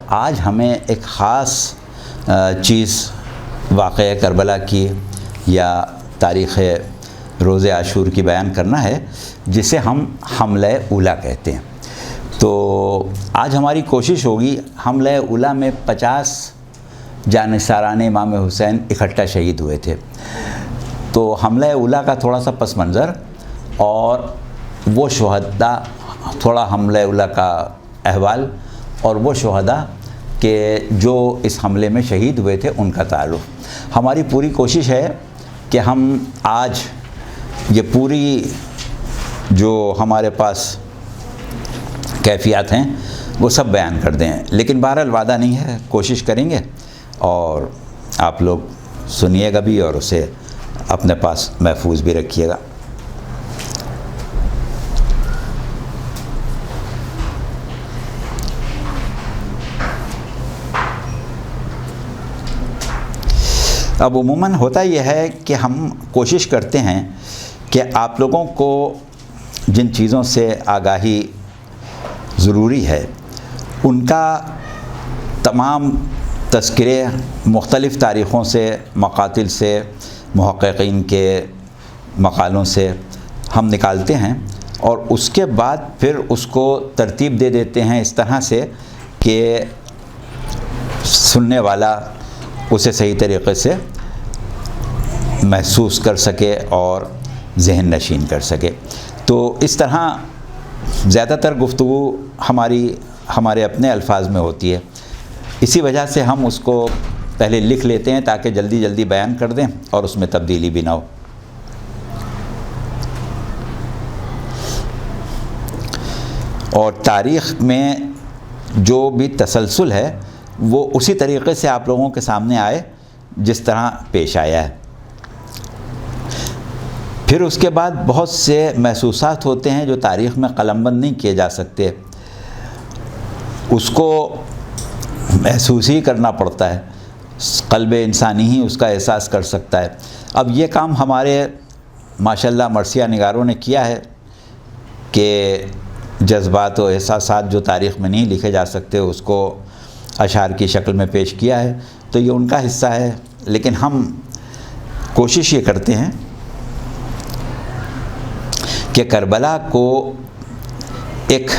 آج ہمیں ایک خاص چیز واقعہ کربلا کی یا تاریخ روز عاشور کی بیان کرنا ہے، جسے ہم حملہ اولیٰ کہتے ہیں۔ تو آج ہماری کوشش ہوگی حملہ اولیٰ میں 50 جانثاران امام حسین اکٹھا شہید ہوئے تھے، تو حملہ اولیٰ کا تھوڑا سا پس منظر اور وہ شہداء، تھوڑا حملہ اولیٰ کا احوال اور وہ شہداء کہ جو اس حملے میں شہید ہوئے تھے ان کا تعارف۔ ہماری پوری کوشش ہے کہ ہم آج یہ پوری جو ہمارے پاس کیفیات ہیں وہ سب بیان کر دیں، لیکن بہرحال وعدہ نہیں ہے، کوشش کریں گے اور آپ لوگ سنیے گا بھی اور اسے اپنے پاس محفوظ بھی رکھیے گا۔ اب عموماً ہوتا یہ ہے کہ ہم کوشش کرتے ہیں کہ آپ لوگوں کو جن چیزوں سے آگاہی ضروری ہے ان کا تمام تذکرے مختلف تاریخوں سے، مقاتل سے، محققین کے مقالوں سے ہم نکالتے ہیں اور اس کے بعد پھر اس کو ترتیب دے دیتے ہیں اس طرح سے کہ سننے والا اسے صحیح طریقے سے محسوس کر سکے اور ذہن نشین کر سکے۔ تو اس طرح زیادہ تر گفتگو ہمارے اپنے الفاظ میں ہوتی ہے، اسی وجہ سے ہم اس کو پہلے لکھ لیتے ہیں تاکہ جلدی جلدی بیان کر دیں اور اس میں تبدیلی بھی نہ ہو۔ اور تاریخ میں جو بھی تسلسل ہے وہ اسی طریقے سے آپ لوگوں کے سامنے آئے جس طرح پیش آیا ہے۔ پھر اس کے بعد بہت سے محسوسات ہوتے ہیں جو تاریخ میں قلم بند نہیں کیے جا سکتے، اس کو محسوس ہی کرنا پڑتا ہے، قلب انسانی ہی اس کا احساس کر سکتا ہے۔ اب یہ کام ہمارے ماشاءاللہ مرثیہ نگاروں نے کیا ہے کہ جذبات و احساسات جو تاریخ میں نہیں لکھے جا سکتے اس کو اشعار کی شکل میں پیش کیا ہے، تو یہ ان کا حصہ ہے۔ لیکن ہم کوشش یہ کرتے ہیں کہ کربلا کو ایک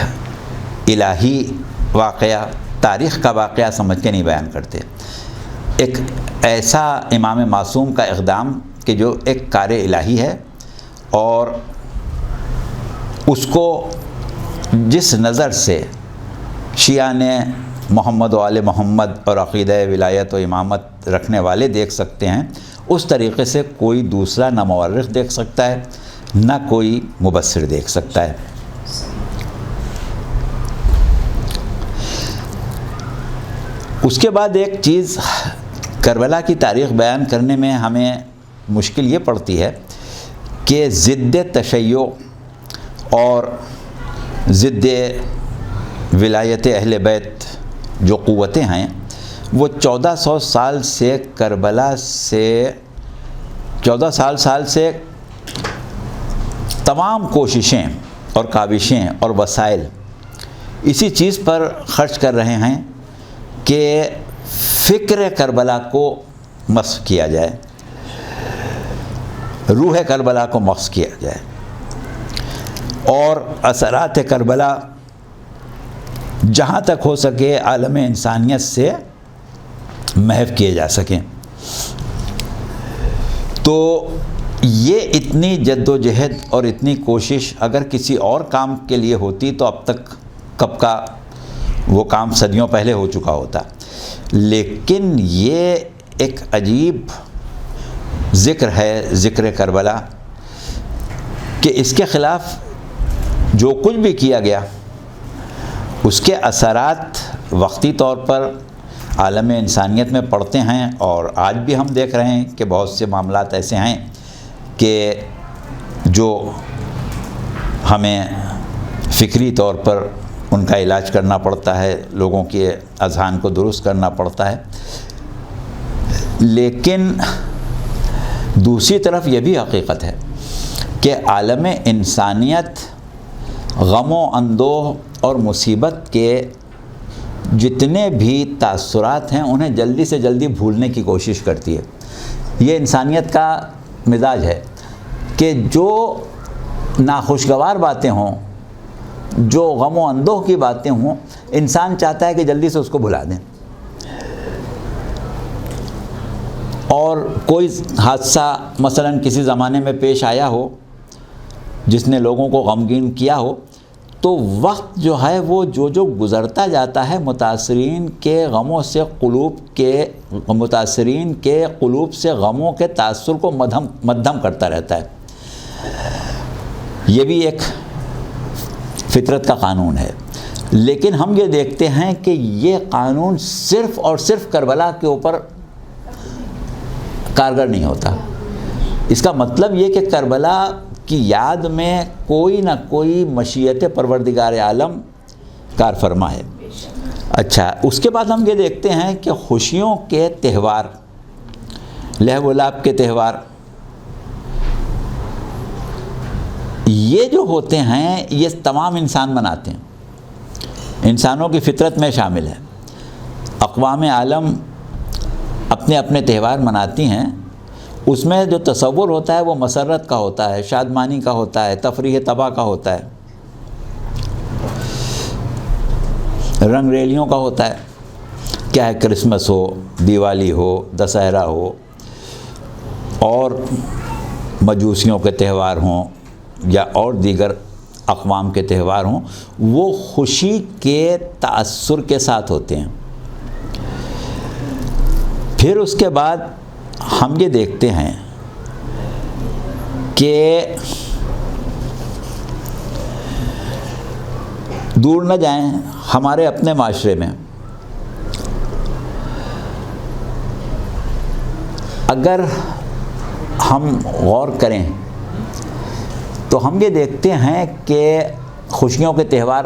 الہی واقعہ، تاریخ کا واقعہ سمجھ کے نہیں بیان کرتے، ایک ایسا امام معصوم کا اقدام کہ جو ایک کار الہی ہے اور اس کو جس نظر سے شیعہ نے محمد و آل محمد اور عقیدہ ولایت و امامت رکھنے والے دیکھ سکتے ہیں، اس طریقے سے کوئی دوسرا نہ مورخ دیکھ سکتا ہے نہ کوئی مبصر دیکھ سکتا ہے۔ اس کے بعد ایک چیز کربلا کی تاریخ بیان کرنے میں ہمیں مشکل یہ پڑتی ہے کہ ضد تشیع اور ضد ولایت اہل بیت جو قوتیں ہیں وہ 1400 سال سے کربلا سے 14 سال سے تمام کوششیں اور کاوشیں اور وسائل اسی چیز پر خرچ کر رہے ہیں کہ فکر کربلا کو مسخ کیا جائے، روح کربلا کو مسخ کیا جائے اور اثرات کربلا جہاں تک ہو سکے عالم انسانیت سے محو کیے جا سکیں۔ تو یہ اتنی جد و جہد اور اتنی کوشش اگر کسی اور کام کے لیے ہوتی تو اب تک کب کا وہ کام صدیوں پہلے ہو چکا ہوتا، لیکن یہ ایک عجیب ذکر ہے، ذکر کربلا، کہ اس کے خلاف جو کچھ بھی کیا گیا اس کے اثرات وقتی طور پر عالم انسانیت میں پڑتے ہیں، اور آج بھی ہم دیکھ رہے ہیں کہ بہت سے معاملات ایسے ہیں کہ جو ہمیں فکری طور پر ان کا علاج کرنا پڑتا ہے، لوگوں کے اذہان کو درست کرنا پڑتا ہے۔ لیکن دوسری طرف یہ بھی حقیقت ہے کہ عالم انسانیت غم و اندوہ اور مصیبت کے جتنے بھی تاثرات ہیں انہیں جلدی سے جلدی بھولنے کی کوشش کرتی ہے۔ یہ انسانیت کا مزاج ہے کہ جو ناخوشگوار باتیں ہوں، جو غم و اندوہ کی باتیں ہوں، انسان چاہتا ہے کہ جلدی سے اس کو بھلا دیں۔ اور کوئی حادثہ مثلا کسی زمانے میں پیش آیا ہو جس نے لوگوں کو غمگین کیا ہو، تو وقت جو ہے وہ جو گزرتا جاتا ہے متاثرین کے غموں سے متاثرین کے قلوب سے غموں کے تاثر کو مدھم کرتا رہتا ہے۔ یہ بھی ایک فطرت کا قانون ہے، لیکن ہم یہ دیکھتے ہیں کہ یہ قانون صرف اور صرف کربلا کے اوپر کارگر نہیں ہوتا۔ اس کا مطلب یہ کہ کربلا کی یاد میں کوئی نہ کوئی مشیت پروردگار عالم کار فرما ہے۔ اچھا، اس کے بعد ہم یہ دیکھتے ہیں کہ خوشیوں کے تہوار، لہو و لعب کے تہوار، یہ جو ہوتے ہیں یہ تمام انسان مناتے ہیں، انسانوں کی فطرت میں شامل ہے۔ اقوام عالم اپنے اپنے تہوار مناتی ہیں، اس میں جو تصور ہوتا ہے وہ مسرت کا ہوتا ہے، شادمانی کا ہوتا ہے، تفریح طبع کا ہوتا ہے، رنگ ریلیوں کا ہوتا ہے، کیا ہے کرسمس ہو، دیوالی ہو، دسہرہ ہو، اور مجوسیوں کے تہوار ہوں یا اور دیگر اقوام کے تہوار ہوں، وہ خوشی کے تأثر کے ساتھ ہوتے ہیں۔ پھر اس کے بعد ہم یہ دیکھتے ہیں کہ دور نہ جائیں، ہمارے اپنے معاشرے میں اگر ہم غور کریں تو ہم یہ دیکھتے ہیں کہ خوشیوں کے تہوار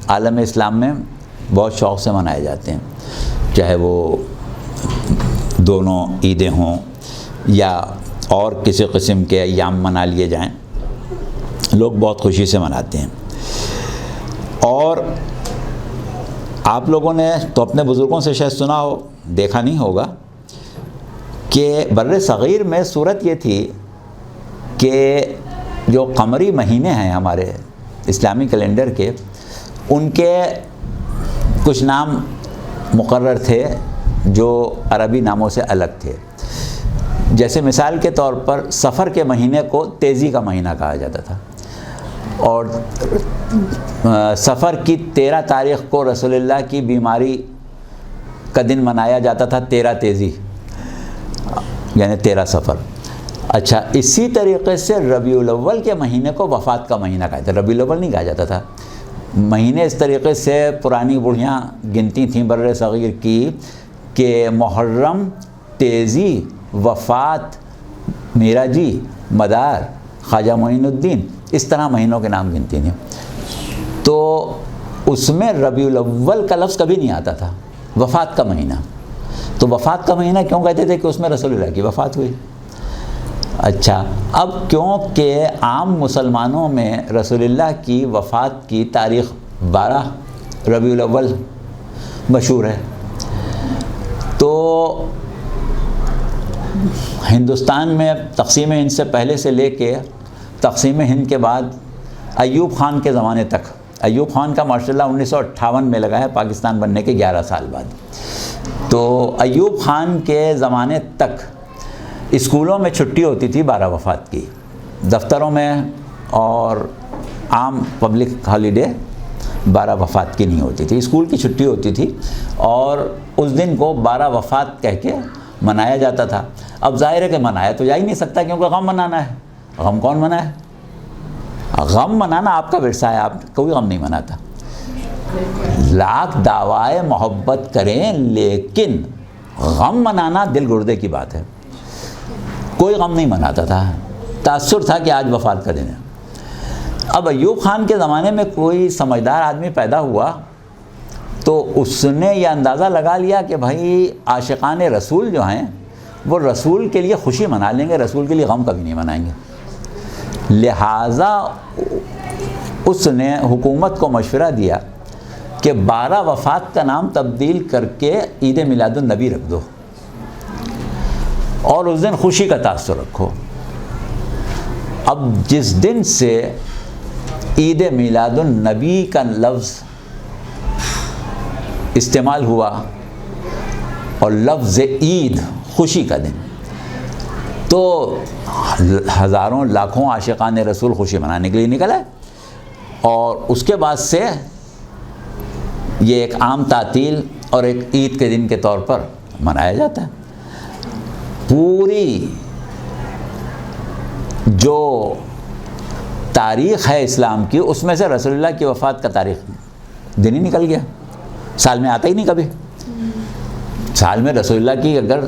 عالم اسلام میں بہت شوق سے منائے جاتے ہیں، چاہے وہ دونوں عیدیں ہوں یا اور کسی قسم کے ایام منا لیے جائیں، لوگ بہت خوشی سے مناتے ہیں۔ اور آپ لوگوں نے تو اپنے بزرگوں سے شاید سنا ہو، دیکھا نہیں ہوگا کہ بر صغیر میں صورت یہ تھی کہ جو قمری مہینے ہیں ہمارے اسلامی کیلنڈر کے، ان کے کچھ نام مقرر تھے جو عربی ناموں سے الگ تھے۔ جیسے مثال کے طور پر صفر کے مہینے کو تیزی کا مہینہ کہا جاتا تھا، اور صفر کی 13 تاریخ کو رسول اللہ کی بیماری کا دن منایا جاتا تھا، 13 تیزی یعنی 13 صفر۔ اچھا، اسی طریقے سے ربیع الاول کے مہینے کو وفات کا مہینہ کہا جاتا تھا، ربیع الاول نہیں کہا جاتا تھا۔ مہینے اس طریقے سے پرانی بوڑھیاں گنتی تھیں بر صغیر کی کہ محرم، تیزی، وفات، میراجی، مدار، خواجہ معین الدین، اس طرح مہینوں کے نام گنتی تھیں۔ تو اس میں ربیع الاول کا لفظ کبھی نہیں آتا تھا، وفات کا مہینہ۔ تو وفات کا مہینہ کیوں کہتے تھے؟ کہ اس میں رسول اللہ کی وفات ہوئی۔ اچھا، اب کیونکہ عام مسلمانوں میں رسول اللہ کی وفات کی تاریخ 12 ربیع الاول مشہور ہے، تو ہندوستان میں تقسیم ہند سے پہلے سے لے کے تقسیم ہند کے بعد ایوب خان کے زمانے تک، ایوب خان کا ماشاء اللہ 1958 میں لگا ہے، پاکستان بننے کے 11 سال بعد، تو ایوب خان کے زمانے تک اسکولوں میں چھٹی ہوتی تھی 12 وفات کی، دفتروں میں اور عام پبلک ہالیڈے 12 وفات کی نہیں ہوتی تھی، اسکول کی چھٹی ہوتی تھی، اور اس دن کو 12 وفات کہہ کے منایا جاتا تھا۔ اب ظاہر ہے کہ منایا تو جا ہی نہیں سکتا، کیونکہ غم منانا ہے۔ غم کون منائے؟ غم منانا آپ کا ورثہ ہے، آپ کوئی غم نہیں مناتا۔ لاکھ دعوائے محبت کریں لیکن غم منانا دل گردے کی بات ہے۔ کوئی غم نہیں مناتا تھا، تأثر تھا کہ آج وفات کا دن ہے۔ اب ایوب خان کے زمانے میں کوئی سمجھدار آدمی پیدا ہوا تو اس نے یہ اندازہ لگا لیا کہ بھائی عاشقان رسول جو ہیں وہ رسول کے لیے خوشی منا لیں گے، رسول کے لیے غم کبھی نہیں منائیں گے۔ لہٰذا اس نے حکومت کو مشورہ دیا کہ 12 وفات کا نام تبدیل کر کے عید میلاد النبی رکھ دو اور اس دن خوشی کا تاثر رکھو۔ اب جس دن سے عید میلاد النبی کا لفظ استعمال ہوا اور لفظ عید خوشی کا دن، تو ہزاروں لاکھوں عاشقان رسول خوشی منانے کے لیے نکل آئے، اور اس کے بعد سے یہ ایک عام تعطیل اور ایک عید کے دن کے طور پر منایا جاتا ہے۔ پوری جو تاریخ ہے اسلام کی، اس میں سے رسول اللہ کی وفات کا تاریخ دن ہی نکل گیا، سال میں آتا ہی نہیں کبھی۔ سال میں رسول اللہ کی اگر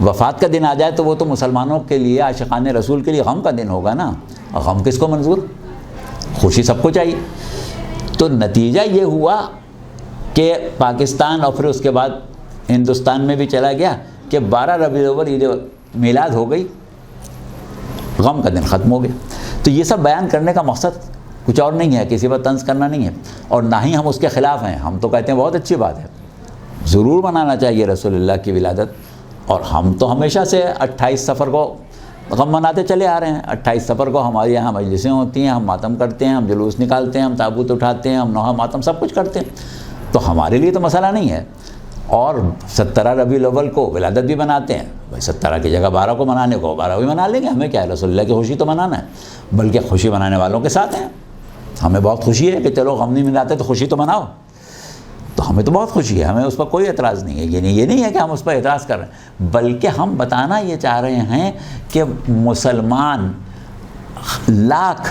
وفات کا دن آ جائے تو وہ تو مسلمانوں کے لیے، عاشقان رسول کے لیے غم کا دن ہوگا نا، اور غم کس کو منظور؟ خوشی سب کو چاہیے۔ تو نتیجہ یہ ہوا کہ پاکستان اور پھر اس کے بعد ہندوستان میں بھی چلا گیا کہ 12 ربیع الاول عید میلاد ہو گئی، غم کا دن ختم ہو گیا۔ تو یہ سب بیان کرنے کا مقصد کچھ اور نہیں ہے، کسی پر طنز کرنا نہیں ہے، اور نہ ہی ہم اس کے خلاف ہیں۔ ہم تو کہتے ہیں بہت اچھی بات ہے، ضرور منانا چاہیے رسول اللہ کی ولادت، اور ہم تو ہمیشہ سے 28 صفر کو غم مناتے چلے آ رہے ہیں۔ 28 صفر کو ہمارے یہاں مجلسیں ہوتی ہیں، ہم ماتم کرتے ہیں، ہم جلوس نکالتے ہیں، ہم تابوت اٹھاتے ہیں، ہم نوحہ ماتم سب کچھ کرتے ہیں، تو ہمارے لیے تو مسئلہ نہیں ہے۔ اور 17 ربیع الاول کو ولادت بھی مناتے ہیں، بھائی 17 کی جگہ 12 کو منانے کو 12 بھی منا لیں گے، ہمیں کیا ہے، رسول اللہ کی خوشی تو منانا ہے، بلکہ خوشی منانے والوں کے ساتھ ہیں۔ ہمیں بہت خوشی ہے کہ چلو غم نہیں مناتے تو خوشی تو مناؤ، تو ہمیں تو بہت خوشی ہے، ہمیں اس پر کوئی اعتراض نہیں ہے۔ یہ نہیں ہے کہ ہم اس پر اعتراض کر رہے ہیں، بلکہ ہم بتانا یہ چاہ رہے ہیں کہ مسلمان لاکھ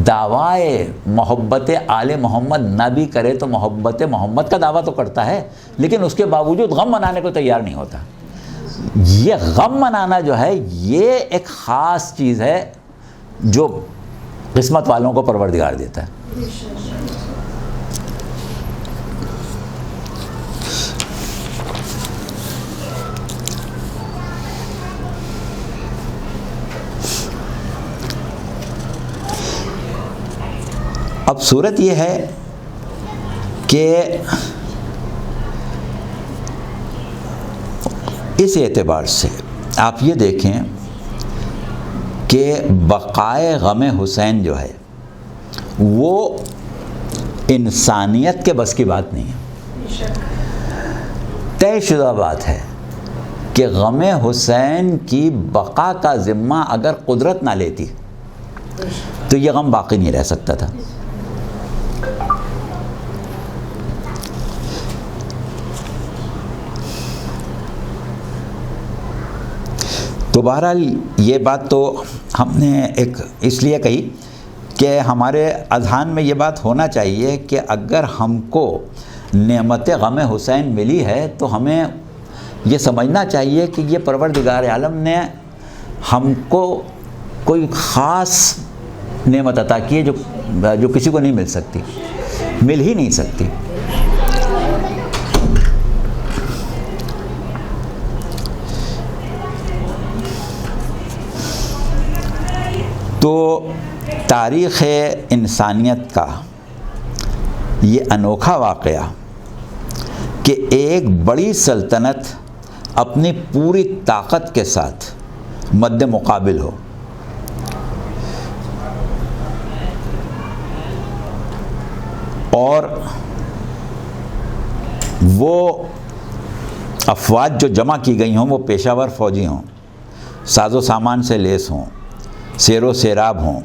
دعوائے محبت آل محمد نہ بھی کرے تو محبت محمد کا دعویٰ تو کرتا ہے، لیکن اس کے باوجود غم منانے کو تیار نہیں ہوتا۔ یہ غم منانا جو ہے یہ ایک خاص چیز ہے جو قسمت والوں کو پروردگار دیتا ہے۔ اب صورت یہ ہے کہ اس اعتبار سے آپ یہ دیکھیں کہ بقائے غم حسین جو ہے وہ انسانیت کے بس کی بات نہیں ہے، طے شدہ بات ہے کہ غم حسین کی بقا کا ذمہ اگر قدرت نہ لیتی تو یہ غم باقی نہیں رہ سکتا تھا۔ تو بہرحال یہ بات تو ہم نے ایک اس لیے کہی کہ ہمارے اذہان میں یہ بات ہونا چاہیے کہ اگر ہم کو نعمت غم حسین ملی ہے تو ہمیں یہ سمجھنا چاہیے کہ یہ پروردگار عالم نے ہم کو کوئی خاص نعمت عطا کی ہے جو کسی کو نہیں مل سکتی، مل ہی نہیں سکتی۔ تو تاریخ انسانیت کا یہ انوکھا واقعہ کہ ایک بڑی سلطنت اپنی پوری طاقت کے ساتھ مد مقابل ہو، اور وہ افواج جو جمع کی گئی ہوں وہ پیشہ ور فوجی ہوں، ساز و سامان سے لیس ہوں، سیر و سیراب ہوں،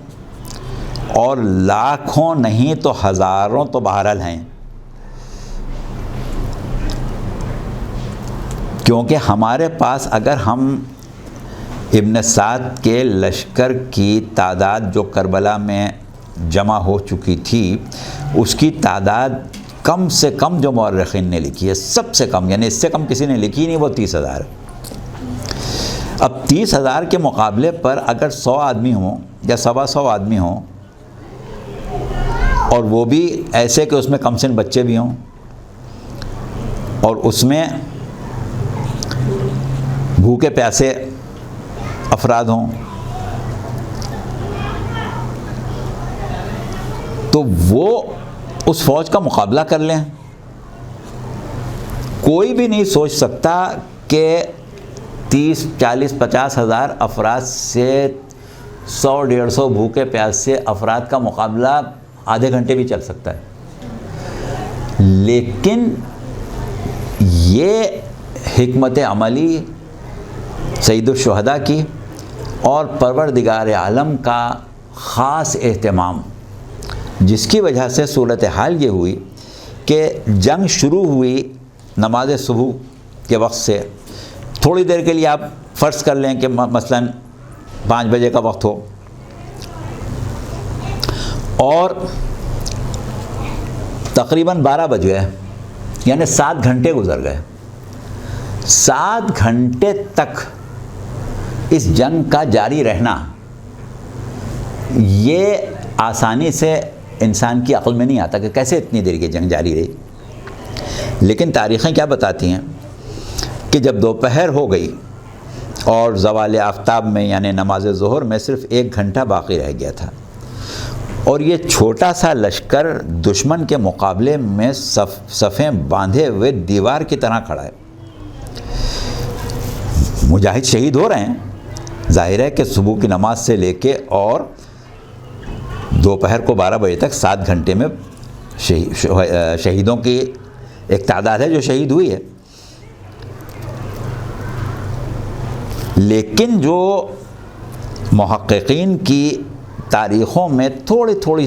اور لاکھوں نہیں تو ہزاروں تو بہرحال ہیں، کیونکہ ہمارے پاس اگر ہم ابن سعد کے لشکر کی تعداد جو کربلا میں جمع ہو چکی تھی اس کی تعداد کم سے کم جو مورخین نے لکھی ہے، سب سے کم، یعنی اس سے کم کسی نے لکھی نہیں، وہ 30,000 ہے۔ اب 30,000 کے مقابلے پر اگر 100 آدمی ہوں یا 125 آدمی ہوں، اور وہ بھی ایسے کہ اس میں کم سن بچے بھی ہوں، اور اس میں بھوکے پیاسے افراد ہوں، تو وہ اس فوج کا مقابلہ کر لیں. کوئی بھی نہیں سوچ سکتا کہ 30, 40, 50 ہزار افراد سے 100, 150 بھوکے پیاسے افراد کا مقابلہ آدھے گھنٹے بھی چل سکتا ہے. لیکن یہ حکمت عملی سید الشہداء کی اور پروردگار عالم کا خاص اہتمام، جس کی وجہ سے صورتحال یہ ہوئی کہ جنگ شروع ہوئی نماز صبح کے وقت سے تھوڑی دیر کے لیے آپ فرض کر لیں کہ مثلاً 5 بجے کا وقت ہو، اور تقریباً 12 بج گئے، یعنی 7 گھنٹے گزر گئے. 7 گھنٹے تک اس جنگ کا جاری رہنا یہ آسانی سے انسان کی عقل میں نہیں آتا کہ کیسے اتنی دیر کی جنگ جاری رہی. لیکن تاریخیں کیا بتاتی ہیں کہ جب دوپہر ہو گئی اور زوال آفتاب میں یعنی نماز ظہر میں صرف 1 گھنٹہ باقی رہ گیا تھا، اور یہ چھوٹا سا لشکر دشمن کے مقابلے میں صفیں باندھے ہوئے دیوار کی طرح کھڑا ہے. مجاہد شہید ہو رہے ہیں. ظاہر ہے کہ صبح کی نماز سے لے کے اور دوپہر کو 12 بجے تک 7 گھنٹے میں شہیدوں کی ایک تعداد ہے جو شہید ہوئی ہے. لیکن جو محققین کی تاریخوں میں تھوڑی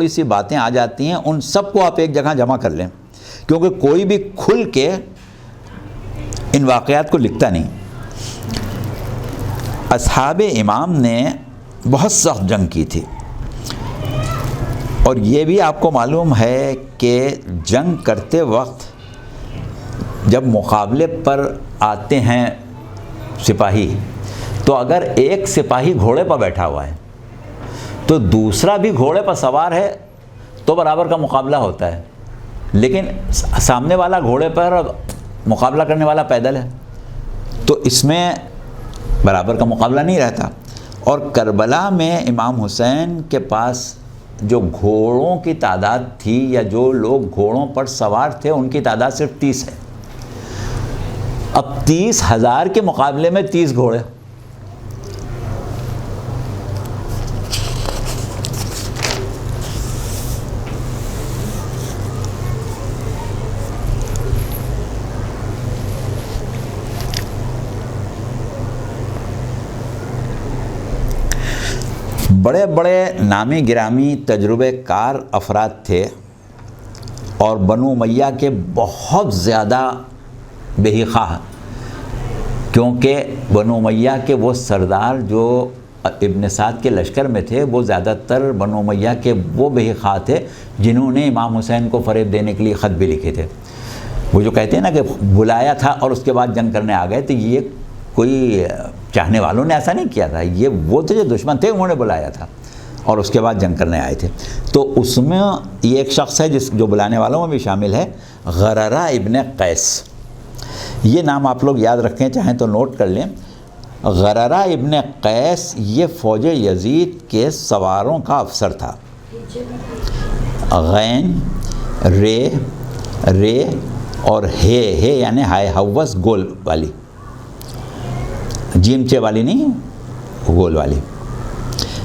سی باتیں آ جاتی ہیں، ان سب کو آپ ایک جگہ جمع کر لیں، کیونکہ کوئی بھی کھل کے ان واقعات کو لکھتا نہیں. اصحاب امام نے بہت سخت جنگ کی تھی، اور یہ بھی آپ کو معلوم ہے کہ جنگ کرتے وقت جب مقابلے پر آتے ہیں سپاہی، تو اگر ایک سپاہی گھوڑے پر بیٹھا ہوا ہے تو دوسرا بھی گھوڑے پر سوار ہے تو برابر کا مقابلہ ہوتا ہے. لیکن سامنے والا گھوڑے پر مقابلہ کرنے والا پیدل ہے تو اس میں برابر کا مقابلہ نہیں رہتا. اور کربلا میں امام حسین کے پاس جو گھوڑوں کی تعداد تھی یا جو لوگ گھوڑوں پر سوار تھے ان کی تعداد صرف 30 ہے. اب 30,000 کے مقابلے میں 30 گھوڑے. بڑے بڑے نامی گرامی تجربہ کار افراد تھے، اور بنو امیہ کے بہت زیادہ بے خواہ، کیونکہ بنو امیہ کے وہ سردار جو ابن سعد کے لشکر میں تھے وہ زیادہ تر بنو امیہ کے وہ بے خواہ تھے جنہوں نے امام حسین کو فریب دینے کے لیے خط بھی لکھے تھے. وہ جو کہتے ہیں نا کہ بلایا تھا اور اس کے بعد جنگ کرنے آ گئے، تو یہ کوئی چاہنے والوں نے ایسا نہیں کیا تھا، یہ وہ تھے جو دشمن تھے انہوں نے بلایا تھا اور اس کے بعد جنگ کرنے آئے تھے. تو اس میں یہ ایک شخص ہے جو بلانے والوں میں بھی شامل ہے، غررہ ابن قیس. یہ نام آپ لوگ یاد رکھیں، چاہیں تو نوٹ کر لیں. غررہ ابن قیس یہ فوج یزید کے سواروں کا افسر تھا. غین، رے اور ہے یعنی ہائے حوث گول والی، جیم چے والی نہیں، گول والی.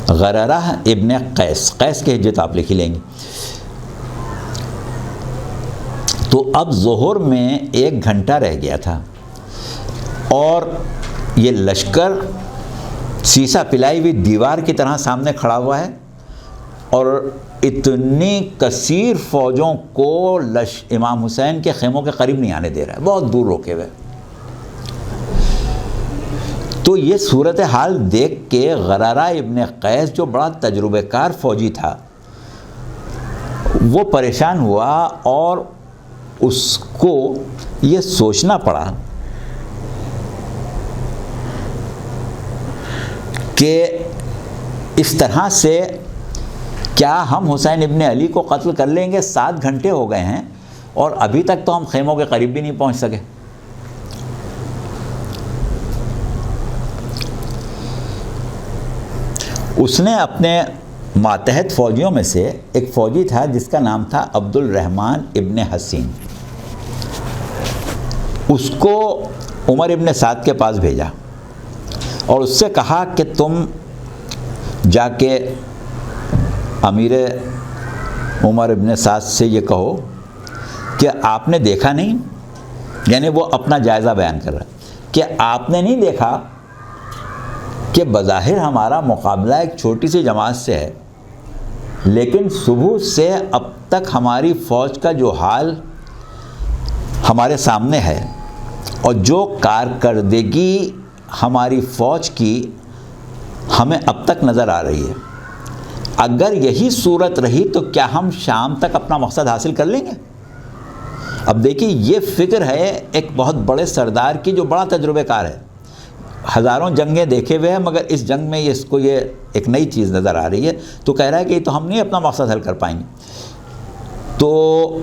غررہ ابن قیس، قیس کی ہجرت آپ لکھ لیں گے. تو اب ظہر میں 1 گھنٹہ رہ گیا تھا اور یہ لشکر سیسا پلائی ہوئی دیوار کی طرح سامنے کھڑا ہوا ہے، اور اتنی کثیر فوجوں کو امام حسین کے خیموں کے قریب نہیں آنے دے رہا ہے، بہت دور روکے ہوئے. تو یہ صورتحال دیکھ کے غررہ ابن قیس جو بڑا تجربہ کار فوجی تھا وہ پریشان ہوا، اور اس کو یہ سوچنا پڑا کہ اس طرح سے کیا ہم حسین ابن علی کو قتل کر لیں گے؟ 7 گھنٹے ہو گئے ہیں اور ابھی تک تو ہم خیموں کے قریب بھی نہیں پہنچ سکے. اس نے اپنے ماتحت فوجیوں میں سے ایک فوجی تھا جس کا نام تھا عبد الرحمن ابن حسین. اس کو عمر ابن سعد کے پاس بھیجا اور اس سے کہا کہ تم جا کے امیر عمر ابن سعد سے یہ کہو کہ آپ نے دیکھا نہیں، یعنی وہ اپنا جائزہ بیان کر رہا ہے کہ آپ نے نہیں دیکھا کہ بظاہر ہمارا مقابلہ ایک چھوٹی سی جماعت سے ہے، لیکن صبح سے اب تک ہماری فوج کا جو حال ہمارے سامنے ہے اور جو کارکردگی ہماری فوج کی ہمیں اب تک نظر آ رہی ہے، اگر یہی صورت رہی تو کیا ہم شام تک اپنا مقصد حاصل کر لیں گے؟ اب دیکھیے یہ فکر ہے ایک بہت بڑے سردار کی جو بڑا تجربہ کار ہے، ہزاروں جنگیں دیکھے ہوئے ہیں، مگر اس جنگ میں اس کو یہ ایک نئی چیز نظر آ رہی ہے، تو کہہ رہا ہے کہ یہ تو ہم نہیں اپنا مقصد حل کر پائیں گے. تو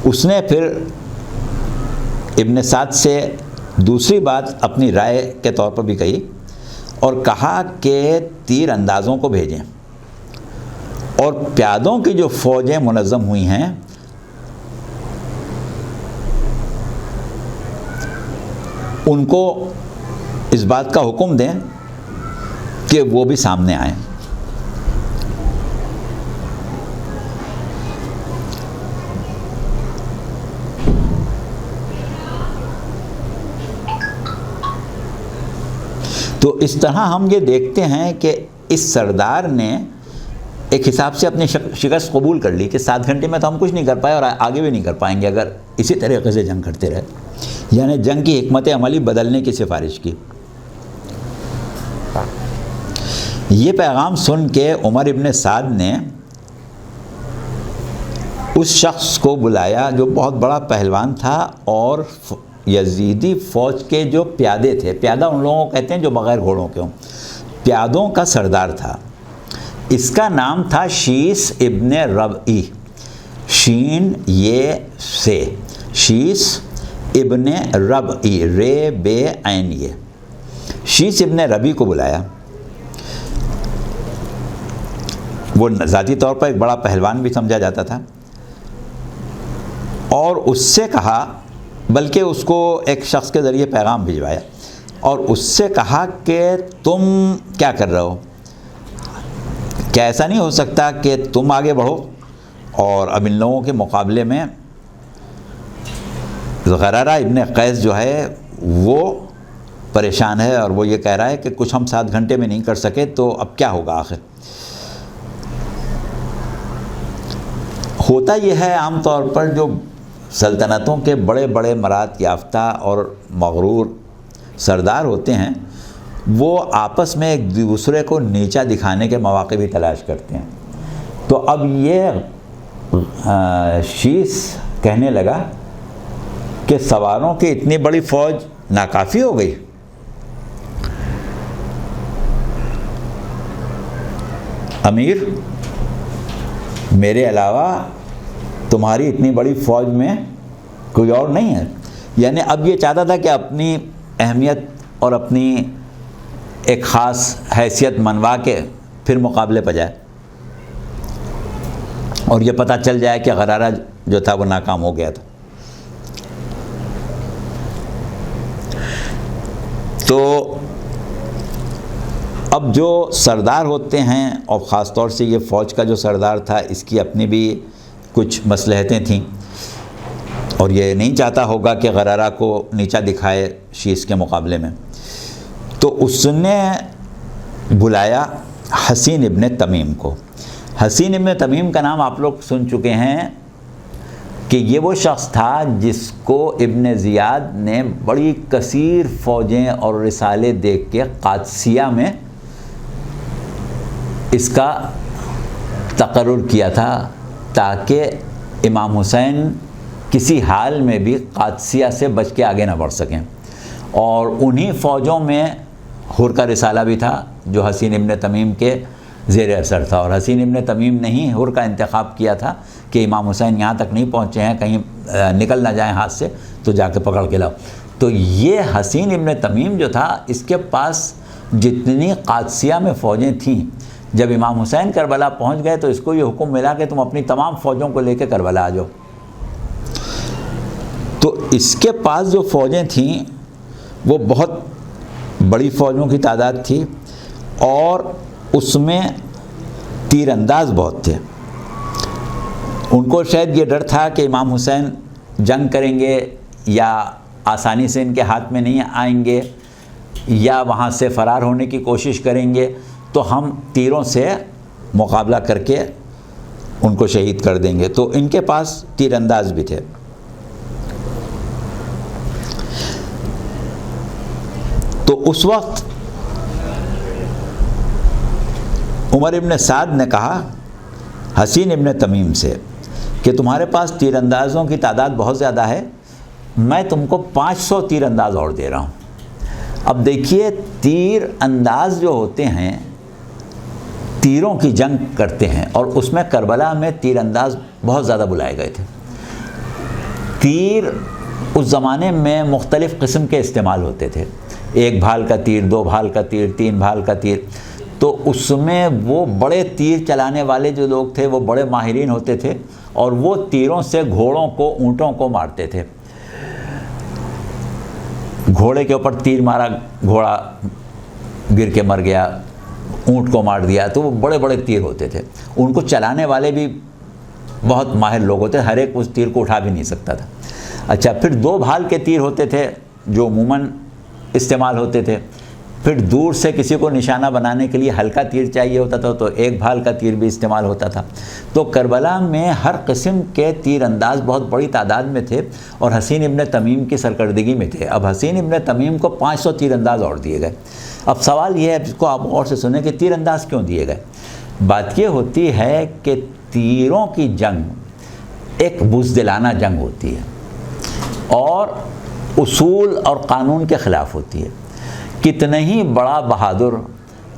اس نے پھر ابن سعد سے دوسری بات اپنی رائے کے طور پر بھی کہی اور کہا کہ تیر اندازوں کو بھیجیں اور پیادوں کی جو فوجیں منظم ہوئی ہیں ان کو اس بات کا حکم دیں کہ وہ بھی سامنے آئیں. تو اس طرح ہم یہ دیکھتے ہیں کہ اس سردار نے ایک حساب سے اپنی شکست قبول کر لی کہ 7 گھنٹے میں تو ہم کچھ نہیں کر پائے اور آگے بھی نہیں کر پائیں گے اگر اسی طریقے سے جنگ کرتے رہے، یعنی جنگ کی حکمت عملی بدلنے کی سفارش کی. یہ پیغام سن کے عمر ابن سعد نے اس شخص کو بلایا جو بہت بڑا پہلوان تھا اور یزیدی فوج کے جو پیادے تھے، پیادہ ان لوگوں کو کہتے ہیں جو بغیر گھوڑوں کے ہوں، پیادوں کا سردار تھا. اس کا نام تھا شیس ابن ربعی، شین یہ سے، شیس ابن ربعی، رے بے عین یہ. شیس ابن ربعی کو بلایا. وہ ذاتی طور پر ایک بڑا پہلوان بھی سمجھا جاتا تھا، اور اس سے کہا، بلکہ اس کو ایک شخص کے ذریعے پیغام بھجوایا اور اس سے کہا کہ تم کیا کر رہے ہو؟ کیا ایسا نہیں ہو سکتا کہ تم آگے بڑھو؟ اور اب ان لوگوں کے مقابلے میں غرارہ ابن قیس جو ہے وہ پریشان ہے اور وہ یہ کہہ رہا ہے کہ کچھ ہم 7 گھنٹے میں نہیں کر سکے تو اب کیا ہوگا آخر؟ ہوتا یہ ہے عام طور پر جو سلطنتوں کے بڑے بڑے مراد یافتہ اور مغرور سردار ہوتے ہیں وہ آپس میں ایک دوسرے کو نیچا دکھانے کے مواقع بھی تلاش کرتے ہیں. تو اب یہ شیس کہنے لگا کہ سواروں کی اتنی بڑی فوج ناکافی ہو گئی. امیر، میرے علاوہ تمہاری اتنی بڑی فوج میں کوئی اور نہیں ہے. یعنی اب یہ چاہتا تھا کہ اپنی اہمیت اور اپنی ایک خاص حیثیت منوا کے پھر مقابلے پہ جائے اور یہ پتہ چل جائے کہ غرارہ جو تھا وہ ناکام ہو گیا تھا. تو اب جو سردار ہوتے ہیں اور خاص طور سے یہ فوج کا جو سردار تھا اس کی اپنی بھی کچھ مصلحتیں تھیں اور یہ نہیں چاہتا ہوگا کہ غرارہ کو نیچا دکھائے شیس کے مقابلے میں. تو اس نے بلایا حسین ابن تمیم کو. حسین ابن تمیم کا نام آپ لوگ سن چکے ہیں کہ یہ وہ شخص تھا جس کو ابن زیاد نے بڑی کثیر فوجیں اور رسالے دیکھ کے قادسیہ میں اس کا تقرر کیا تھا تاکہ امام حسین کسی حال میں بھی قادسیہ سے بچ کے آگے نہ بڑھ سکیں. اور انہی فوجوں میں حر کا رسالہ بھی تھا جو حسین ابن تمیم کے زیر اثر تھا، اور حسین ابن تمیم نے ہی حر کا انتخاب کیا تھا کہ امام حسین یہاں تک نہیں پہنچے ہیں، کہیں نکل نہ جائیں ہاتھ سے تو جا کے پکڑ کے لاؤ. تو یہ حسین ابن تمیم جو تھا اس کے پاس جتنی قادسیہ میں فوجیں تھیں جب امام حسین کربلا پہنچ گئے تو اس کو یہ حکم ملا کہ تم اپنی تمام فوجوں کو لے کے کربلا آ جاؤ۔ تو اس کے پاس جو فوجیں تھیں وہ بہت بڑی فوجوں کی تعداد تھی، اور اس میں تیر انداز بہت تھے۔ ان کو شاید یہ ڈر تھا کہ امام حسین جنگ کریں گے یا آسانی سے ان کے ہاتھ میں نہیں آئیں گے، یا وہاں سے فرار ہونے کی کوشش کریں گے تو ہم تیروں سے مقابلہ کر کے ان کو شہید کر دیں گے، تو ان کے پاس تیر انداز بھی تھے۔ تو اس وقت عمر ابن سعد نے کہا حسین ابن تمیم سے کہ تمہارے پاس تیر اندازوں کی تعداد بہت زیادہ ہے، میں تم کو 500 تیر انداز اور دے رہا ہوں۔ اب دیکھیے تیر انداز جو ہوتے ہیں تیروں کی جنگ کرتے ہیں، اور اس میں کربلا میں تیر انداز بہت زیادہ بلائے گئے تھے۔ تیر اس زمانے میں مختلف قسم کے استعمال ہوتے تھے، 1 بھال کا تیر، 2 بھال کا تیر، 3 بھال کا تیر۔ تو اس میں وہ بڑے تیر چلانے والے جو لوگ تھے وہ بڑے ماہرین ہوتے تھے، اور وہ تیروں سے گھوڑوں کو، اونٹوں کو مارتے تھے۔ گھوڑے کے اوپر تیر مارا، گھوڑا گر کے مر گیا، اونٹ کو مار دیا، تو وہ بڑے بڑے تیر ہوتے تھے۔ ان کو چلانے والے بھی بہت ماہر لوگ ہوتے، ہر ایک اس تیر کو اٹھا بھی نہیں سکتا تھا۔ اچھا، پھر 2 بھال کے تیر ہوتے تھے جو عموماً استعمال ہوتے تھے۔ پھر دور سے کسی کو نشانہ بنانے کے لیے ہلکا تیر چاہیے ہوتا تھا، تو 1 بھال کا تیر بھی استعمال ہوتا تھا۔ تو کربلا میں ہر قسم کے تیر انداز بہت بڑی تعداد میں تھے، اور حسین ابن تمیم کی سرکردگی میں تھے۔ اب حسین ابن تمیم کو 500 تیر انداز اور دیے گئے۔ اب سوال یہ ہے، جس کو آپ اور سے سنیں، کہ تیر انداز کیوں دیے گئے؟ بات یہ ہوتی ہے کہ تیروں کی جنگ ایک بزدلانہ جنگ ہوتی ہے، اور اصول اور قانون کے خلاف ہوتی ہے۔ کتنا ہی بڑا بہادر،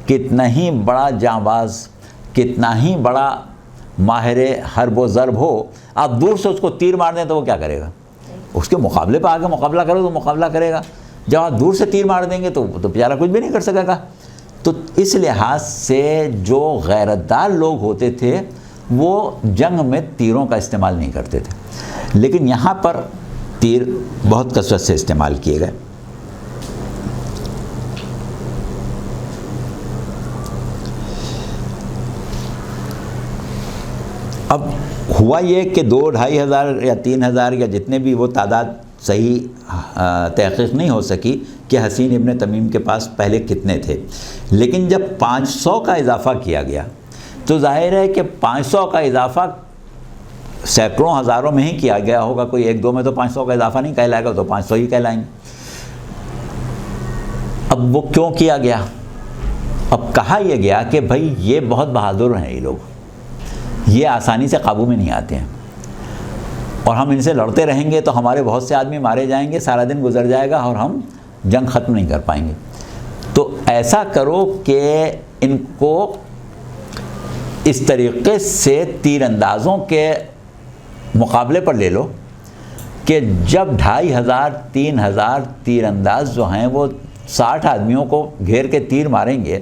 کتنا ہی بڑا جانباز، کتنا ہی بڑا ماہر حرب و ضرب ہو، آپ دور سے اس کو تیر مار دیں تو وہ کیا کرے گا؟ اس کے مقابلے پہ آگے مقابلہ کرو تو مقابلہ کرے گا۔ جب آپ دور سے تیر مار دیں گے تو بیچارہ کچھ بھی نہیں کر سکے گا۔ تو اس لحاظ سے جو غیرتدار لوگ ہوتے تھے وہ جنگ میں تیروں کا استعمال نہیں کرتے تھے، لیکن یہاں پر تیر بہت کثرت سے استعمال کیے گئے۔ اب ہوا یہ کہ 2-2.5 ہزار یا 3 ہزار یا جتنے بھی، وہ تعداد صحیح تحقیق نہیں ہو سکی کہ حسین ابن تمیم کے پاس پہلے کتنے تھے، لیکن جب 500 کا اضافہ کیا گیا تو ظاہر ہے کہ 500 کا اضافہ سینکڑوں ہزاروں میں ہی کیا گیا ہوگا، کوئی 1-2 میں تو 500 کا اضافہ نہیں کہلائے گا، تو 500 ہی کہلائیں گے۔ اب وہ کیوں کیا گیا؟ اب کہا یہ گیا کہ بھائی یہ بہت بہادر ہیں، یہ لوگ یہ آسانی سے قابو میں نہیں آتے ہیں، اور ہم ان سے لڑتے رہیں گے تو ہمارے بہت سے آدمی مارے جائیں گے، سارا دن گزر جائے گا اور ہم جنگ ختم نہیں کر پائیں گے۔ تو ایسا کرو کہ ان کو اس طریقے سے تیر اندازوں کے مقابلے پر لے لو کہ جب 2500-3000 تیر انداز جو ہیں وہ 60 آدمیوں کو گھیر کے تیر ماریں گے،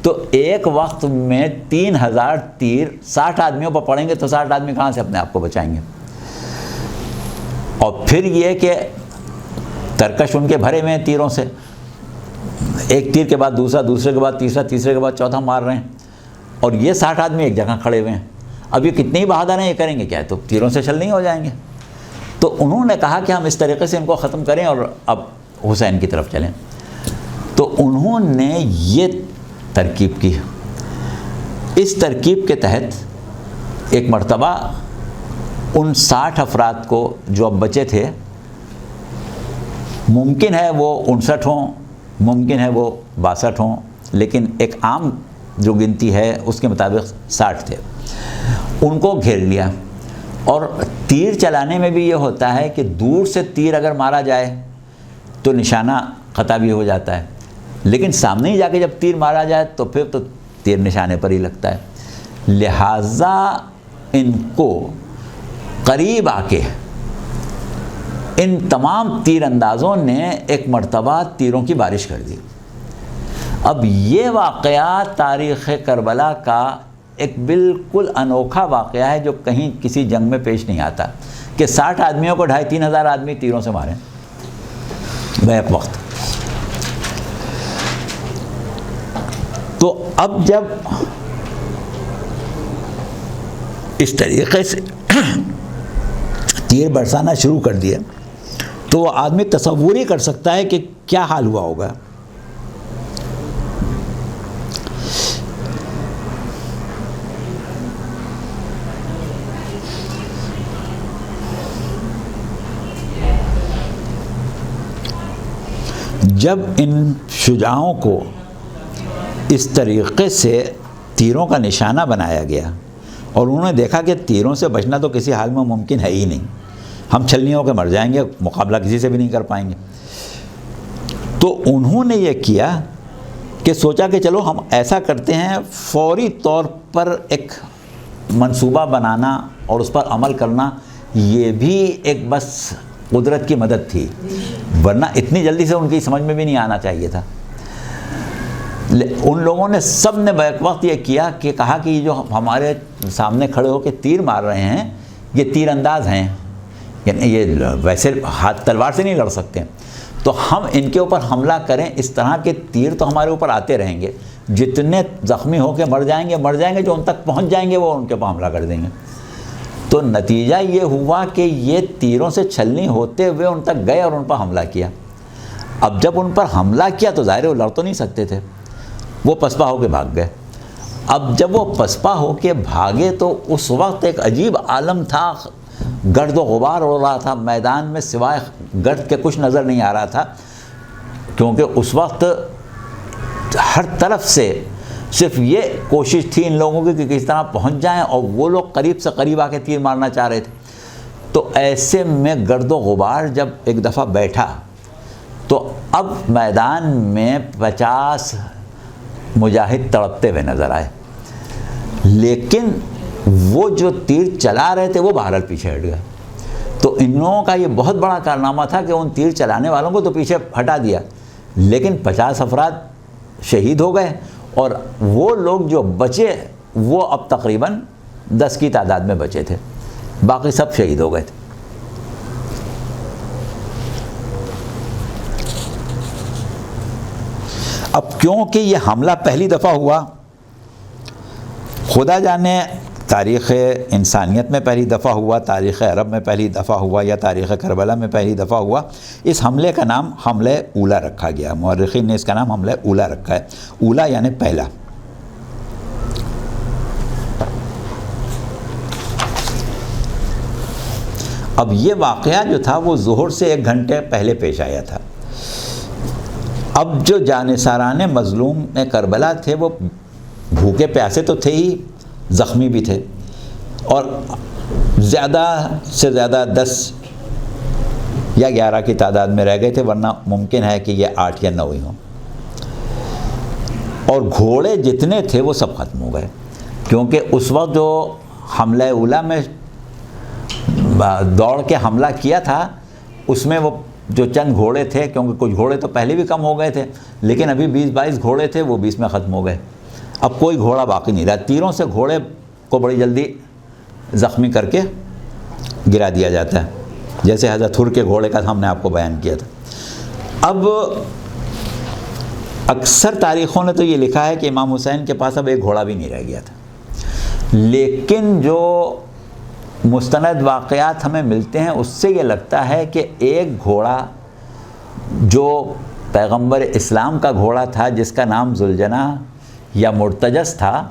تو ایک وقت میں 3000 تیر 60 آدمیوں پر پڑیں گے تو 60 آدمی کہاں سے اپنے آپ کو بچائیں گے؟ اور پھر یہ کہ ترکش ان کے بھرے ہوئے ہیں تیروں سے، ایک تیر کے بعد دوسرا، دوسرے کے بعد تیسرا، تیسرے کے بعد چوتھا مار رہے ہیں، اور یہ 60 آدمی ایک جگہ کھڑے ہوئے ہیں۔ اب یہ کتنے ہی بہادر ہیں، یہ کریں گے کیا؟ تو تیروں سے چھل نہیں ہو جائیں گے۔ تو انہوں نے کہا کہ ہم اس طریقے سے ان کو ختم کریں اور اب حسین کی طرف چلیں۔ تو انہوں نے یہ ترکیب کی۔ اس ترکیب کے تحت ایک مرتبہ ان 60 افراد کو جو اب بچے تھے، ممکن ہے وہ 59 ہوں، ممکن ہے وہ 62 ہوں، لیکن ایک عام جو گنتی ہے اس کے مطابق 60 تھے، ان کو گھیر لیا۔ اور تیر چلانے میں بھی یہ ہوتا ہے کہ دور سے تیر اگر مارا جائے تو نشانہ قطع بھی ہو جاتا ہے، لیکن سامنے ہی جا کے جب تیر مارا جائے تو پھر تو تیر نشانے پر ہی لگتا ہے۔ لہٰذا ان کو قریب آ کے ان تمام تیر اندازوں نے ایک مرتبہ تیروں کی بارش کر دی۔ اب یہ واقعہ تاریخ کربلا کا ایک بالکل انوکھا واقعہ ہے جو کہیں کسی جنگ میں پیش نہیں آتا کہ 60 آدمیوں کو 2,500-3 ہزار آدمی تیروں سے ماریں بیک وقت. تو اب جب اس طریقے سے تیر برسانا شروع کر دیا تو وہ آدمی تصور ہی کر سکتا ہے کہ کیا حال ہوا ہوگا. جب ان شجاعوں کو اس طریقے سے تیروں کا نشانہ بنایا گیا اور انہوں نے دیکھا کہ تیروں سے بچنا تو کسی حال میں ممکن ہے ہی نہیں، ہم چھلنی ہو کے مر جائیں گے، مقابلہ کسی سے بھی نہیں کر پائیں گے، تو انہوں نے یہ کیا کہ سوچا کہ چلو ہم ایسا کرتے ہیں، فوری طور پر ایک منصوبہ بنانا اور اس پر عمل کرنا یہ بھی ایک بس قدرت کی مدد تھی، ورنہ اتنی جلدی سے ان کی سمجھ میں بھی نہیں آنا چاہیے تھا. ان لوگوں نے سب نے بیک وقت یہ کیا کہ کہا کہ یہ جو ہمارے سامنے کھڑے ہو کے تیر مار رہے ہیں یہ تیر انداز ہیں، یعنی یہ ویسے ہاتھ تلوار سے نہیں لڑ سکتے، تو ہم ان کے اوپر حملہ کریں، اس طرح کے تیر تو ہمارے اوپر آتے رہیں گے، جتنے زخمی ہو کے مر جائیں گے، جو ان تک پہنچ جائیں گے وہ ان کے اوپر حملہ کر دیں گے. تو نتیجہ یہ ہوا کہ یہ تیروں سے چھلنی ہوتے ہوئے ان تک گئے اور ان پر حملہ کیا. اب جب ان پر حملہ کیا تو ظاہر وہ لڑ تو نہیں سکتے تھے، وہ پسپا ہو کے بھاگ گئے. اب جب وہ پسپا ہو کے بھاگے تو اس وقت ایک عجیب عالم تھا، گرد و غبار ہو رہا تھا میدان میں، سوائے گرد کے کچھ نظر نہیں آ رہا تھا، کیونکہ اس وقت ہر طرف سے صرف یہ کوشش تھی ان لوگوں کی کہ کس طرح پہنچ جائیں، اور وہ لوگ قریب سے قریب آ کے تیر مارنا چاہ رہے تھے. تو ایسے میں گرد و غبار جب ایک دفعہ بیٹھا تو اب میدان میں 50 مجاہد تڑپتے ہوئے نظر آئے، لیکن وہ جو تیر چلا رہے تھے وہ بہرحال پیچھے ہٹ گئے. تو ان لوگوں کا یہ بہت بڑا کارنامہ تھا کہ ان تیر چلانے والوں کو تو پیچھے ہٹا دیا، لیکن 50 افراد شہید ہو گئے، اور وہ لوگ جو بچے وہ اب تقریباً 10 کی تعداد میں بچے تھے، باقی سب شہید ہو گئے تھے. اب کیونکہ یہ حملہ پہلی دفعہ ہوا، خدا جانے تاریخ انسانیت میں پہلی دفعہ ہوا، تاریخ عرب میں پہلی دفعہ ہوا، یا تاریخ کربلا میں پہلی دفعہ ہوا، اس حملے کا نام حملہ اولا رکھا گیا. مورخین نے اس کا نام حملہ اولا رکھا ہے. اولا یعنی پہلا. اب یہ واقعہ جو تھا وہ ظہر سے 1 گھنٹے پہلے پیش آیا تھا. اب جو جانثاران مظلوم کربلا تھے وہ بھوکے پیاسے تو تھے ہی، زخمی بھی تھے، اور زیادہ سے زیادہ 10 یا 11 کی تعداد میں رہ گئے تھے، ورنہ ممکن ہے کہ یہ 8 یا 9 ہی ہوں. اور گھوڑے جتنے تھے وہ سب ختم ہو گئے، کیونکہ اس وقت جو حملہ اولا میں دوڑ کے حملہ کیا تھا اس میں وہ جو چند گھوڑے تھے، کیونکہ کچھ گھوڑے تو پہلے بھی کم ہو گئے تھے، لیکن ابھی 20-22 گھوڑے تھے، وہ 20 میں ختم ہو گئے. اب کوئی گھوڑا باقی نہیں رہا. تیروں سے گھوڑے کو بڑی جلدی زخمی کر کے گرا دیا جاتا ہے، جیسے حضرت حر کے گھوڑے کا ہم نے آپ کو بیان کیا تھا. اب اکثر تاریخوں نے تو یہ لکھا ہے کہ امام حسین کے پاس اب ایک گھوڑا بھی نہیں رہ گیا تھا، لیکن جو مستند واقعات ہمیں ملتے ہیں اس سے یہ لگتا ہے کہ ایک گھوڑا جو پیغمبر اسلام کا گھوڑا تھا جس کا نام ذوالجناح یا مرتجس تھا،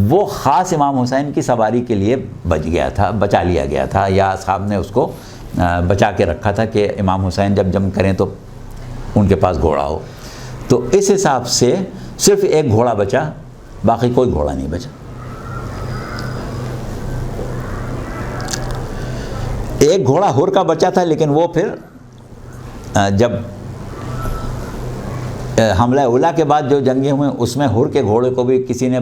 وہ خاص امام حسین کی سواری کے لیے بچا لیا گیا تھا، یا اصحاب نے اس کو بچا کے رکھا تھا کہ امام حسین جب جنگ کریں تو ان کے پاس گھوڑا ہو. تو اس حساب سے صرف ایک گھوڑا بچا، باقی کوئی گھوڑا نہیں بچا. ایک گھوڑا حر کا بچا تھا، لیکن وہ پھر جب حملہ اولا کے بعد جو جنگیں ہوئیں اس میں حر کے گھوڑے کو بھی کسی نے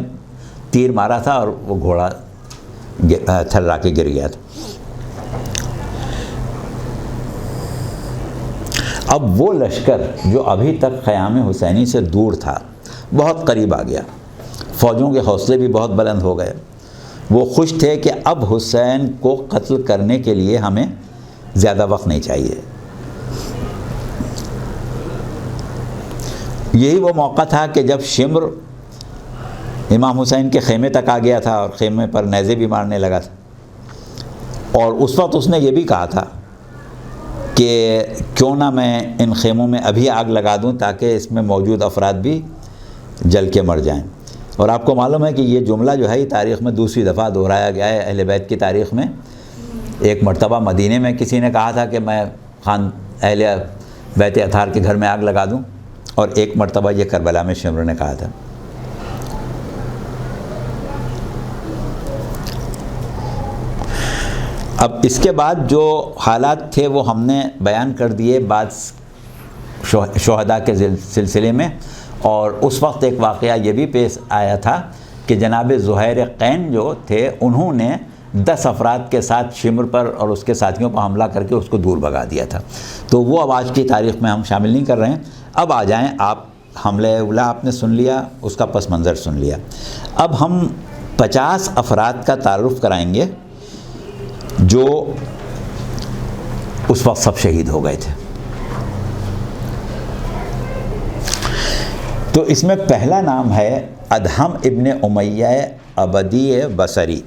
تیر مارا تھا اور وہ گھوڑا تھرا کے گر گیا تھا. اب وہ لشکر جو ابھی تک خیام حسینی سے دور تھا بہت قریب آ گیا، فوجوں کے حوصلے بھی بہت بلند ہو گئے، وہ خوش تھے کہ اب حسین کو قتل کرنے کے لیے ہمیں زیادہ وقت نہیں چاہیے۔ یہی وہ موقع تھا کہ جب شمر امام حسین کے خیمے تک آ گیا تھا اور خیمے پر نیزے بھی مارنے لگا تھا، اور اس وقت اس نے یہ بھی کہا تھا کہ کیوں نہ میں ان خیموں میں ابھی آگ لگا دوں تاکہ اس میں موجود افراد بھی جل کے مر جائیں۔ اور آپ کو معلوم ہے کہ یہ جملہ جو ہے یہ تاریخ میں دوسری دفعہ دہرایا گیا ہے اہل بیت کی تاریخ میں۔ ایک مرتبہ مدینے میں کسی نے کہا تھا کہ میں خان اہل بیت اطہار کے گھر میں آگ لگا دوں، اور ایک مرتبہ یہ کربلا میں شمر نے کہا تھا۔ اب اس کے بعد جو حالات تھے وہ ہم نے بیان کر دیے بعض شہداء کے سلسلے میں، اور اس وقت ایک واقعہ یہ بھی پیش آیا تھا کہ جناب زہیر قین جو تھے انہوں نے 10 افراد کے ساتھ شمر پر اور اس کے ساتھیوں پر حملہ کر کے اس کو دور بھگا دیا تھا۔ تو وہ اب آج کی تاریخ میں ہم شامل نہیں کر رہے ہیں۔ اب آ جائیں، آپ حملہ اولا آپ نے سن لیا، اس کا پس منظر سن لیا۔ اب ہم 50 افراد کا تعارف کرائیں گے جو اس وقت سب شہید ہو گئے تھے۔ تو اس میں پہلا نام ہے ادہم ابن امیہ عبدی بصری۔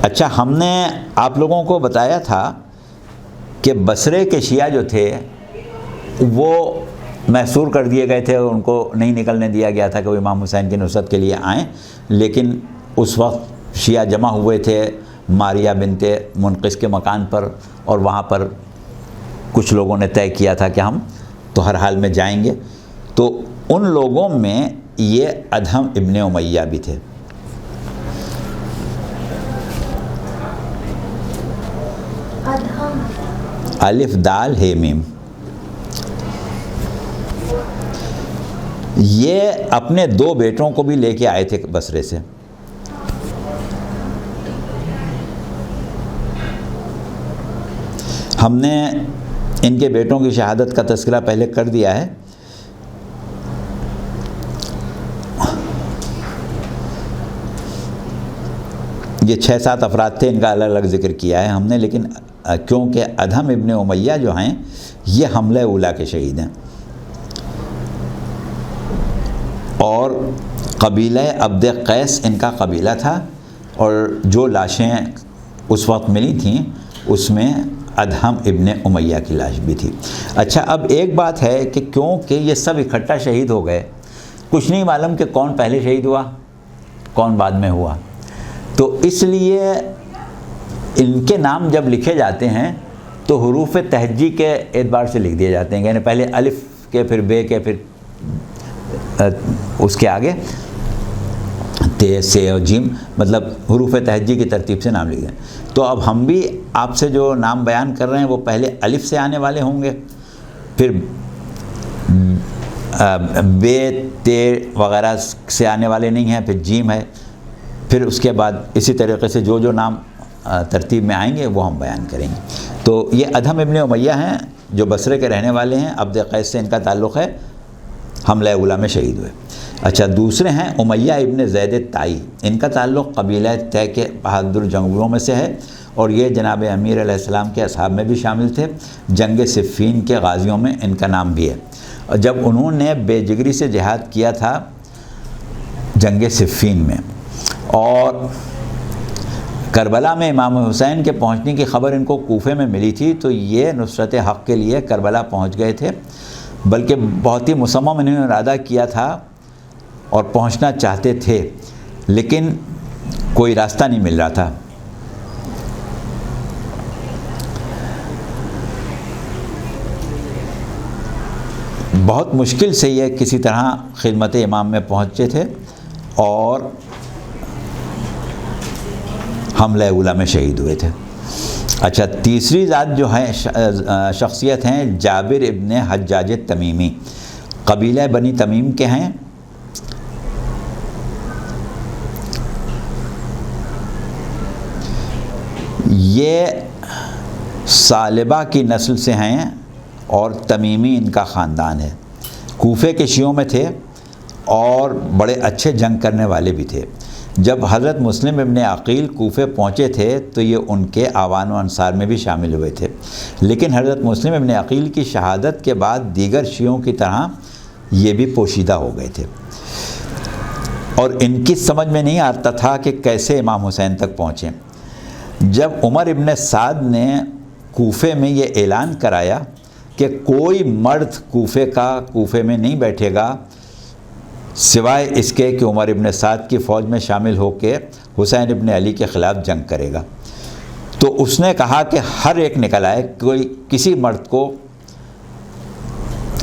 اچھا، ہم نے آپ لوگوں کو بتایا تھا کہ بصرے کے شیعہ جو تھے وہ محصور کر دیے گئے تھے، ان کو نہیں نکلنے دیا گیا تھا کہ وہ امام حسین کی نصرت کے لیے آئیں، لیکن اس وقت شیعہ جمع ہوئے تھے ماریہ بنت منقذ کے مکان پر، اور وہاں پر کچھ لوگوں نے طے کیا تھا کہ ہم تو ہر حال میں جائیں گے۔ تو ان لوگوں میں یہ ادہم ابن امیہ بھی تھے۔ الف دال ہے میم۔ یہ اپنے 2 بیٹوں کو بھی لے کے آئے تھے بصرے سے۔ ہم نے ان کے بیٹوں کی شہادت کا تذکرہ پہلے کر دیا ہے۔ یہ 6-7 افراد تھے، ان کا الگ الگ ذکر کیا ہے ہم نے، لیکن کیونکہ ادہم ابن امیہ جو ہیں یہ حملہ اولا کے شہید ہیں، اور قبیلہ عبد قیس ان کا قبیلہ تھا، اور جو لاشیں اس وقت ملی تھیں اس میں ادہم ابن امیہ کی لاش بھی تھی۔ اچھا، اب ایک بات ہے کہ کیونکہ یہ سب اکٹھا شہید ہو گئے، کچھ نہیں معلوم کہ کون پہلے شہید ہوا کون بعد میں ہوا، تو اس لیے ان کے نام جب لکھے جاتے ہیں تو حروف تہجی کے اعتبار سے لکھ دیے جاتے ہیں، یعنی پہلے الف کے، پھر بے کے، پھر اس کے آگے تے سے اور جیم، مطلب حروف تہجی کی ترتیب سے نام لکھے ہیں۔ تو اب ہم بھی آپ سے جو نام بیان کر رہے ہیں وہ پہلے الف سے آنے والے ہوں گے، پھر بے تے وغیرہ سے آنے والے نہیں ہیں، پھر جیم ہے، پھر اس کے بعد اسی طریقے سے جو نام ترتیب میں آئیں گے وہ ہم بیان کریں گے۔ تو یہ ادہم ابن امیہ ہیں جو بصرے کے رہنے والے ہیں، عبد قیس سے ان کا تعلق ہے، حملہ اولا میں شہید ہوئے۔ اچھا، دوسرے ہیں امیہ ابن زید طائی، ان کا تعلق قبیلہ طے کے بہادر جنگجوؤں میں سے ہے، اور یہ جناب امیر علیہ السلام کے اصحاب میں بھی شامل تھے، جنگ صفین کے غازیوں میں ان کا نام بھی ہے۔ اور جب انہوں نے بے جگری سے جہاد کیا تھا جنگ صفین میں، اور کربلا میں امام حسین کے پہنچنے کی خبر ان کو کوفے میں ملی تھی، تو یہ نصرت حق کے لیے کربلا پہنچ گئے تھے، بلکہ بہت ہی مصمم انہوں نے ارادہ کیا تھا اور پہنچنا چاہتے تھے، لیکن کوئی راستہ نہیں مل رہا تھا۔ بہت مشکل سے یہ کسی طرح خدمت امام میں پہنچے تھے اور حملہ اولا میں شہید ہوئے تھے۔ اچھا، تیسری ذات جو ہے شخصیت ہیں جابر ابن حجاج تمیمی، قبیلہ بنی تمیم کے ہیں، یہ سالبہ کی نسل سے ہیں اور تمیمی ان کا خاندان ہے۔ کوفے کے شیعوں میں تھے اور بڑے اچھے جنگ کرنے والے بھی تھے۔ جب حضرت مسلم ابن عقیل کوفے پہنچے تھے تو یہ ان کے آوان و انصار میں بھی شامل ہوئے تھے، لیکن حضرت مسلم ابن عقیل کی شہادت کے بعد دیگر شیعوں کی طرح یہ بھی پوشیدہ ہو گئے تھے، اور ان کی سمجھ میں نہیں آتا تھا کہ کیسے امام حسین تک پہنچیں۔ جب عمر ابن سعد نے کوفے میں یہ اعلان کرایا کہ کوئی مرد کوفے میں نہیں بیٹھے گا سوائے اس کے کہ عمر ابن سعد کی فوج میں شامل ہو کے حسین ابن علی کے خلاف جنگ کرے گا، تو اس نے کہا کہ ہر ایک نکل آئے، کسی مرد کو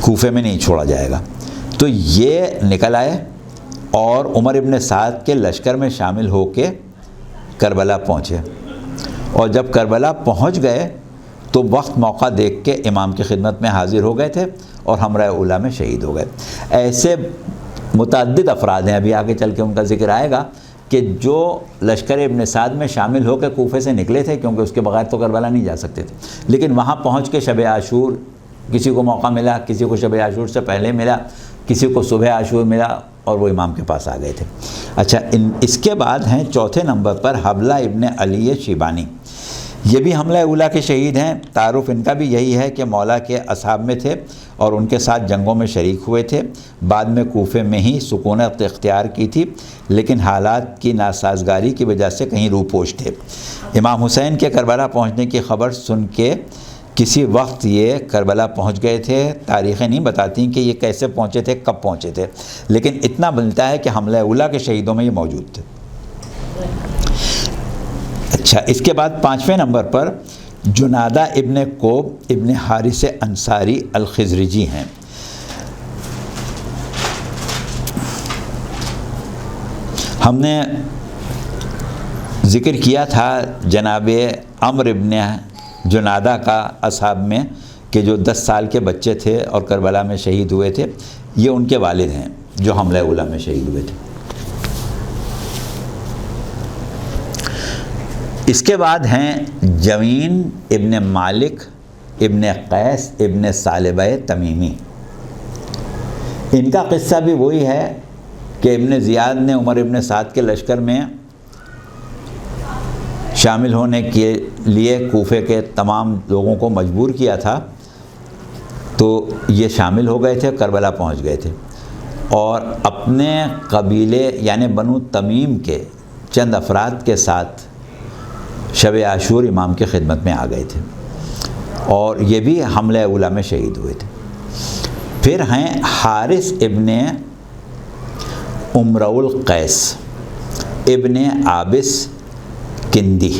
کوفے میں نہیں چھوڑا جائے گا۔ تو یہ نکل آئے اور عمر ابن سعد کے لشکر میں شامل ہو کے کربلا پہنچے، اور جب کربلا پہنچ گئے تو وقت موقع دیکھ کے امام کی خدمت میں حاضر ہو گئے تھے اور ہمراہ اولیٰ میں شہید ہو گئے۔ ایسے متعدد افراد ہیں، ابھی آگے چل کے ان کا ذکر آئے گا، کہ جو لشکر ابن سعد میں شامل ہو کے کوفے سے نکلے تھے، کیونکہ اس کے بغیر تو کربلا نہیں جا سکتے تھے، لیکن وہاں پہنچ کے شب عاشور کسی کو موقع ملا، کسی کو شب عاشور سے پہلے ملا، کسی کو صبح عاشور ملا، اور وہ امام کے پاس آ گئے تھے۔ اچھا، اس کے بعد ہیں چوتھے نمبر پر حبلہ ابن علی شیبانی۔ یہ بھی حملہ اولیٰ کے شہید ہیں۔ تعارف ان کا بھی یہی ہے کہ مولا کے اصحاب میں تھے اور ان کے ساتھ جنگوں میں شریک ہوئے تھے، بعد میں کوفے میں ہی سکونت اختیار کی تھی، لیکن حالات کی ناسازگاری کی وجہ سے کہیں روپوش تھے۔ امام حسین کے کربلا پہنچنے کی خبر سن کے کسی وقت یہ کربلا پہنچ گئے تھے۔ تاریخیں نہیں بتاتی کہ یہ کیسے پہنچے تھے، کب پہنچے تھے، لیکن اتنا ملتا ہے کہ حملہ اولیٰ کے شہیدوں میں یہ موجود تھے۔ اچھا، اس کے بعد پانچویں نمبر پر جنادہ ابن کوب ابن حارث انصاری الخزرجی ہیں۔ ہم نے ذکر کیا تھا جناب عمر ابن جنادہ کا اصحاب میں، کہ جو 10 سال کے بچے تھے اور کربلا میں شہید ہوئے تھے، یہ ان کے والد ہیں جو حملہ اولیٰ میں شہید ہوئے تھے۔ اس کے بعد ہیں جوین ابن مالک ابن قیس ابن ثعلبہ تمیمی۔ ان کا قصہ بھی وہی ہے کہ ابن زیاد نے عمر ابن سعد کے لشکر میں شامل ہونے کے لیے کوفے کے تمام لوگوں کو مجبور کیا تھا، تو یہ شامل ہو گئے تھے، کربلا پہنچ گئے تھے، اور اپنے قبیلے یعنی بنو تمیم کے چند افراد کے ساتھ شب عاشور امام کی خدمت میں آ گئے تھے، اور یہ بھی حملہ اولیٰ میں شہید ہوئے تھے۔ پھر ہیں حارث ابن امرؤ القیس ابن عابس کندی۔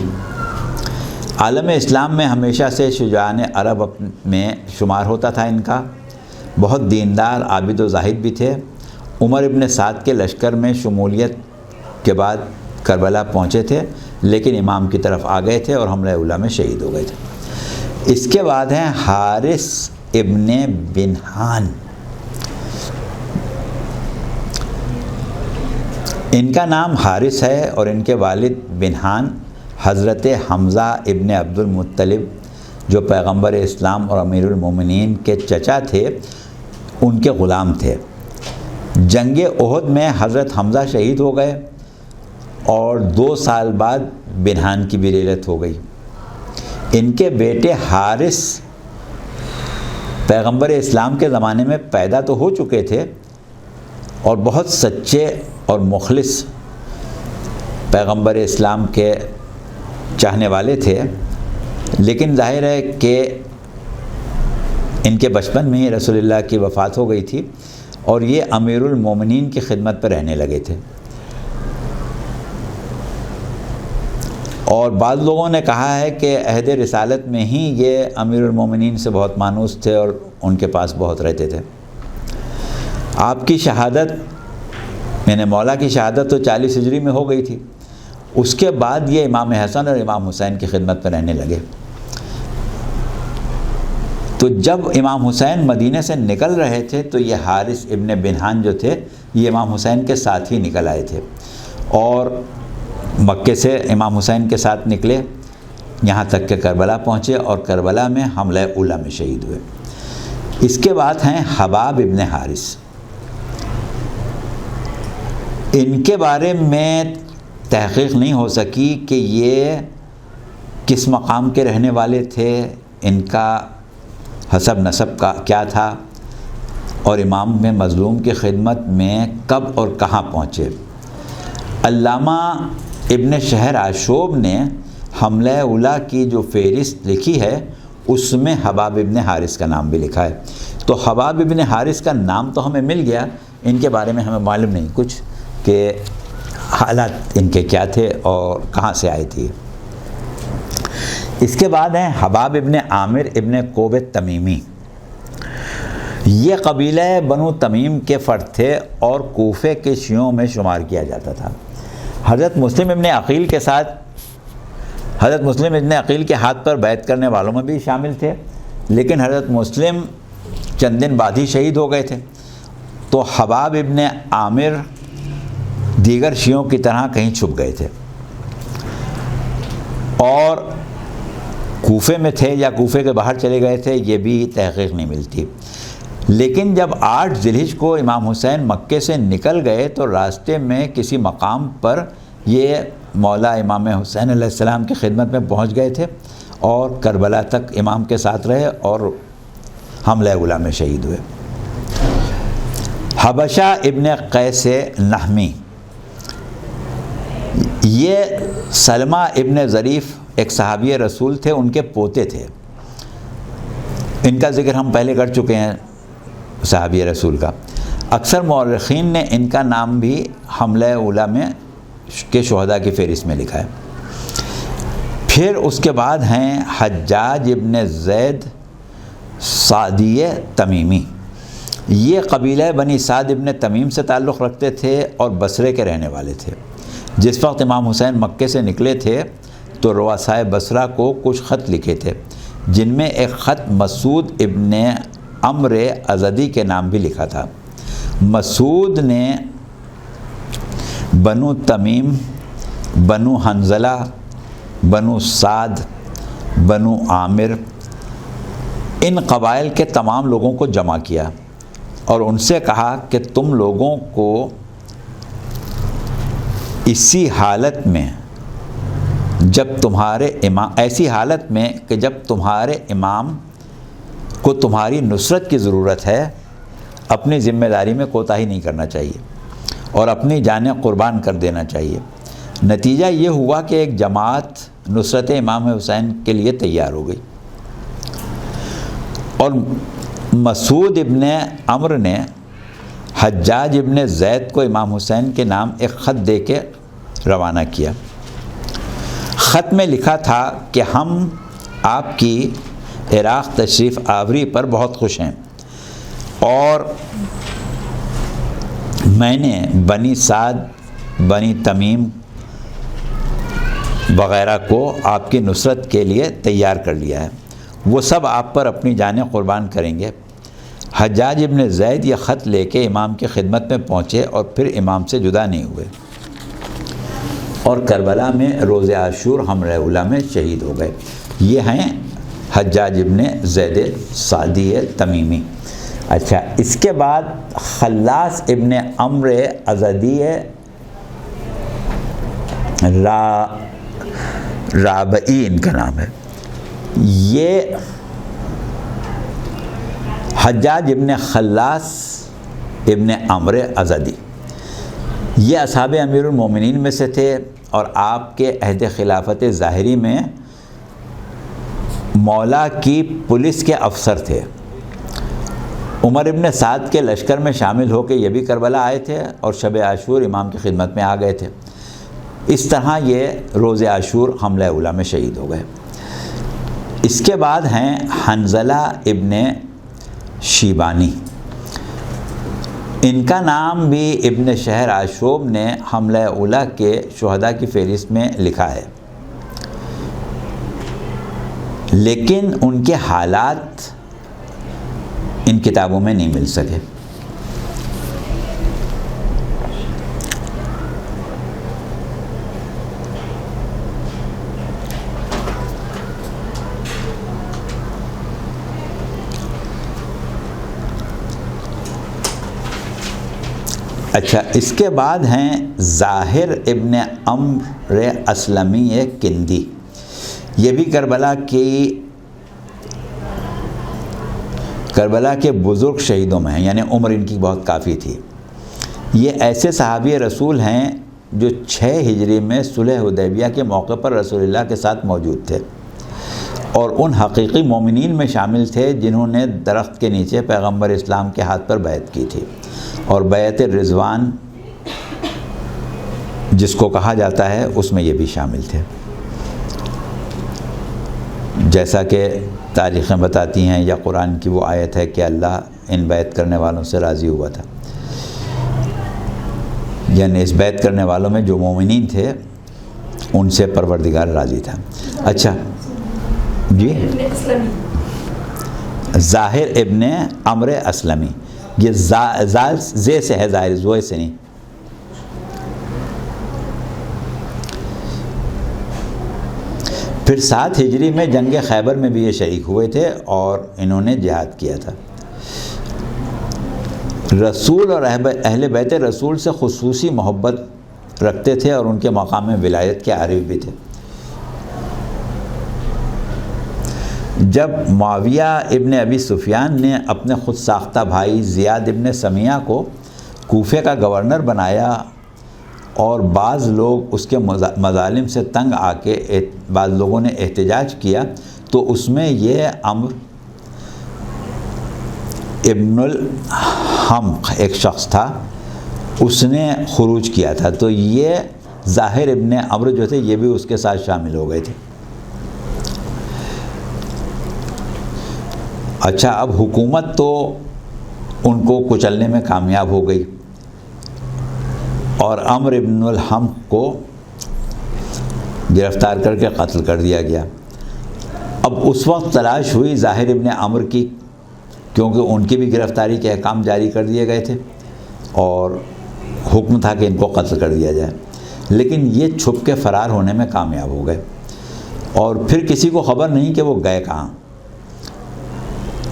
عالم اسلام میں ہمیشہ سے شجاعان عرب میں شمار ہوتا تھا ان کا، بہت دیندار، عابد و زاہد بھی تھے۔ عمر ابن سعد کے لشکر میں شمولیت کے بعد کربلا پہنچے تھے، لیکن امام کی طرف آ گئے تھے اور حملہ اولیٰ میں شہید ہو گئے تھے۔ اس کے بعد ہیں حارث ابن بنہان۔ ان کا نام حارث ہے اور ان کے والد بنہان حضرت حمزہ ابن عبد المطلب، جو پیغمبر اسلام اور امیر المومنین کے چچا تھے، ان کے غلام تھے۔ جنگ احد میں حضرت حمزہ شہید ہو گئے اور 2 سال بعد بنہان کی بھی ریلت ہو گئی۔ ان کے بیٹے حارث پیغمبر اسلام کے زمانے میں پیدا تو ہو چکے تھے اور بہت سچے اور مخلص پیغمبر اسلام کے چاہنے والے تھے، لیکن ظاہر ہے کہ ان کے بچپن میں ہی رسول اللہ کی وفات ہو گئی تھی اور یہ امیر المومنین کی خدمت پر رہنے لگے تھے۔ اور بعض لوگوں نے کہا ہے کہ عہد رسالت میں ہی یہ امیر المومنین سے بہت مانوس تھے اور ان کے پاس بہت رہتے تھے۔ آپ کی شہادت، یعنی مولا کی شہادت تو 40 ہجری میں ہو گئی تھی، اس کے بعد یہ امام حسن اور امام حسین کی خدمت پر رہنے لگے۔ تو جب امام حسین مدینہ سے نکل رہے تھے تو یہ حارث ابن بنہان جو تھے یہ امام حسین کے ساتھ ہی نکل آئے تھے، اور مکے سے امام حسین کے ساتھ نکلے یہاں تک کہ کربلا پہنچے اور کربلا میں حملہ اولیٰ میں شہید ہوئے۔ اس کے بعد ہیں حباب ابن حارث. ان کے بارے میں تحقیق نہیں ہو سکی کہ یہ کس مقام کے رہنے والے تھے، ان کا حسب نسب کا کیا تھا، اور امام میں مظلوم کی خدمت میں کب اور کہاں پہنچے. علامہ ابن شہر آشوب نے حملہ اولیٰ کی جو فہرست لکھی ہے اس میں حباب ابن حارث کا نام بھی لکھا ہے. تو حباب ابن حارث کا نام تو ہمیں مل گیا، ان کے بارے میں ہمیں معلوم نہیں کچھ کہ حالات ان کے کیا تھے اور کہاں سے آئی تھی. اس کے بعد ہیں حباب ابن عامر ابن کوب تمیمی. یہ قبیلہ بنو تمیم کے فرد تھے اور کوفے کے شیعوں میں شمار کیا جاتا تھا. حضرت مسلم ابن عقیل کے ہاتھ پر بیعت کرنے والوں میں بھی شامل تھے، لیکن حضرت مسلم چند دن بعد ہی شہید ہو گئے تھے. تو حباب ابن عامر دیگر شیعوں کی طرح کہیں چھپ گئے تھے اور کوفے میں تھے یا کوفے کے باہر چلے گئے تھے، یہ بھی تحقیق نہیں ملتی. لیکن جب 8 ذی الحجہ کو امام حسین مکے سے نکل گئے تو راستے میں کسی مقام پر یہ مولا امام حسین علیہ السلام کی خدمت میں پہنچ گئے تھے اور کربلا تک امام کے ساتھ رہے اور حملہ اولیٰ میں شہید ہوئے. حبشہ ابن قیس نحمی، یہ سلمہ ابن ظریف ایک صحابی رسول تھے، ان کے پوتے تھے. ان کا ذکر ہم پہلے کر چکے ہیں صحابی رسول کا. اکثر مورخین نے ان کا نام بھی حملہ اولیٰ میں کے شہداء کی فہرست میں لکھا ہے. پھر اس کے بعد ہیں حجاج ابن زید سعدی تمیمی. یہ قبیلہ بنی سعد ابن تمیم سے تعلق رکھتے تھے اور بصرے کے رہنے والے تھے. جس وقت امام حسین مکے سے نکلے تھے تو رؤسائے بصرہ کو کچھ خط لکھے تھے، جن میں ایک خط مسعود ابن عمر ازدی کے نام بھی لکھا تھا. مسعود نے بنو تمیم، بنو حنظلہ، بنو سعد، بنو عامر، ان قبائل کے تمام لوگوں کو جمع کیا اور ان سے کہا کہ تم لوگوں کو ایسی حالت میں کہ جب تمہارے امام کو تمہاری نصرت کی ضرورت ہے، اپنی ذمہ داری میں کوتاہی نہیں کرنا چاہیے اور اپنی جانیں قربان کر دینا چاہیے. نتیجہ یہ ہوا کہ ایک جماعت نصرت امام حسین کے لیے تیار ہو گئی اور مسعود ابن عمر نے حجاج ابن زید کو امام حسین کے نام ایک خط دے کے روانہ کیا. خط میں لکھا تھا کہ ہم آپ کی عراق تشریف آوری پر بہت خوش ہیں اور میں نے بنی سعد، بنی تمیم وغیرہ کو آپ کی نصرت کے لیے تیار کر لیا ہے، وہ سب آپ پر اپنی جانیں قربان کریں گے. حجاج ابن زید یہ خط لے کے امام کی خدمت میں پہنچے اور پھر امام سے جدا نہیں ہوئے اور کربلا میں روز عاشور حملہ اولیٰ میں شہید ہو گئے. یہ ہیں حجاج ابن زید سعدی تمیمی. اچھا، اس کے بعد خلاص ابن عمر ازدی رابعی ان کا نام ہے. یہ حجاج ابن خلاص ابن عمر ازدی یہ اصحاب امیر المومنین میں سے تھے اور آپ کے عہد خلافت ظاہری میں مولا کی پولیس کے افسر تھے. عمر ابن سعد کے لشکر میں شامل ہو کے یہ بھی کربلا آئے تھے اور شب عاشور امام کی خدمت میں آ گئے تھے. اس طرح یہ روز عاشور حملہ اولیٰ میں شہید ہو گئے. اس کے بعد ہیں حنظلہ ابن شیبانی. ان کا نام بھی ابن شہر آشوب نے حملہ اولیٰ کے شہداء کی فہرست میں لکھا ہے، لیکن ان کے حالات ان کتابوں میں نہیں مل سکے. اچھا، اس کے بعد ہیں ظاہر ابن عمر اسلمی کندی. یہ بھی کربلا کے بزرگ شہیدوں میں ہیں، یعنی عمر ان کی بہت کافی تھی. یہ ایسے صحابی رسول ہیں جو 6 ہجری میں صلح حدیبیہ کے موقع پر رسول اللہ کے ساتھ موجود تھے اور ان حقیقی مومنین میں شامل تھے جنہوں نے درخت کے نیچے پیغمبر اسلام کے ہاتھ پر بیعت کی تھی، اور بیعت رضوان جس کو کہا جاتا ہے اس میں یہ بھی شامل تھے، جیسا کہ تاریخیں بتاتی ہیں یا قرآن کی وہ آیت ہے کہ اللہ ان بیعت کرنے والوں سے راضی ہوا تھا. یعنی اس بیعت کرنے والوں میں جو مومنین تھے ان سے پروردگار راضی تھا. اچھا جی، ظاہر ابن عمر اسلمی، یہ زال زے سے ہے، ظاہر زوئے سے نہیں. پھر 7 ہجری میں جنگ خیبر میں بھی یہ شریک ہوئے تھے اور انہوں نے جہاد کیا تھا. رسول اور اہل بیت رسول سے خصوصی محبت رکھتے تھے اور ان کے مقام ولایت کے عارف بھی تھے. جب معاویہ ابن ابی سفیان نے اپنے خود ساختہ بھائی زیاد ابن سمیہ کو کوفے کا گورنر بنایا اور بعض لوگ اس کے مظالم سے تنگ آ کے بعض لوگوں نے احتجاج کیا تو اس میں یہ عمرو ابن الحمق ایک شخص تھا، اس نے خروج کیا تھا. تو یہ ظاہر ابن عمرو جو تھے یہ بھی اس کے ساتھ شامل ہو گئے تھے. اچھا، اب حکومت تو ان کو کچلنے میں کامیاب ہو گئی اور عمرو ابن الحمق کو گرفتار کر کے قتل کر دیا گیا. اب اس وقت تلاش ہوئی ظاہر ابن عمرو کی، کیونکہ ان کی بھی گرفتاری کے احکام جاری کر دیے گئے تھے اور حکم تھا کہ ان کو قتل کر دیا جائے، لیکن یہ چھپ کے فرار ہونے میں کامیاب ہو گئے اور پھر کسی کو خبر نہیں کہ وہ گئے کہاں.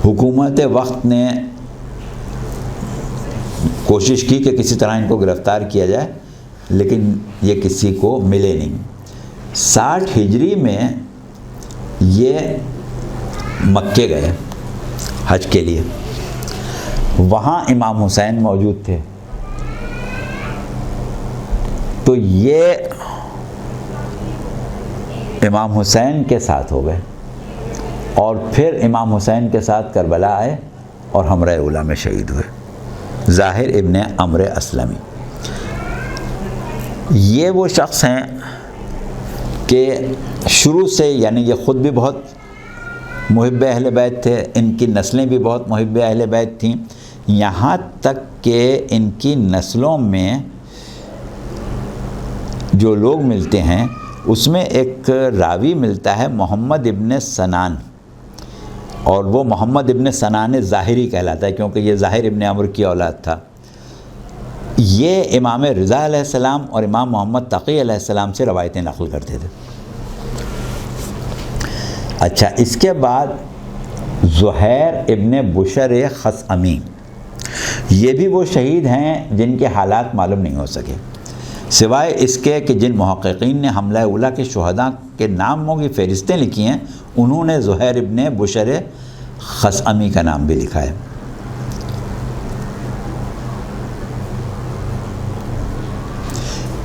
حکومت وقت نے کوشش کی کہ کسی طرح ان کو گرفتار کیا جائے، لیکن یہ کسی کو ملے نہیں. 60 ہجری میں یہ مکے گئے حج کے لیے. وہاں امام حسین موجود تھے، تو یہ امام حسین کے ساتھ ہو گئے اور پھر امام حسین کے ساتھ کربلا آئے اور ہمراہ اولیٰ میں شہید ہوئے. ظاہر ابن عمر اسلمی یہ وہ شخص ہیں کہ شروع سے، یعنی یہ خود بھی بہت محب اہل بیت تھے، ان کی نسلیں بھی بہت محب اہل بیت تھیں، یہاں تک کہ ان کی نسلوں میں جو لوگ ملتے ہیں اس میں ایک راوی ملتا ہے محمد ابن سنان، اور وہ محمد ابن سنان ظاہری کہلاتا ہے کیونکہ یہ ظاہر ابن عمرو کی اولاد تھا. یہ امام رضا علیہ السلام اور امام محمد تقی علیہ السلام سے روایتیں نقل کرتے تھے. اچھا، اس کے بعد زہیر ابن بشر خثعمی، یہ بھی وہ شہید ہیں جن کے حالات معلوم نہیں ہو سکے، سوائے اس کے کہ جن محققین نے حملہ اولیٰ کے شہداء کے ناموں کی فہرستیں لکھی ہیں انہوں نے زہیر ابن بشر خثعمی کا نام بھی لکھا ہے.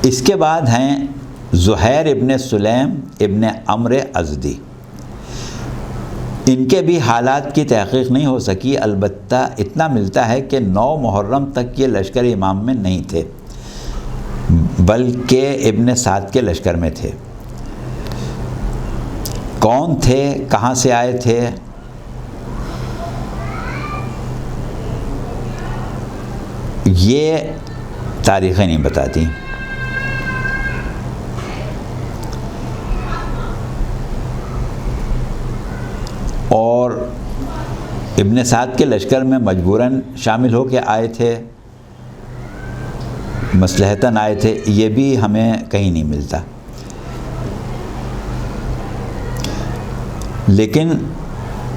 اس کے بعد ہیں زہیر ابن سلیم ابن عمرو ازدی. ان کے بھی حالات کی تحقیق نہیں ہو سکی، البتہ اتنا ملتا ہے کہ 9 محرم تک یہ لشکر امام میں نہیں تھے بلکہ ابن سعد کے لشکر میں تھے. کون تھے، کہاں سے آئے تھے، یہ تاریخیں نہیں بتاتی. اور ابن سعد کے لشکر میں مجبوراً شامل ہو کے آئے تھے، مصلحتاً آئے تھے، یہ بھی ہمیں کہیں نہیں ملتا. لیکن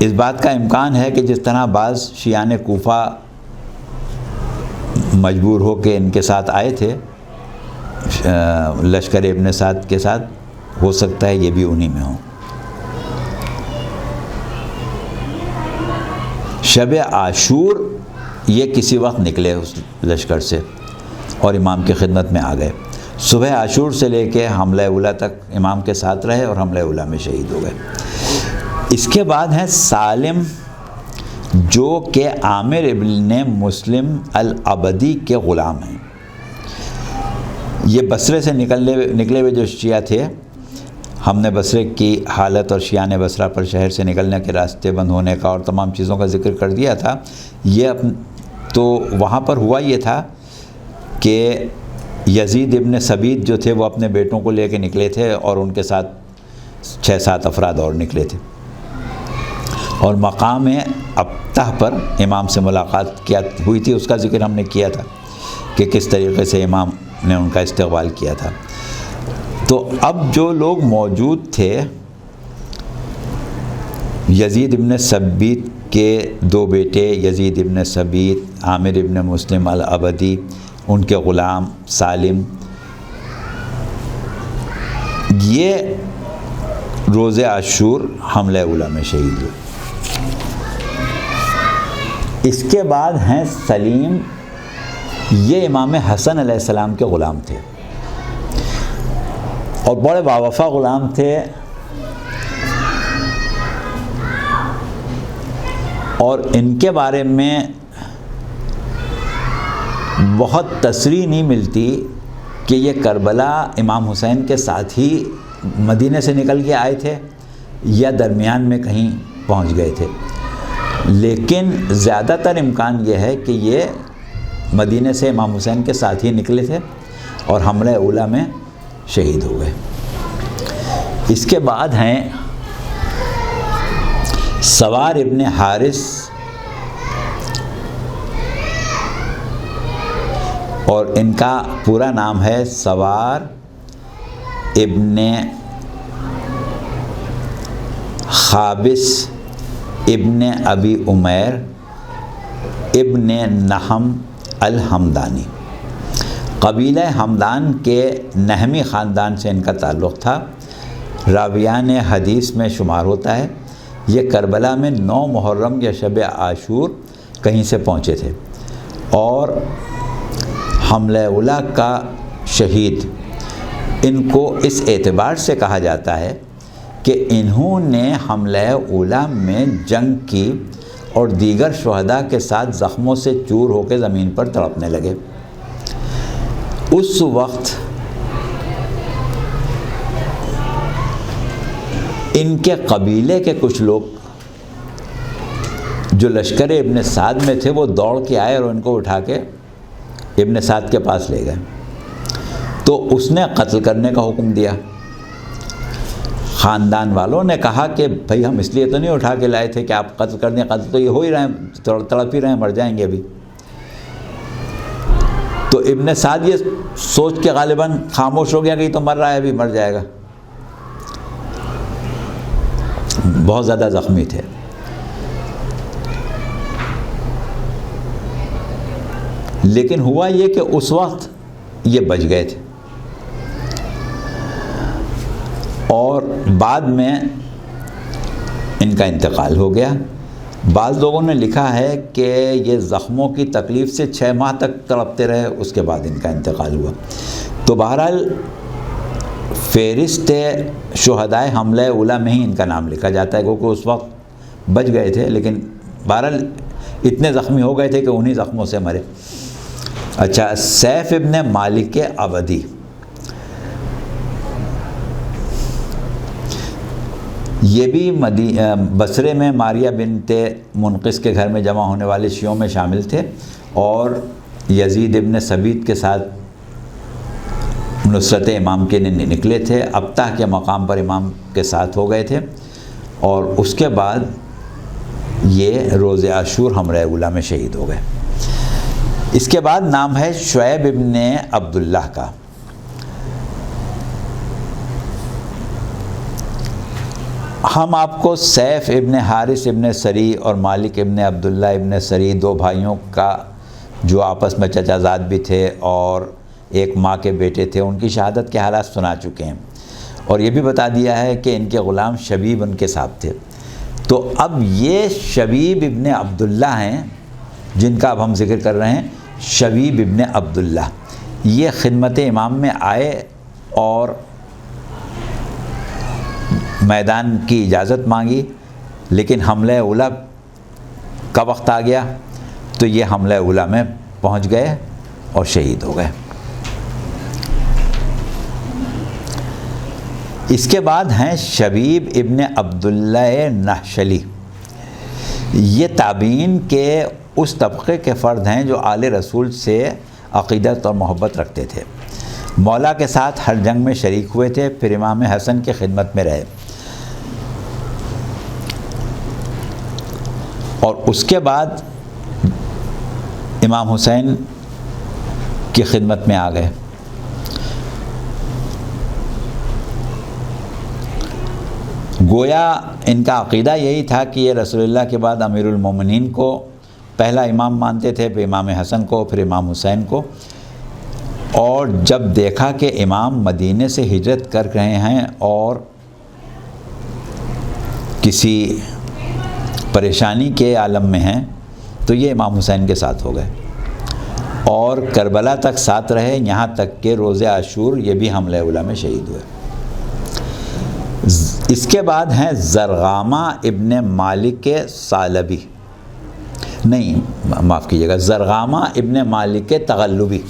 اس بات کا امکان ہے کہ جس طرح بعض شیعان کوفہ مجبور ہو کے ان کے ساتھ آئے تھے لشکر ابن سعد کے ساتھ، ہو سکتا ہے یہ بھی انہی میں ہوں۔ شب عاشور یہ کسی وقت نکلے اس لشکر سے اور امام کی خدمت میں آ گئے۔ صبح عاشور سے لے کے حملہ اولیٰ تک امام کے ساتھ رہے اور حملہ اولیٰ میں شہید ہو گئے۔ اس کے بعد ہیں سالم، جو کہ عامر ابن مسلم العبدی کے غلام ہیں۔ یہ بصرے سے نکلے ہوئے جو شیعہ تھے، ہم نے بصرے کی حالت اور شیعان بصرہ پر شہر سے نکلنے کے راستے بند ہونے کا اور تمام چیزوں کا ذکر کر دیا تھا۔ یہ تو وہاں پر ہوا یہ تھا کہ یزید ابن ثبیت جو تھے وہ اپنے بیٹوں کو لے کے نکلے تھے اور ان کے ساتھ 6-7 افراد اور نکلے تھے، اور مقام ابتح پر امام سے ملاقات ہوئی تھی۔ اس کا ذکر ہم نے کیا تھا کہ کس طریقے سے امام نے ان کا استقبال کیا تھا۔ تو اب جو لوگ موجود تھے، یزید ابن ثبیت کے 2 بیٹے، یزید ابن ثبیت، عامر ابن مسلم العبدی، ان کے غلام سالم، یہ روز عاشور حملہ اولیٰ میں شہید ہوئے۔ اس کے بعد ہیں سلیم، یہ امام حسن علیہ السلام کے غلام تھے اور بڑے باوفا غلام تھے، اور ان کے بارے میں بہت تصریح نہیں ملتی کہ یہ کربلا امام حسین کے ساتھ ہی مدینے سے نکل کے آئے تھے یا درمیان میں کہیں پہنچ گئے تھے، لیکن زیادہ تر امکان یہ ہے کہ یہ مدینے سے امام حسین کے ساتھ ہی نکلے تھے اور حملہ اولیٰ میں شہید ہو گئے۔ اس کے بعد ہیں سوار ابن حارث، اور ان کا پورا نام ہے سوار ابن خابس ابن ابی عمیر ابن نحم الحمدانی۔ قبیلہ حمدان کے نحمی خاندان سے ان کا تعلق تھا، راویان حدیث میں شمار ہوتا ہے۔ یہ کربلا میں 9 محرم یا شب عاشور کہیں سے پہنچے تھے اور حملہ اولیٰ کا شہید ان کو اس اعتبار سے کہا جاتا ہے کہ انہوں نے حملہ اولیٰ میں جنگ کی اور دیگر شہداء کے ساتھ زخموں سے چور ہو کے زمین پر تڑپنے لگے۔ اس وقت ان کے قبیلے کے کچھ لوگ جو لشکر ابن سعد میں تھے وہ دوڑ کے آئے اور ان کو اٹھا کے ابن سعد کے پاس لے گئے، تو اس نے قتل کرنے کا حکم دیا۔ خاندان والوں نے کہا کہ بھئی ہم اس لیے تو نہیں اٹھا کے لائے تھے کہ آپ قتل کر دیں، قتل تو یہ ہو ہی رہے ہیں، تڑپ ہی رہے ہیں، مر جائیں گے ابھی۔ تو ابن سعد یہ سوچ کے غالباً خاموش ہو گیا کہ یہ تو مر رہا ہے، ابھی مر جائے گا، بہت زیادہ زخمی تھے۔ لیکن ہوا یہ کہ اس وقت یہ بچ گئے تھے اور بعد میں ان کا انتقال ہو گیا۔ بعض لوگوں نے لکھا ہے کہ یہ زخموں کی تکلیف سے 6 ماہ تک تڑپتے رہے، اس کے بعد ان کا انتقال ہوا۔ تو بہرحال فہرست شہدائے حملہ اولیٰ میں ہی ان کا نام لکھا جاتا ہے، کیونکہ اس وقت بچ گئے تھے، لیکن بہرحال اتنے زخمی ہو گئے تھے کہ انہی زخموں سے مرے۔ اچھا، سیف ابن مالک عبدی، یہ بھی بصرے میں ماریہ بنت منقس کے گھر میں جمع ہونے والے شیعوں میں شامل تھے اور یزید ابن ثبیت کے ساتھ نصرت امام کے نکلے تھے، ابتح کے مقام پر امام کے ساتھ ہو گئے تھے، اور اس کے بعد یہ روز عاشور حملہ اولیٰ میں شہید ہو گئے۔ اس کے بعد نام ہے شعیب ابن عبداللہ کا۔ ہم آپ کو سیف ابن حارث ابن سری اور مالک ابن عبداللہ ابن سری 2 بھائیوں کا جو آپس میں چچا زاد بھی تھے اور ایک ماں کے بیٹے تھے، ان کی شہادت کے حالات سنا چکے ہیں، اور یہ بھی بتا دیا ہے کہ ان کے غلام شبیب ان کے ساتھ تھے۔ تو اب یہ شبیب ابن عبداللہ ہیں جن کا اب ہم ذکر کر رہے ہیں، شبیب ابن عبداللہ، یہ خدمت امام میں آئے اور میدان کی اجازت مانگی، لیکن حملہ اولیٰ کا وقت آ گیا تو یہ حملہ اولیٰ میں پہنچ گئے اور شہید ہو گئے۔ اس کے بعد ہیں شبیب ابن عبداللہ نحشلی۔ یہ تابعین کے اس طبقے کے فرد ہیں جو آل رسول سے عقیدت اور محبت رکھتے تھے، مولا کے ساتھ ہر جنگ میں شریک ہوئے تھے، پھر امام حسن کی خدمت میں رہے اور اس کے بعد امام حسین کی خدمت میں آ گئے۔ گویا ان کا عقیدہ یہی تھا کہ یہ رسول اللہ کے بعد امیر المومنین کو پہلا امام مانتے تھے، پھر امام حسن کو، پھر امام حسین کو، اور جب دیکھا کہ امام مدینے سے ہجرت کر رہے ہیں اور کسی پریشانی کے عالم میں ہیں تو یہ امام حسین کے ساتھ ہو گئے اور کربلا تک ساتھ رہے، یہاں تک کہ روز عاشور یہ بھی حملہ اولیٰ میں شہید ہوئے۔ اس کے بعد ہیں زرغامہ ابن مالک ثعلبی، نہیں معاف کیجیے گا، زرغامہ ابن مالک تغلبی۔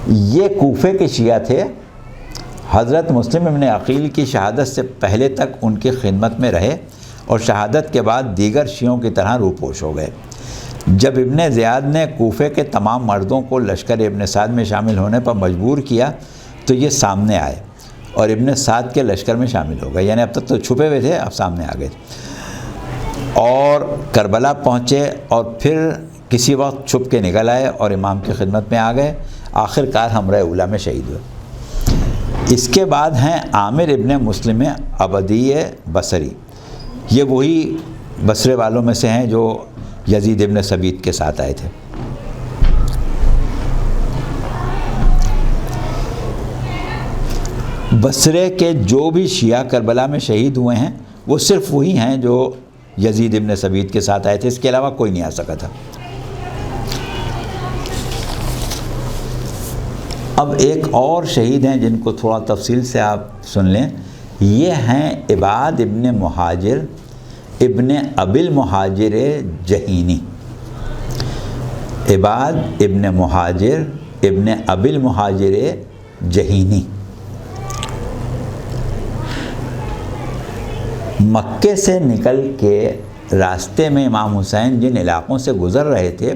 یہ کوفے کے شیعہ تھے، حضرت مسلم ابن عقیل کی شہادت سے پہلے تک ان کی خدمت میں رہے اور شہادت کے بعد دیگر شیعوں کی طرح روپوش ہو گئے۔ جب ابن زیاد نے کوفے کے تمام مردوں کو لشکر ابن سعد میں شامل ہونے پر مجبور کیا تو یہ سامنے آئے اور ابن سعد کے لشکر میں شامل ہو گئے، یعنی اب تک تو چھپے ہوئے تھے، اب سامنے آ گئے اور کربلا پہنچے اور پھر کسی وقت چھپ کے نکل آئے اور امام کی خدمت میں آ گئے، آخر کار حملہ اولیٰ میں شہید ہوئے۔ اس کے بعد ہیں عامر ابن مسلم عبدی بصری، یہ وہی بصرے والوں میں سے ہیں جو یزید ابن ثبیت کے ساتھ آئے تھے۔ بصرے کے جو بھی شیعہ کربلا میں شہید ہوئے ہیں وہ صرف وہی ہیں جو یزید ابن ثبیت کے ساتھ آئے تھے، اس کے علاوہ کوئی نہیں آ سکا تھا۔ اب ایک اور شہید ہیں جن کو تھوڑا تفصیل سے آپ سن لیں، یہ ہیں عباد ابن مہاجر ابن ابی المہاجر جہینی۔ عباد ابن مہاجر ابن ابی المہاجر جہینی مکے سے نکل کے راستے میں امام حسین جن علاقوں سے گزر رہے تھے،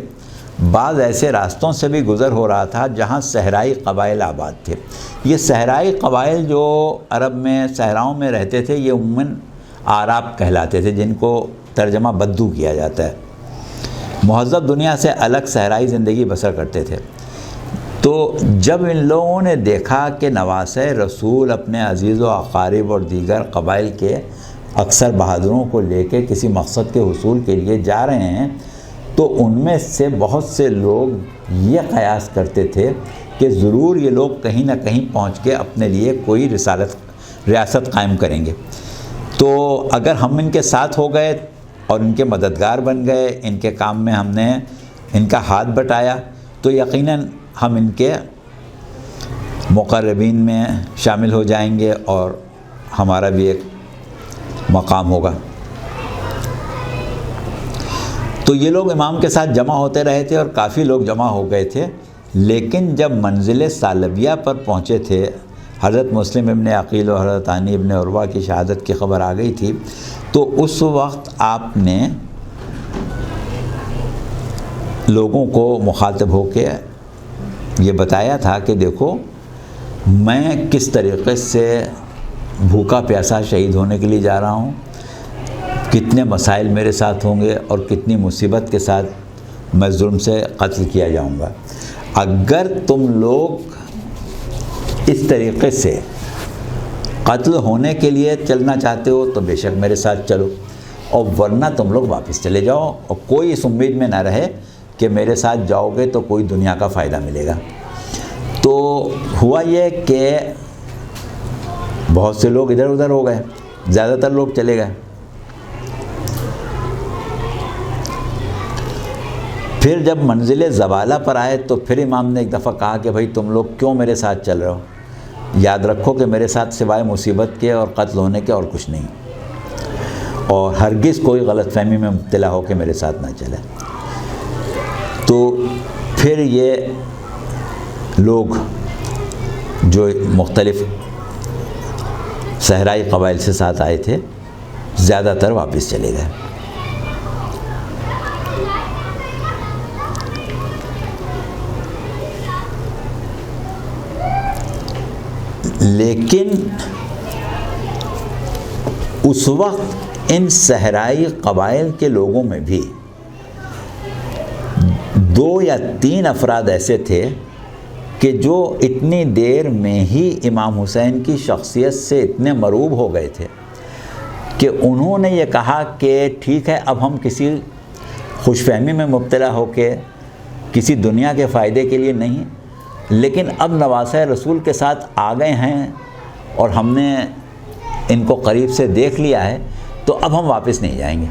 بعض ایسے راستوں سے بھی گزر ہو رہا تھا جہاں صحرائی قبائل آباد تھے۔ یہ صحرائی قبائل جو عرب میں صحراؤں میں رہتے تھے یہ عموماً آراب کہلاتے تھے، جن کو ترجمہ بدو کیا جاتا ہے، مہذب دنیا سے الگ صحرائی زندگی بسر کرتے تھے۔ تو جب ان لوگوں نے دیکھا کہ نواسۂ رسول اپنے عزیز و اقارب اور دیگر قبائل کے اکثر بہادروں کو لے کے کسی مقصد کے حصول کے لیے جا رہے ہیں، تو ان میں سے بہت سے لوگ یہ قیاس کرتے تھے کہ ضرور یہ لوگ کہیں نہ کہیں پہنچ کے اپنے لیے کوئی ریاست قائم کریں گے، تو اگر ہم ان کے ساتھ ہو گئے اور ان کے مددگار بن گئے، ان کے کام میں ہم نے ان کا ہاتھ بٹایا، تو یقیناً ہم ان کے مقربین میں شامل ہو جائیں گے اور ہمارا بھی ایک مقام ہوگا۔ تو یہ لوگ امام کے ساتھ جمع ہوتے رہے تھے اور کافی لوگ جمع ہو گئے تھے، لیکن جب منزل ثعلبیہ پر پہنچے تھے، حضرت مسلم ابن عقیل و حضرت ثانی ابن عروہ کی شہادت کی خبر آ گئی تھی، تو اس وقت آپ نے لوگوں کو مخاطب ہو کے یہ بتایا تھا کہ دیکھو میں کس طریقے سے بھوکا پیاسا شہید ہونے کے لیے جا رہا ہوں، کتنے مسائل میرے ساتھ ہوں گے اور کتنی مصیبت کے ساتھ میں ظلم سے قتل کیا جاؤں گا۔ اگر تم لوگ اس طریقے سے قتل ہونے کے لیے چلنا چاہتے ہو تو بے شک میرے ساتھ چلو، اور ورنہ تم لوگ واپس چلے جاؤ اور کوئی اس امید میں نہ رہے کہ میرے ساتھ جاؤ گے تو کوئی دنیا کا فائدہ ملے گا۔ تو ہوا یہ کہ بہت سے لوگ ادھر ادھر ہو گئے، زیادہ تر لوگ چلے گئے۔ پھر جب منزل زوالہ پر آئے تو پھر امام نے ایک دفعہ کہا کہ بھائی تم لوگ کیوں میرے ساتھ چل رہے ہو؟ یاد رکھو کہ میرے ساتھ سوائے مصیبت کے اور قتل ہونے کے اور کچھ نہیں، اور ہرگز کوئی غلط فہمی میں مبتلا ہو کہ میرے ساتھ نہ چلے۔ تو پھر یہ لوگ جو مختلف صحرائی قبائل سے ساتھ آئے تھے زیادہ تر واپس چلے گئے۔ لیکن اس وقت ان صحرائی قبائل کے لوگوں میں بھی 2 یا 3 افراد ایسے تھے کہ جو اتنی دیر میں ہی امام حسین کی شخصیت سے اتنے مرعوب ہو گئے تھے کہ انہوں نے یہ کہا کہ ٹھیک ہے، اب ہم کسی خوش فہمی میں مبتلا ہو کے کسی دنیا کے فائدے کے لیے نہیں، لیکن اب نواسہ رسول کے ساتھ آ گئے ہیں اور ہم نے ان کو قریب سے دیکھ لیا ہے، تو اب ہم واپس نہیں جائیں گے۔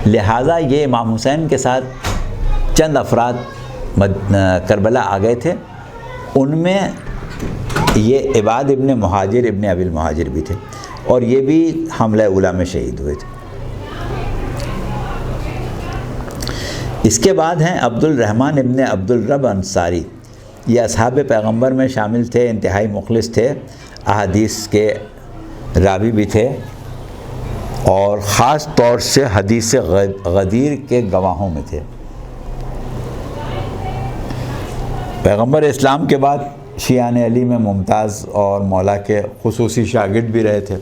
لہٰذا یہ امام حسین کے ساتھ چند افراد کربلا آ گئے تھے، ان میں یہ عباد ابن مہاجر ابن ابی المہاجر بھی تھے، اور یہ بھی حملہ اولیٰ میں شہید ہوئے تھے۔ اس کے بعد ہیں عبد الرحمن ابن عبد الرب انصاری۔ یہ اصحاب پیغمبر میں شامل تھے، انتہائی مخلص تھے، احادیث کے راوی بھی تھے، اور خاص طور سے حدیث غدیر کے گواہوں میں تھے۔ پیغمبر اسلام کے بعد شیعان علی میں ممتاز اور مولا کے خصوصی شاگرد بھی رہے تھے،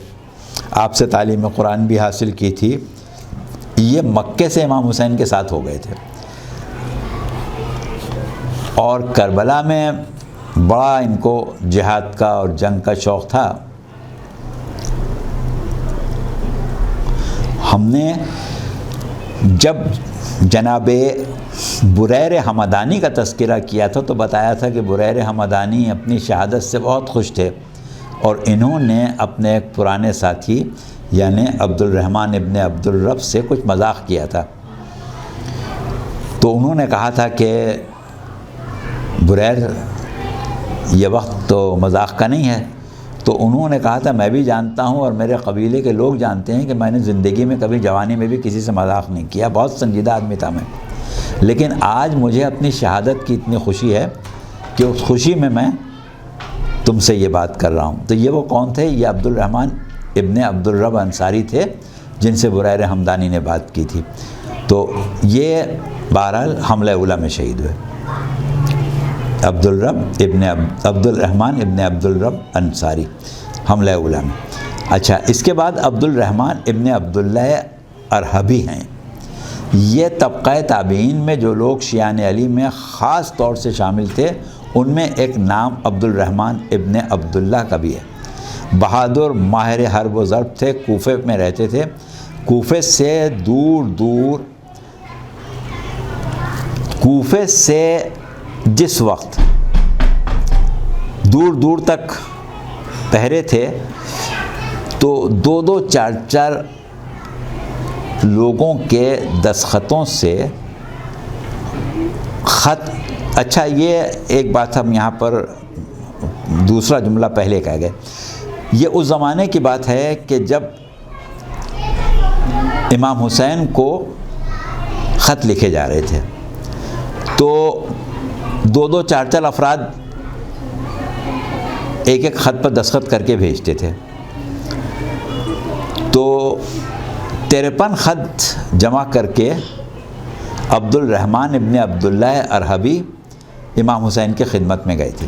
آپ سے تعلیم قرآن بھی حاصل کی تھی۔ یہ مکے سے امام حسین کے ساتھ ہو گئے تھے، اور کربلا میں بڑا ان کو جہاد کا اور جنگ کا شوق تھا۔ ہم نے جب جناب بریر حمدانی کا تذکرہ کیا تھا تو بتایا تھا کہ بریر حمدانی اپنی شہادت سے بہت خوش تھے، اور انہوں نے اپنے ایک پرانے ساتھی یعنی عبد الرحمن ابن عبد الرب سے کچھ مذاق کیا تھا۔ تو انہوں نے کہا تھا کہ بریر، یہ وقت تو مذاق کا نہیں ہے۔ تو انہوں نے کہا تھا میں بھی جانتا ہوں اور میرے قبیلے کے لوگ جانتے ہیں کہ میں نے زندگی میں کبھی جوانی میں بھی کسی سے مذاق نہیں کیا، بہت سنجیدہ آدمی تھا میں، لیکن آج مجھے اپنی شہادت کی اتنی خوشی ہے کہ اس خوشی میں میں تم سے یہ بات کر رہا ہوں۔ تو یہ وہ کون تھے؟ یہ عبد الرحمن ابن عبد الرب انصاری تھے جن سے بریر حمدانی نے بات کی تھی۔ تو یہ بہرحال حملہ اولیٰ میں شہید ہوئے، عبد الرحمن ابن عبد الرب انصاری حملہ اولیٰ میں۔ اچھا، اس کے بعد عبد الرحمن ابن عبداللہ ارحبی ہیں۔ یہ طبقہ تابعین میں جو لوگ شیعان علی میں خاص طور سے شامل تھے ان میں ایک نام عبد الرحمن ابن عبداللہ کا بھی ہے۔ بہادر، ماہر حرب و ضرب تھے، کوفے میں رہتے تھے۔ کوفے سے جس وقت دور دور تک پہرے تھے تو 2-2 4-4 لوگوں کے دستخطوں سے خط۔ اچھا، یہ ایک بات ہم یہاں پر دوسرا جملہ پہلے کہہ گئے، یہ اس زمانے کی بات ہے کہ جب امام حسین کو خط لکھے جا رہے تھے تو 2-2 4-4 افراد ایک ایک خط پر دستخط کر کے بھیجتے تھے۔ تو 53 خط جمع کر کے عبد الرحمن ابن عبداللہ ارحبی امام حسین کی خدمت میں گئے تھے۔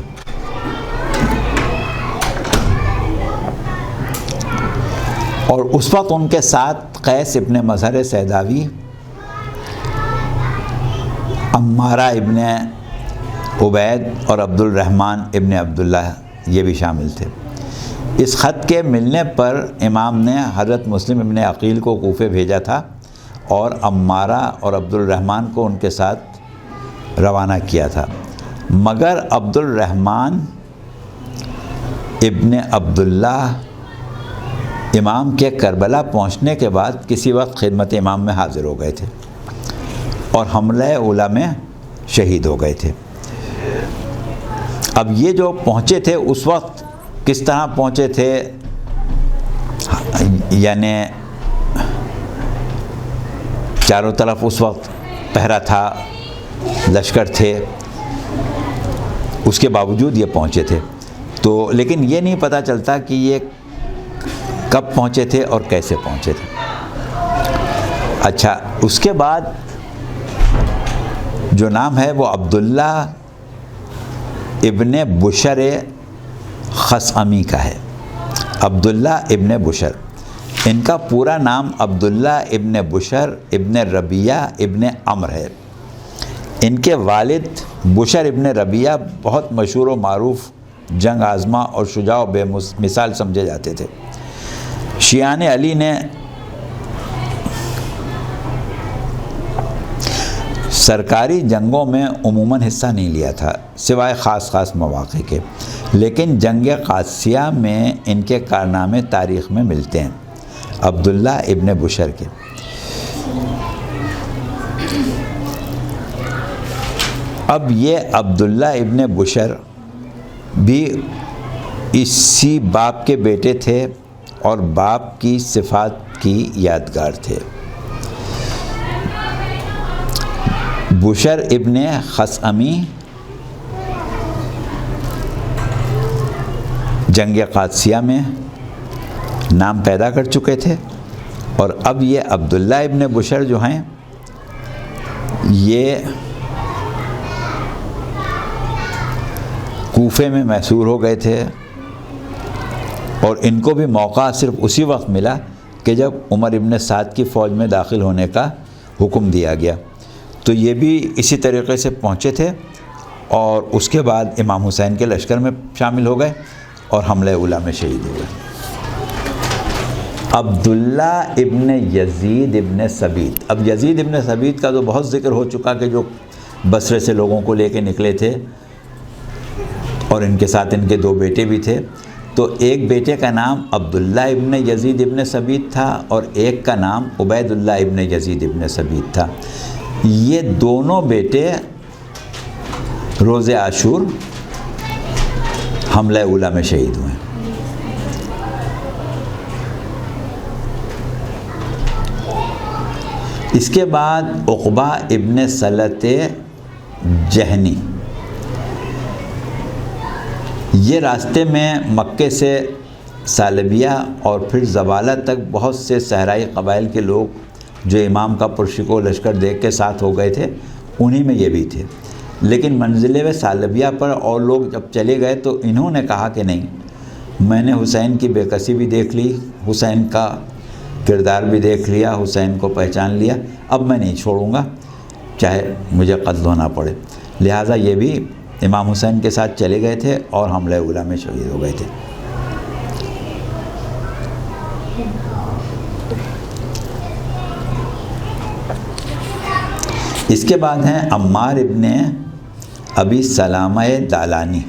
اور اس وقت ان کے ساتھ قیس ابن مظہر سیداوی، عمارہ ابن عبید اور عبد الرحمن ابن عبداللہ یہ بھی شامل تھے۔ اس خط کے ملنے پر امام نے حضرت مسلم ابن عقیل کو کوفے بھیجا تھا، اور عمارہ اور عبد الرحمن کو ان کے ساتھ روانہ کیا تھا، مگر عبد الرحمن ابن عبداللہ امام کے کربلا پہنچنے کے بعد کسی وقت خدمت امام میں حاضر ہو گئے تھے اور حملہ اولیٰ میں شہید ہو گئے تھے۔ اب یہ جو پہنچے تھے اس وقت کس طرح پہنچے تھے، یعنی چاروں طرف اس وقت پہرا تھا، لشکر تھے، اس کے باوجود یہ پہنچے تھے تو لیکن یہ نہیں پتہ چلتا کہ یہ کب پہنچے تھے اور کیسے پہنچے تھے۔ اچھا، اس کے بعد جو نام ہے وہ عبداللہ ابن بشر خثعمی کا ہے۔ عبداللہ ابن بشر، ان کا پورا نام عبداللہ ابن بشر ابن ربیعہ ابن عمر ہے۔ ان کے والد بشر ابن ربیعہ بہت مشہور و معروف جنگ آزما اور شجاع و بے مثال سمجھے جاتے تھے۔ شیعان علی نے سرکاری جنگوں میں عموماً حصہ نہیں لیا تھا سوائے خاص مواقع کے، لیکن جنگ قادسیہ میں ان کے کارنامے تاریخ میں ملتے ہیں عبداللہ ابن بشر کے۔ اب یہ عبداللہ ابن بشر بھی اسی باپ کے بیٹے تھے اور باپ کی صفات کی یادگار تھے۔ بشر ابن خثعمی جنگ قادسیہ میں نام پیدا کر چکے تھے، اور اب یہ عبداللہ ابن بشر جو ہیں یہ کوفے میں محصور ہو گئے تھے، اور ان کو بھی موقع صرف اسی وقت ملا کہ جب عمر ابن سعد کی فوج میں داخل ہونے کا حکم دیا گیا، تو یہ بھی اسی طریقے سے پہنچے تھے اور اس کے بعد امام حسین کے لشکر میں شامل ہو گئے اور حملہ اولیٰ میں شہید ہو گئے۔ عبداللہ ابن یزید ابن ثبیت، اب یزید ابن ثبیت کا تو بہت ذکر ہو چکا کہ جو بصرے سے لوگوں کو لے کے نکلے تھے اور ان کے ساتھ ان کے دو بیٹے بھی تھے، تو ایک بیٹے کا نام عبداللہ ابن یزید ابن ثبیت تھا اور ایک کا نام عبید اللہ ابن یزید ابن ثبیت تھا۔ یہ دونوں بیٹے روز عاشور حملہ اولیٰ میں شہید ہوئے۔ اس کے بعد عقبہ ابن سلط جہنی، یہ راستے میں مکے سے سالبیہ اور پھر زبالہ تک بہت سے صحرائی قبائل کے لوگ جو امام کا پرشکو لشکر دیکھ کے ساتھ ہو گئے تھے، انہی میں یہ بھی تھے، لیکن منزل سالبیہ پر اور لوگ جب چلے گئے تو انہوں نے کہا کہ نہیں، میں نے حسین کی بے کسی بھی دیکھ لی، حسین کا کردار بھی دیکھ لیا، حسین کو پہچان لیا، اب میں نہیں چھوڑوں گا چاہے مجھے قتل ہونا پڑے۔ لہٰذا یہ بھی امام حسین کے ساتھ چلے گئے تھے اور حملہ اولیٰ میں شہید ہو گئے تھے۔ اس کے بعد ہیں عمار ابن ابی سلامہ دالانی،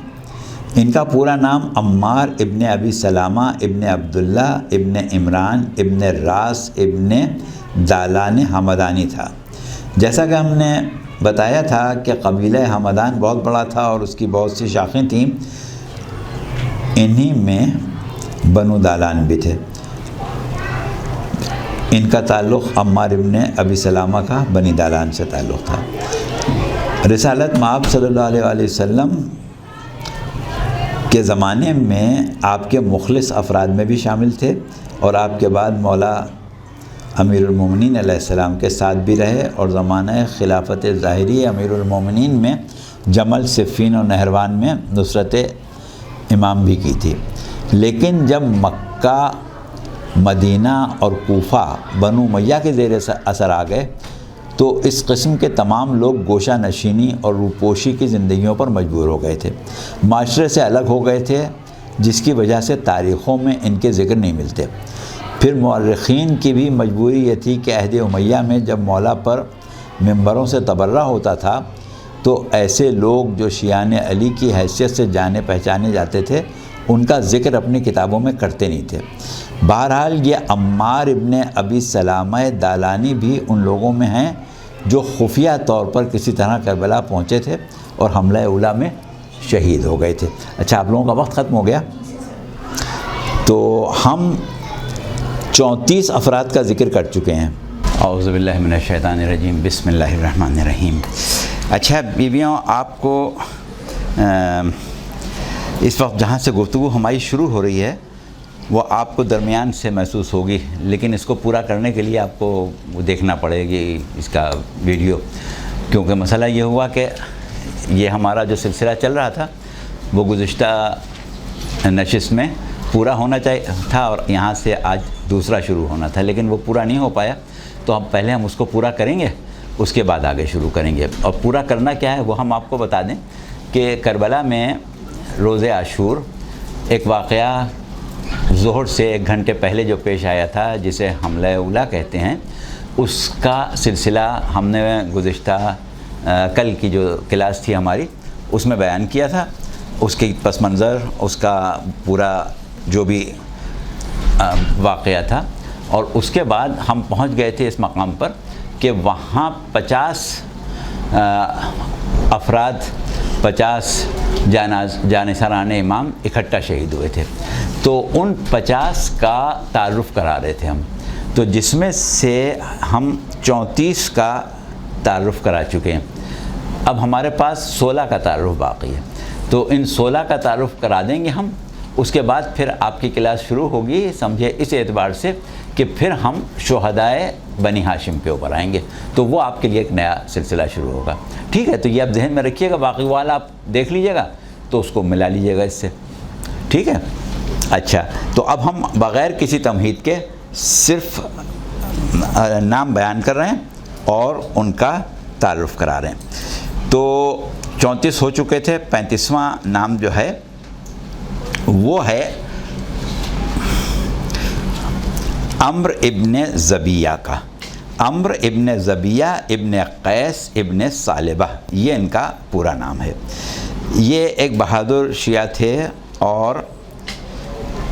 ان کا پورا نام عمار ابن ابی سلامہ ابن عبداللہ ابن عمران ابن راس ابن دالان حمدانی تھا۔ جیسا کہ ہم نے بتایا تھا کہ قبیلہ حمدان بہت بڑا تھا اور اس کی بہت سی شاخیں تھیں، انہی میں بنو دالان بھی تھے۔ ان کا تعلق عمار ابن ابی سلامہ کا بنی دالان سے تعلق تھا۔ رسالت مآب صلی اللہ علیہ وآلہ وسلم کے زمانے میں آپ کے مخلص افراد میں بھی شامل تھے، اور آپ کے بعد مولا امیر المومنین علیہ السلام کے ساتھ بھی رہے، اور زمانہ خلافت ظاہری امیر المومنین میں جمل، صفین اور نہروان میں نصرت امام بھی کی تھی۔ لیکن جب مکہ، مدینہ اور کوفہ بنو امیہ کے زیر اثر آ گئے تو اس قسم کے تمام لوگ گوشہ نشینی اور روپوشی کی زندگیوں پر مجبور ہو گئے تھے، معاشرے سے الگ ہو گئے تھے، جس کی وجہ سے تاریخوں میں ان کے ذکر نہیں ملتے۔ پھر مورخین کی بھی مجبوری یہ تھی کہ عہد امیہ میں جب مولا پر ممبروں سے تبرہ ہوتا تھا تو ایسے لوگ جو شیعان علی کی حیثیت سے جانے پہچانے جاتے تھے ان کا ذکر اپنی کتابوں میں کرتے نہیں تھے۔ بہرحال یہ عمار ابن ابی سلامہ دالانی بھی ان لوگوں میں ہیں جو خفیہ طور پر کسی طرح کربلا پہنچے تھے اور حملہ اولیٰ میں شہید ہو گئے تھے۔ اچھا، آپ لوگوں کا وقت ختم ہو گیا، تو ہم 34 افراد کا ذکر کر چکے ہیں۔ اعوذ باللہ من الشیطان الرجیم، بسم اللہ الرحمن الرحیم۔ اچھا بیویوں، آپ کو اس وقت جہاں سے گفتگو ہماری شروع ہو رہی ہے وہ آپ کو درمیان سے محسوس ہوگی، لیکن اس کو پورا کرنے کے لیے آپ کو دیکھنا پڑے گی اس کا ویڈیو، کیونکہ مسئلہ یہ ہوا کہ یہ ہمارا جو سلسلہ چل رہا تھا وہ گزشتہ نشست میں پورا ہونا چاہیے تھا اور یہاں سے آج دوسرا شروع ہونا تھا، لیکن وہ پورا نہیں ہو پایا، تو پہلے ہم اس کو پورا کریں گے، اس کے بعد آگے شروع کریں گے۔ اور پورا کرنا کیا ہے وہ ہم آپ کو بتا دیں کہ کربلا میں روز عاشور ایک واقعہ ظہر سے 1 گھنٹے پہلے جو پیش آیا تھا، جسے حملہ اولیٰ کہتے ہیں، اس کا سلسلہ ہم نے گزشتہ کل کی جو کلاس تھی ہماری اس میں بیان کیا تھا، اس کی پس منظر، اس کا پورا جو بھی واقعہ تھا، اور اس کے بعد ہم پہنچ گئے تھے اس مقام پر کہ وہاں 50 افراد، 50 جانثاران امام اکٹھا شہید ہوئے تھے، تو ان 50 کا تعارف کرا رہے تھے ہم، تو جس میں سے ہم 34 کا تعارف کرا چکے ہیں۔ اب ہمارے پاس 16 کا تعارف باقی ہے، تو ان 16 کا تعارف کرا دیں گے ہم، اس کے بعد پھر آپ کی کلاس شروع ہوگی، سمجھے اس اعتبار سے کہ پھر ہم شہدائے بنی ہاشم کے اوپر آئیں گے، تو وہ آپ کے لیے ایک نیا سلسلہ شروع ہوگا۔ ٹھیک ہے، تو یہ آپ ذہن میں رکھیے گا، باقی والا آپ دیکھ لیجیے گا تو اس کو ملا لیجیے گا اس سے، ٹھیک ہے۔ اچھا، تو اب ہم بغیر کسی تمہید کے صرف نام بیان کر رہے ہیں اور ان کا تعارف کرا رہے ہیں۔ تو 34 ہو چکے تھے، 35واں نام جو ہے وہ ہے عمرو ابن زبیہ کا۔ عمرو ابن زبیہ ابن قیس ابن ثعلبہ، یہ ان کا پورا نام ہے۔ یہ ایک بہادر شیعہ تھے اور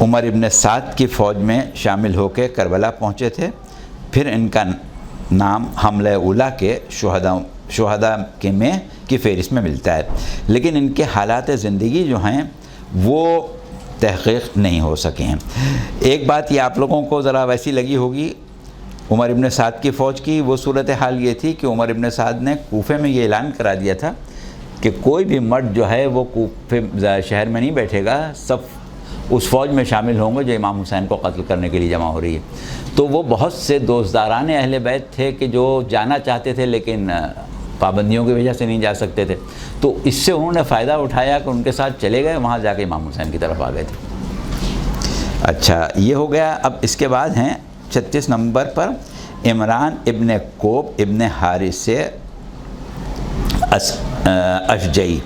عمر ابن سعد کی فوج میں شامل ہو کے کربلا پہنچے تھے، پھر ان کا نام حملہ اولیٰ کے شہداء کی فہرست میں ملتا ہے، لیکن ان کے حالات زندگی جو ہیں وہ تحقیق نہیں ہو سکے ہیں۔ ایک بات یہ آپ لوگوں کو ذرا ویسی لگی ہوگی عمر ابن سعد کی فوج کی، وہ صورتحال یہ تھی کہ عمر ابن سعد نے کوفے میں یہ اعلان کرا دیا تھا کہ کوئی بھی مرد جو ہے وہ کوفے شہر میں نہیں بیٹھے گا، سب اس فوج میں شامل ہوں گے جو امام حسین کو قتل کرنے کے لیے جمع ہو رہی ہے۔ تو وہ بہت سے دوستداران اہل بیت تھے کہ جو جانا چاہتے تھے لیکن پابندیوں کی وجہ سے نہیں جا سکتے تھے، تو اس سے انہوں نے فائدہ اٹھایا کہ ان کے ساتھ چلے گئے، وہاں جا کے امام حسین کی طرف آ گئے تھے۔ اچھا، یہ ہو گیا۔ اب اس کے بعد ہیں 36 نمبر پر عمران ابن کوب ابن حارث اشجعی۔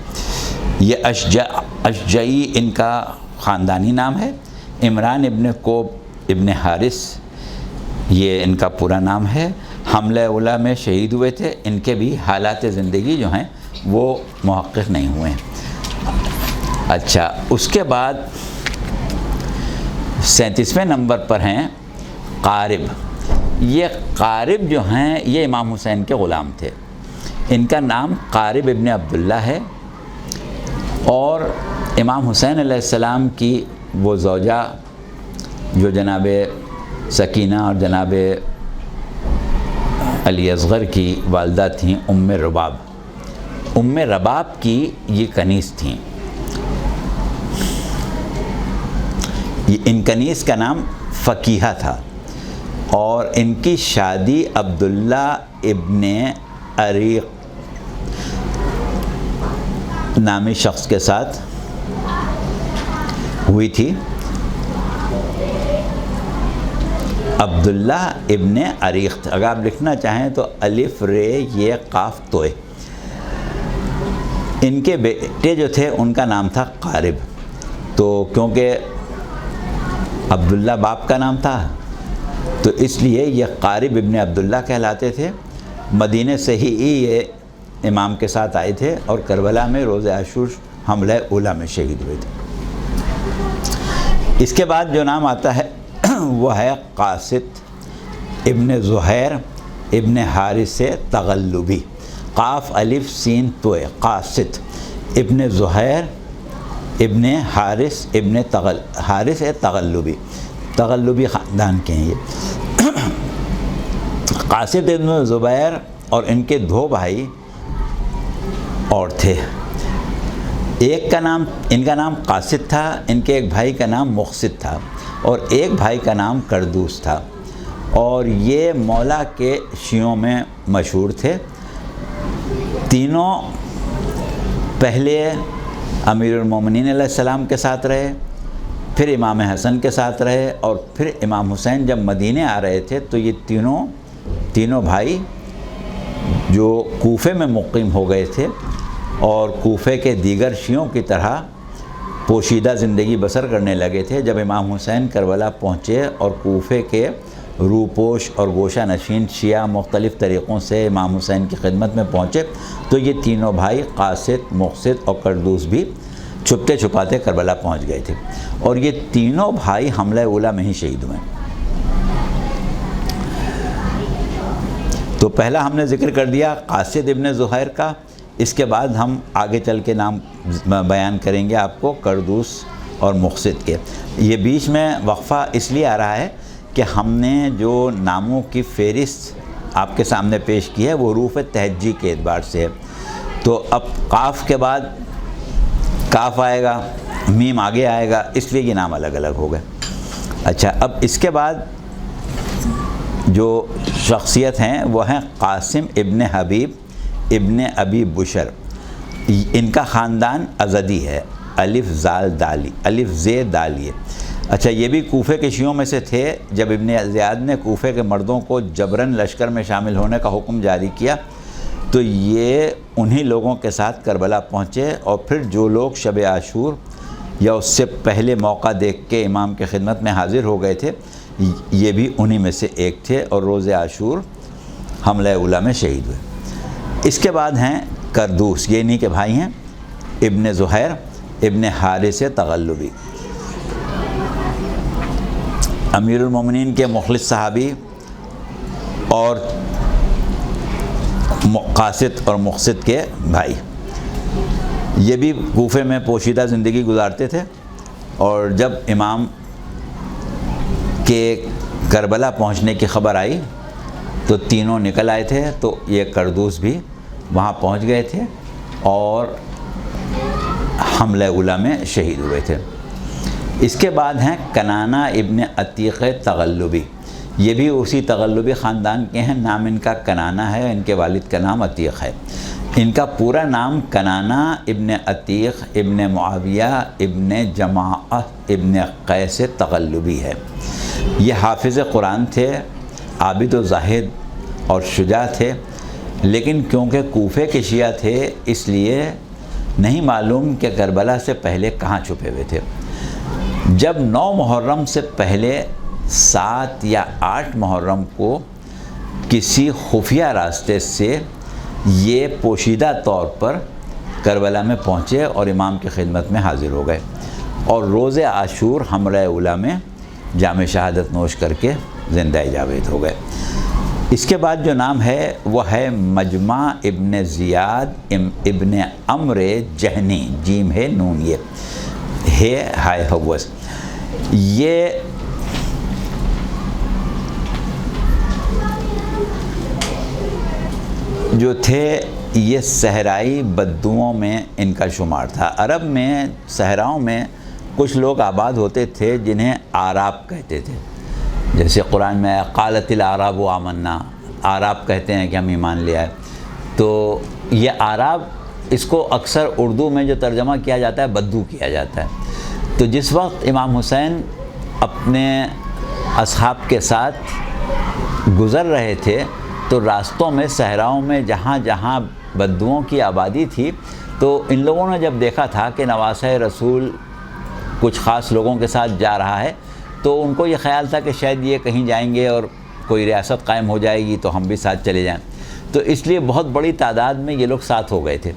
یہ اشجعی ان کا خاندانی نام ہے۔ عمران ابن کوب ابن حارث یہ ان کا پورا نام ہے۔ حملہ اولیٰ میں شہید ہوئے تھے، ان کے بھی حالات زندگی جو ہیں وہ محقق نہیں ہوئے ہیں۔ اچھا، اس کے بعد 37ویں نمبر پر ہیں قارب۔ یہ قارب جو ہیں یہ امام حسین کے غلام تھے، ان کا نام قارب ابن عبداللہ ہے، اور امام حسین علیہ السلام کی وہ زوجہ جو جناب سکینہ اور جناب علی اصغر کی والدہ تھیں ام رباب، ام رباب کی یہ کنیز تھیں۔ ان کنیز کا نام فقیہہ تھا، اور ان کی شادی عبداللہ ابن عریق نامی شخص کے ساتھ ہوئی تھی۔ عبداللہ ابن عریق، اگر آپ لکھنا چاہیں تو الف رے یہ قاف توئے۔ ان کے بیٹے جو تھے ان کا نام تھا قارب، تو کیونکہ عبداللہ باپ کا نام تھا تو اس لیے یہ قارب ابن عبداللہ کہلاتے تھے۔ مدینے سے ہی یہ امام کے ساتھ آئے تھے اور کربلا میں روز عاشور حملہ اولیٰ میں شہید ہوئے تھے۔ اس کے بعد جو نام آتا ہے وہ ہے قاصد ابن زہیر ابن حارث تغلبی، قاف الف سین توئے، قاصد ابن زہیر ابن حارث حارث تغلبی خاندان کے ہیں یہ۔ قاصد ابن زبیر اور ان کے دو بھائی اور تھے، ایک کا نام، ان کا نام قاصد تھا، ان کے ایک بھائی کا نام مقصد تھا اور ایک بھائی کا نام کردوس تھا، اور یہ مولا کے شیعوں میں مشہور تھے۔ تینوں پہلے امیر المومنین علیہ السلام کے ساتھ رہے، پھر امام حسن کے ساتھ رہے، اور پھر امام حسین جب مدینے آ رہے تھے تو یہ تینوں بھائی جو کوفے میں مقیم ہو گئے تھے اور کوفے کے دیگر شیعوں کی طرح پوشیدہ زندگی بسر کرنے لگے تھے، جب امام حسین کربلا پہنچے اور کوفے کے روپوش اور گوشہ نشین شیعہ مختلف طریقوں سے امام حسین کی خدمت میں پہنچے تو یہ تینوں بھائی قاصد، مقصد اور کردوس بھی چھپتے چھپاتے کربلا پہنچ گئے تھے، اور یہ تینوں بھائی حملہ اولیٰ میں ہی شہید ہوئے۔ تو پہلا ہم نے ذکر کر دیا قاصد ابن زہیر کا، اس کے بعد ہم آگے چل کے نام بیان کریں گے آپ کو کردوس اور مقصد کے۔ یہ بیچ میں وقفہ اس لیے آ رہا ہے کہ ہم نے جو ناموں کی فہرست آپ کے سامنے پیش کی ہے وہ حروف تہجی کے اعتبار سے ہے، تو اب قاف کے بعد کاف آئے گا، میم آگے آئے گا، اس لیے یہ نام الگ الگ ہو گئے۔ اچھا، اب اس کے بعد جو شخصیت ہیں وہ ہیں قاسم ابن حبیب ابن ابی بشر، ان کا خاندان ازدی ہے، الف زے دالیے۔ اچھا، یہ بھی کوفے کے شیعوں میں سے تھے۔ جب ابن زیاد نے کوفے کے مردوں کو جبراً لشکر میں شامل ہونے کا حکم جاری کیا تو یہ انہی لوگوں کے ساتھ کربلا پہنچے، اور پھر جو لوگ شب عاشور یا اس سے پہلے موقع دیکھ کے امام کی خدمت میں حاضر ہو گئے تھے، یہ بھی انہی میں سے ایک تھے اور روز عاشور حملہ اولیٰ میں شہید ہوئے۔ اس کے بعد ہیں کردوس، یہ انہی کے بھائی ہیں، ابن زہیر ابن حارث تغلبی، امیر المومنین کے مخلص صحابی اور قاصد اور مقصد کے بھائی۔ یہ بھی کوفے میں پوشیدہ زندگی گزارتے تھے، اور جب امام کے کربلا پہنچنے کی خبر آئی تو تینوں نکل آئے تھے، تو یہ کردوس بھی وہاں پہنچ گئے تھے اور حملہ اولیٰ میں شہید ہوئے تھے۔ اس کے بعد ہیں کنانہ ابن عتیق تغلبی، یہ بھی اسی تغلبی خاندان کے ہیں، نام ان کا کنانہ ہے، ان کے والد کا نام عتیق ہے۔ ان کا پورا نام کنانہ ابن عتیق ابن معاویہ ابن جماعہ ابن قیس تغلبی ہے۔ یہ حافظ قرآن تھے، عابد و زاہد اور شجاع تھے، لیکن کیونکہ کوفے کے شیعہ تھے اس لیے نہیں معلوم کہ کربلا سے پہلے کہاں چھپے ہوئے تھے۔ جب 9 محرم سے پہلے 7 یا 8 محرم کو کسی خفیہ راستے سے یہ پوشیدہ طور پر کربلا میں پہنچے اور امام کی خدمت میں حاضر ہو گئے، اور روز عاشور حملہ اولیٰ میں جام شہادت نوش کر کے زندہ جاوید ہو گئے۔ اس کے بعد جو نام ہے وہ ہے مجمع ابن زیاد ابن عمر جہنی، جیم ہے نون یہ ہے ہائے حوث۔ یہ جو تھے یہ صحرائی بدوؤں میں ان کا شمار تھا۔ عرب میں صحراؤں میں کچھ لوگ آباد ہوتے تھے جنہیں آراب کہتے تھے، جیسے قرآن میں قالت الاعراب آمنا، آراب کہتے ہیں کہ ہم ایمان لے آئے۔ تو یہ آراب، اس کو اکثر اردو میں جو ترجمہ کیا جاتا ہے بدو کیا جاتا ہے۔ تو جس وقت امام حسین اپنے اصحاب کے ساتھ گزر رہے تھے تو راستوں میں صحراؤں میں جہاں جہاں بدوؤں کی آبادی تھی، تو ان لوگوں نے جب دیکھا تھا کہ نواسہ رسول کچھ خاص لوگوں کے ساتھ جا رہا ہے تو ان کو یہ خیال تھا کہ شاید یہ کہیں جائیں گے اور کوئی ریاست قائم ہو جائے گی تو ہم بھی ساتھ چلے جائیں۔ تو اس لیے بہت بڑی تعداد میں یہ لوگ ساتھ ہو گئے تھے.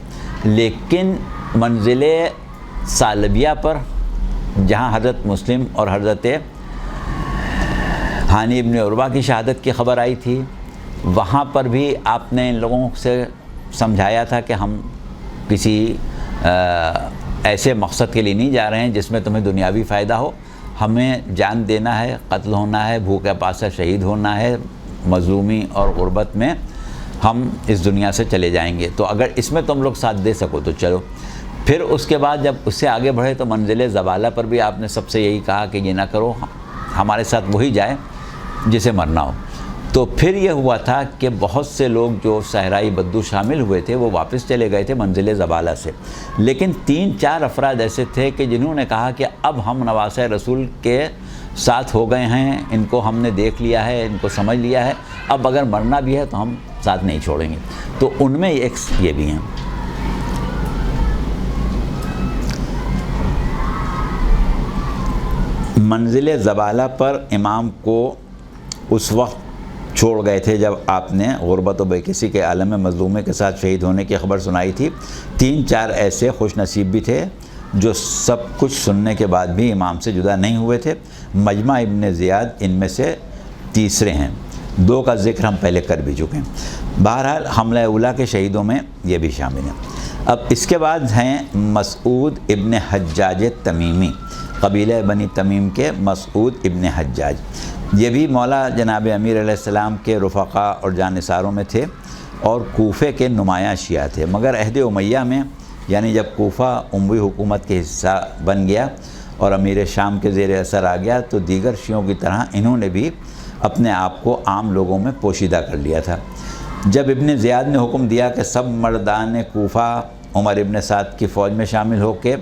لیکن منزل ثعلبیہ پر جہاں حضرت مسلم اور حضرت ہانی ابن عروہ کی شہادت کی خبر آئی تھی، وہاں پر بھی آپ نے ان لوگوں سے سمجھایا تھا کہ ہم کسی ایسے مقصد کے لیے نہیں جا رہے ہیں جس میں تمہیں دنیاوی فائدہ ہو. ہمیں جان دینا ہے، قتل ہونا ہے، بھوکے پیاسے شہید ہونا ہے، مظلومی اور غربت میں ہم اس دنیا سے چلے جائیں گے. تو اگر اس میں تم لوگ ساتھ دے سکو تو چلو. پھر اس کے بعد جب اس سے آگے بڑھے تو منزل زوالہ پر بھی آپ نے سب سے یہی کہا کہ یہ نہ کرو، ہمارے ساتھ وہی جائے جسے مرنا ہو. تو پھر یہ ہوا تھا کہ بہت سے لوگ جو صحرائی بدو شامل ہوئے تھے وہ واپس چلے گئے تھے منزل زوالہ سے. لیکن 3-4 افراد ایسے تھے کہ جنہوں نے کہا کہ اب ہم نواسۂ رسول کے ساتھ ہو گئے ہیں، ان کو ہم نے دیکھ لیا ہے، ان کو سمجھ لیا ہے، اب اگر مرنا بھی ہے تو ہم ساتھ نہیں چھوڑیں گے. تو ان میں ایک یہ بھی ہیں. منزل زوالہ پر امام کو اس وقت چھوڑ گئے تھے جب آپ نے غربت و بے کسی کے عالم مظلومے کے ساتھ شہید ہونے کی خبر سنائی تھی. 3-4 ایسے خوش نصیب بھی تھے جو سب کچھ سننے کے بعد بھی امام سے جدا نہیں ہوئے تھے. مجمع ابن زیاد ان میں سے تیسرے ہیں. 2 کا ذکر ہم پہلے کر بھی چکے ہیں. بہرحال حملہ اولیٰ کے شہیدوں میں یہ بھی شامل ہیں. اب اس کے بعد ہیں مسعود ابن حجاج تمیمی، قبیلہ بنی تمیم کے مسعود ابن حجاج. یہ بھی مولا جناب امیر علیہ السلام کے رفقا اور جانثاروں میں تھے اور کوفے کے نمایاں شیعہ تھے. مگر عہد امیہ میں، یعنی جب کوفہ اموی حکومت کے حصہ بن گیا اور امیر شام کے زیر اثر آ گیا، تو دیگر شیعوں کی طرح انہوں نے بھی اپنے آپ کو عام لوگوں میں پوشیدہ کر لیا تھا. جب ابن زیاد نے حکم دیا کہ سب مردان کوفہ عمر ابن سعد کی فوج میں شامل ہو کے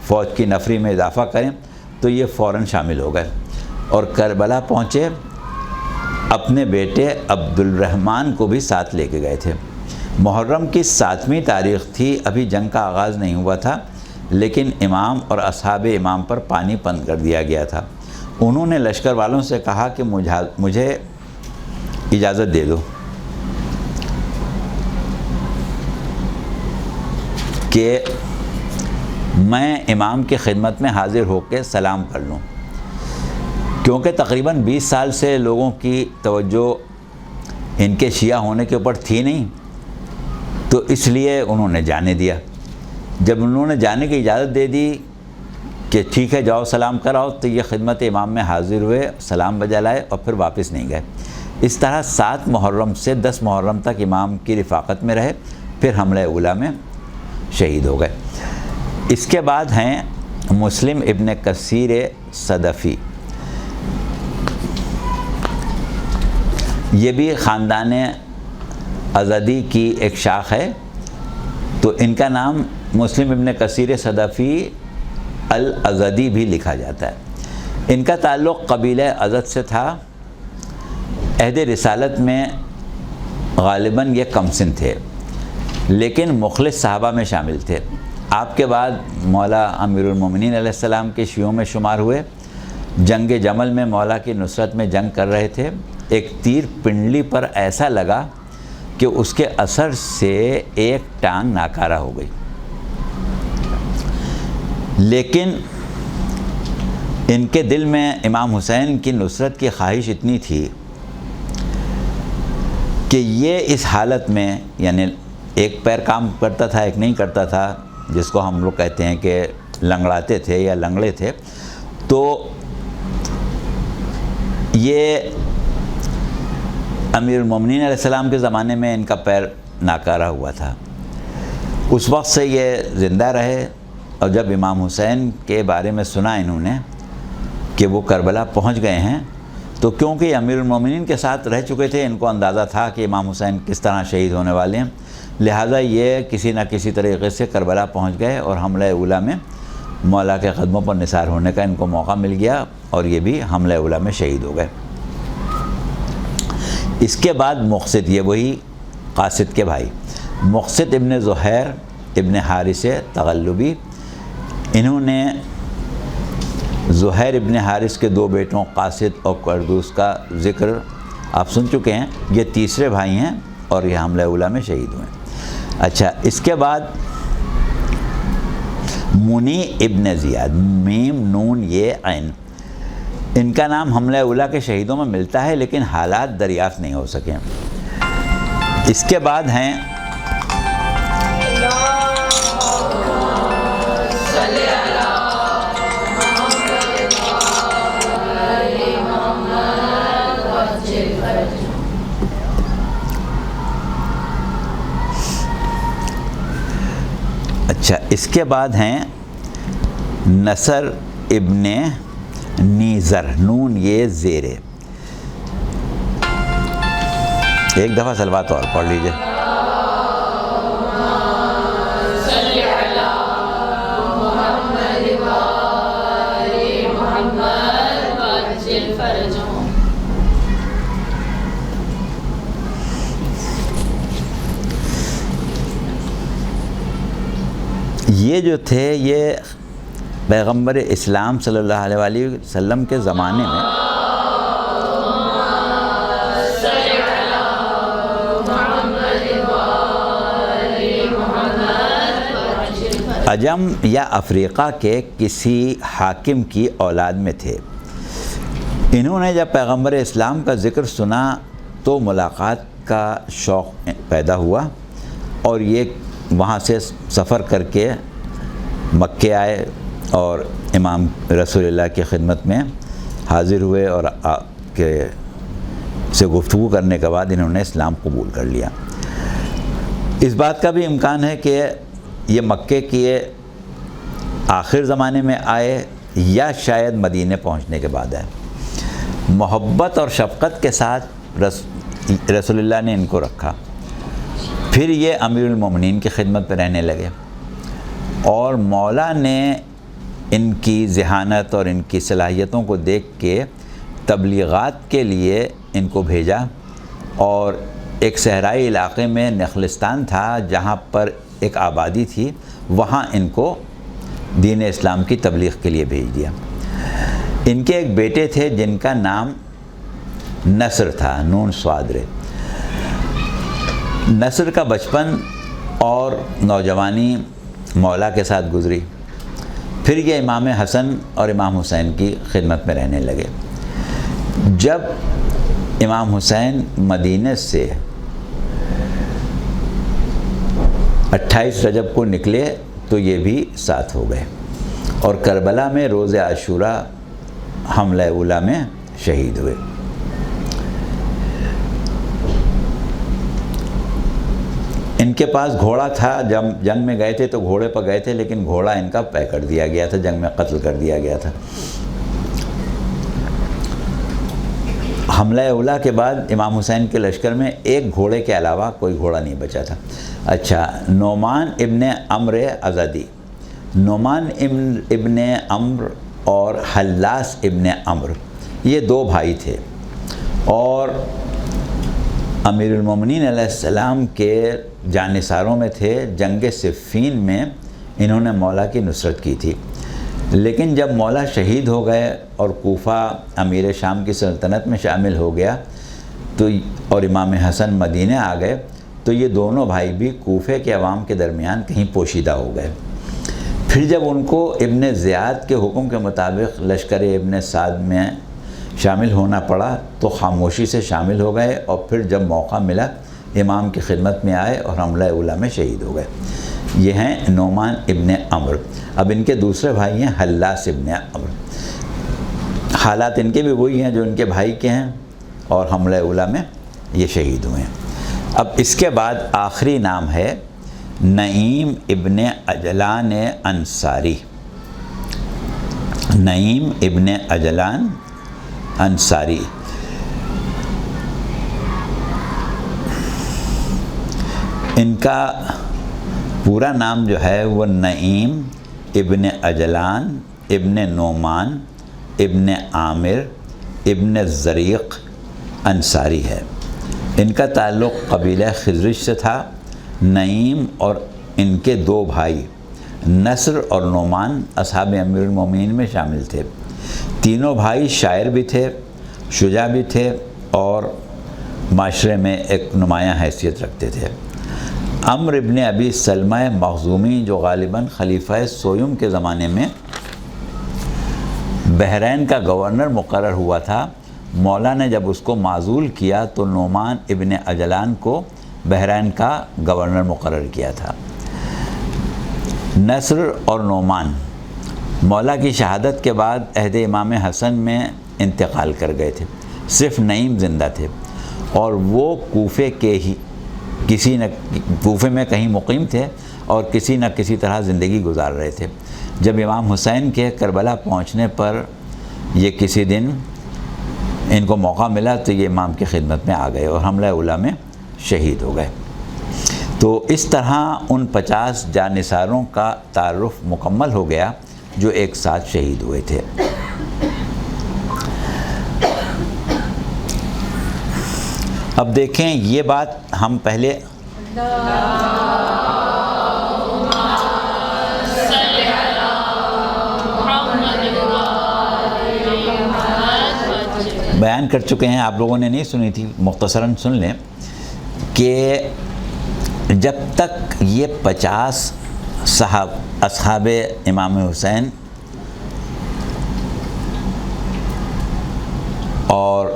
فوج کی نفری میں اضافہ کریں، تو یہ فوراً شامل ہو گئے اور کربلا پہنچے. اپنے بیٹے عبد الرحمن کو بھی ساتھ لے کے گئے تھے. محرم کی 7ویں تاریخ تھی، ابھی جنگ کا آغاز نہیں ہوا تھا، لیکن امام اور اصحاب امام پر پانی بند کر دیا گیا تھا. انہوں نے لشکر والوں سے کہا کہ مجھے اجازت دے دو کہ میں امام کی خدمت میں حاضر ہو کے سلام کر لوں، کیونکہ تقریباً 20 سال سے لوگوں کی توجہ ان کے شیعہ ہونے کے اوپر تھی نہیں، تو اس لیے انہوں نے جانے دیا. جب انہوں نے جانے کی اجازت دے دی کہ ٹھیک ہے جاؤ سلام کراؤ، تو یہ خدمت امام میں حاضر ہوئے، سلام بجا لائے اور پھر واپس نہیں گئے. اس طرح 7 محرم سے 10 محرم تک امام کی رفاقت میں رہے، پھر حملہ اولیٰ میں شہید ہو گئے. اس کے بعد ہیں مسلم ابن کثیر صدفی. یہ بھی خاندان ازدی کی ایک شاخ ہے. تو ان کا نام مسلم ابن کثیر صدفی الازدی بھی لکھا جاتا ہے. ان کا تعلق قبیلہ ازد سے تھا. عہد رسالت میں غالباً یہ کمسن تھے، لیکن مخلص صحابہ میں شامل تھے. آپ کے بعد مولا امیر المومنین علیہ السلام کے شیعوں میں شمار ہوئے. جنگ جمل میں مولا کی نصرت میں جنگ کر رہے تھے. ایک تیر پنڈلی پر ایسا لگا کہ اس کے اثر سے ایک ٹانگ ناکارہ ہو گئی، لیکن ان کے دل میں امام حسین کی نصرت کی خواہش اتنی تھی کہ یہ اس حالت میں، یعنی ایک پیر کام کرتا تھا ایک نہیں کرتا تھا، جس کو ہم لوگ کہتے ہیں کہ لنگڑاتے تھے یا لنگڑے تھے، تو یہ امیر المومنین علیہ السلام کے زمانے میں ان کا پیر ناکارہ ہوا تھا. اس وقت سے یہ زندہ رہے، اور جب امام حسین کے بارے میں سنا انہوں نے کہ وہ کربلا پہنچ گئے ہیں، تو کیونکہ امیر المومنین کے ساتھ رہ چکے تھے، ان کو اندازہ تھا کہ امام حسین کس طرح شہید ہونے والے ہیں، لہٰذا یہ کسی نہ کسی طریقے سے کربلا پہنچ گئے اور حملہ اولیٰ میں مولا کے قدموں پر نثار ہونے کا ان کو موقع مل گیا، اور یہ بھی حملہ اولیٰ میں شہید ہو گئے. اس کے بعد مقصد، یہ وہی قاصد کے بھائی مقصد ابن زہیر ابن حارث تغلبی، انہوں نے زہیر ابن حارث کے 2 بیٹوں قاصد اور کردوس کا ذکر آپ سن چکے ہیں. یہ تیسرے بھائی ہیں اور یہ حملہ اولا میں شہید ہوئے. اچھا، اس کے بعد منی ابن زیاد، میم نون یہ عین، ان کا نام حملہ اولا کے شہیدوں میں ملتا ہے لیکن حالات دریافت نہیں ہو سکے. اس کے بعد ہیں اچھا، اس کے بعد ہیں نصر ابن نیزر، نون یہ زیرے. ایک دفعہ صلوات اور پڑھ لیجئے. یہ جو تھے یہ پیغمبر اسلام صلی اللہ علیہ وسلم کے زمانے میں عجم یا افریقہ کے کسی حاکم کی اولاد میں تھے. انہوں نے جب پیغمبر اسلام کا ذکر سنا تو ملاقات کا شوق پیدا ہوا اور یہ وہاں سے سفر کر کے مکے آئے اور امام رسول اللہ کی خدمت میں حاضر ہوئے اور آپ کے سے گفتگو کرنے کے بعد انہوں نے اسلام قبول کر لیا. اس بات کا بھی امکان ہے کہ یہ مکے کے آخر زمانے میں آئے یا شاید مدینے پہنچنے کے بعد آئے. محبت اور شفقت کے ساتھ رسول اللہ نے ان کو رکھا. پھر یہ امیر المومنین کی خدمت پہ رہنے لگے اور مولا نے ان کی ذہانت اور ان کی صلاحیتوں کو دیکھ کے تبلیغات کے لیے ان کو بھیجا اور ایک صحرائی علاقے میں نخلستان تھا جہاں پر ایک آبادی تھی، وہاں ان کو دین اسلام کی تبلیغ کے لیے بھیج دیا. ان کے ایک بیٹے تھے جن کا نام نصر تھا، نون صادر. نصر کا بچپن اور نوجوانی مولا کے ساتھ گزری. پھر یہ امام حسن اور امام حسین کی خدمت میں رہنے لگے. جب امام حسین مدینے سے 28 رجب کو نکلے تو یہ بھی ساتھ ہو گئے اور کربلا میں روز عاشوراء حملہ اولا میں شہید ہوئے. ان کے پاس گھوڑا تھا، جب جنگ میں گئے تھے تو گھوڑے پر گئے تھے لیکن گھوڑا ان کا پے کر دیا گیا تھا، جنگ میں قتل کر دیا گیا تھا. حملہ اولا کے بعد امام حسین کے لشکر میں ایک گھوڑے کے علاوہ کوئی گھوڑا نہیں بچا تھا. اچھا، نعمان ابن عمر ازدی، نعمان ابن عمر اور حلاس ابن عمر یہ دو بھائی تھے اور امیر المومنین علیہ السلام کے جانثاروں میں تھے. جنگ صفین میں انہوں نے مولا کی نصرت کی تھی، لیکن جب مولا شہید ہو گئے اور کوفہ امیر شام کی سلطنت میں شامل ہو گیا تو اور امام حسن مدینے آ گئے تو یہ دونوں بھائی بھی کوفے کے عوام کے درمیان کہیں پوشیدہ ہو گئے. پھر جب ان کو ابن زیاد کے حکم کے مطابق لشکر ابن سعد میں شامل ہونا پڑا تو خاموشی سے شامل ہو گئے اور پھر جب موقع ملا امام کی خدمت میں آئے اور حملہ اولا میں شہید ہو گئے. یہ ہیں نعمان ابن عمر. اب ان کے دوسرے بھائی ہیں حلاس ابن عمر. حالات ان کے بھی وہی ہیں جو ان کے بھائی کے ہیں اور حملہ اولا میں یہ شہید ہوئے ہیں. اب اس کے بعد آخری نام ہے نعیم ابن عجلان انصاری. نعیم ابن عجلان انصاری. ان کا پورا نام جو ہے وہ نعیم ابن عجلان ابن نعمان ابن عامر ابن زریق انصاری ہے. ان کا تعلق قبیلہ خزرج سے تھا. نعیم اور ان کے دو بھائی نصر اور نعمان اصحاب امیر المومنین میں شامل تھے. تینوں بھائی شاعر بھی تھے، شجاع بھی تھے اور معاشرے میں ایک نمایاں حیثیت رکھتے تھے۔ عمرو ابن ابی سلمہ مخزومی جو غالباً خلیفہ سویم کے زمانے میں بحرین کا گورنر مقرر ہوا تھا، مولا نے جب اس کو معزول کیا تو نعمان ابن عجلان کو بحرین کا گورنر مقرر کیا تھا۔ نصر اور نعمان مولا کی شہادت کے بعد عہد امام حسن میں انتقال کر گئے تھے، صرف نعیم زندہ تھے اور وہ کوفے کے ہی کوفے میں کہیں مقیم تھے اور کسی نہ کسی طرح زندگی گزار رہے تھے۔ جب امام حسین کے کربلا پہنچنے پر یہ کسی دن ان کو موقع ملا تو یہ امام کی خدمت میں آ گئے اور حملہ اولیٰ میں شہید ہو گئے۔ تو اس طرح ان 50 جانثاروں کا تعارف مکمل ہو گیا جو ایک ساتھ شہید ہوئے تھے۔ اب دیکھیں یہ بات ہم پہلے بیان کر چکے ہیں، آپ لوگوں نے نہیں سنی تھی، مختصراً سن لیں کہ جب تک یہ 50 اصحاب امام حسین اور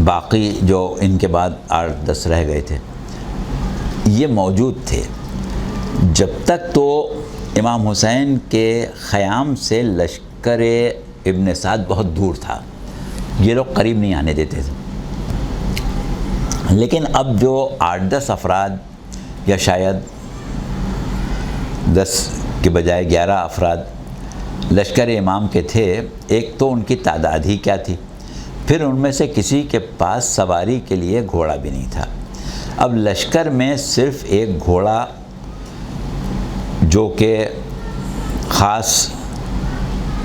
باقی جو ان کے بعد 8-10 رہ گئے تھے یہ موجود تھے، جب تک تو امام حسین کے خیام سے لشکر ابن سعد بہت دور تھا، یہ لوگ قریب نہیں آنے دیتے تھے۔ لیکن اب جو 8-10 افراد یا شاید 10 کے بجائے 11 افراد لشکر امام کے تھے، ایک تو ان کی تعداد ہی کیا تھی، پھر ان میں سے کسی کے پاس سواری کے لیے گھوڑا بھی نہیں تھا۔ اب لشکر میں صرف ایک گھوڑا جو کہ خاص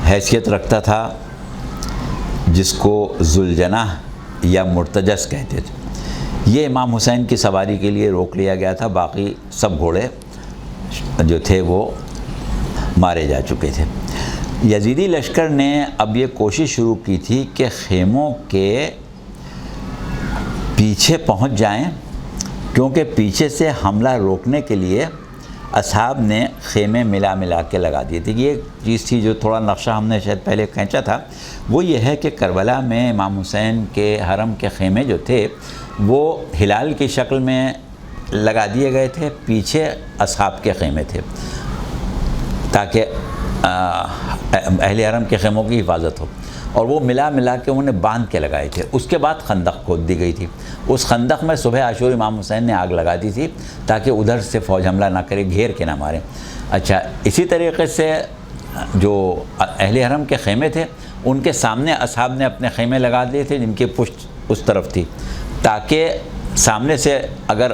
حیثیت رکھتا تھا جس کو ذوالجناح یا مرتجس کہتے تھے، یہ امام حسین کی سواری کے لیے روک لیا گیا تھا، باقی سب گھوڑے جو تھے وہ مارے جا چکے تھے۔ یزیدی لشکر نے اب یہ کوشش شروع کی تھی کہ خیموں کے پیچھے پہنچ جائیں، کیونکہ پیچھے سے حملہ روکنے کے لیے اصحاب نے خیمے ملا کے لگا دیے تھے۔ یہ چیز تھی جو تھوڑا نقشہ ہم نے شاید پہلے کھینچا تھا، وہ یہ ہے کہ کربلا میں امام حسین کے حرم کے خیمے جو تھے وہ ہلال کی شکل میں لگا دیے گئے تھے، پیچھے اصحاب کے خیمے تھے تاکہ اہل حرم کے خیموں کی حفاظت ہو، اور وہ ملا کے انہیں باندھ کے لگائے تھے۔ اس کے بعد خندق کھود دی گئی تھی، اس خندق میں صبح عاشور امام حسین نے آگ لگا دی تھی تاکہ ادھر سے فوج حملہ نہ کرے، گھیر کے نہ مارے۔ اچھا، اسی طریقے سے جو اہل حرم کے خیمے تھے ان کے سامنے اصحاب نے اپنے خیمے لگا دیے تھے جن کی پشت اس طرف تھی، تاکہ سامنے سے اگر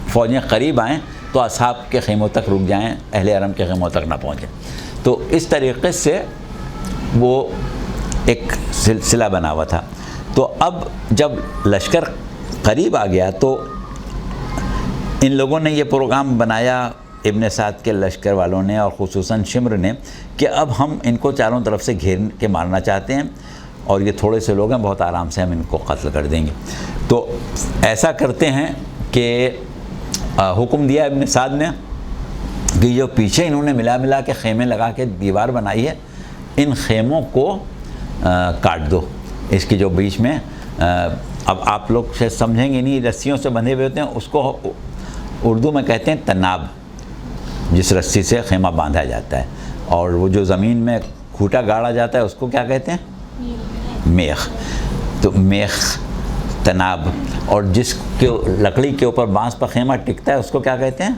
فوجیں قریب آئیں تو اصحاب کے خیموں تک رک جائیں، اہل حرم کے خیموں تک نہ پہنچیں۔ تو اس طریقے سے وہ ایک سلسلہ بنا ہوا تھا۔ تو اب جب لشکر قریب آ گیا تو ان لوگوں نے یہ پروگرام بنایا، ابن سعد کے لشکر والوں نے اور خصوصاً شمر نے، کہ اب ہم ان کو چاروں طرف سے گھیر کے مارنا چاہتے ہیں اور یہ تھوڑے سے لوگ ہیں، بہت آرام سے ہم ان کو قتل کر دیں گے۔ تو ایسا کرتے ہیں کہ حکم دیا ابن سعد نے کہ جو پیچھے انہوں نے ملا کے خیمے لگا کے دیوار بنائی ہے، ان خیموں کو کاٹ دو، اس کی جو بیچ میں اب آپ لوگ شاید سمجھیں گے نہیں، رسیوں سے بندھے ہوئے ہوتے ہیں، اس کو اردو میں کہتے ہیں تناب، جس رسی سے خیمہ باندھا جاتا ہے، اور وہ جو زمین میں کھوٹا گاڑا جاتا ہے اس کو کیا کہتے ہیں؟ میخ۔ تو میخ، تناب، اور جس کے لکڑی کے اوپر بانس پر خیمہ ٹکتا ہے اس کو کیا کہتے ہیں؟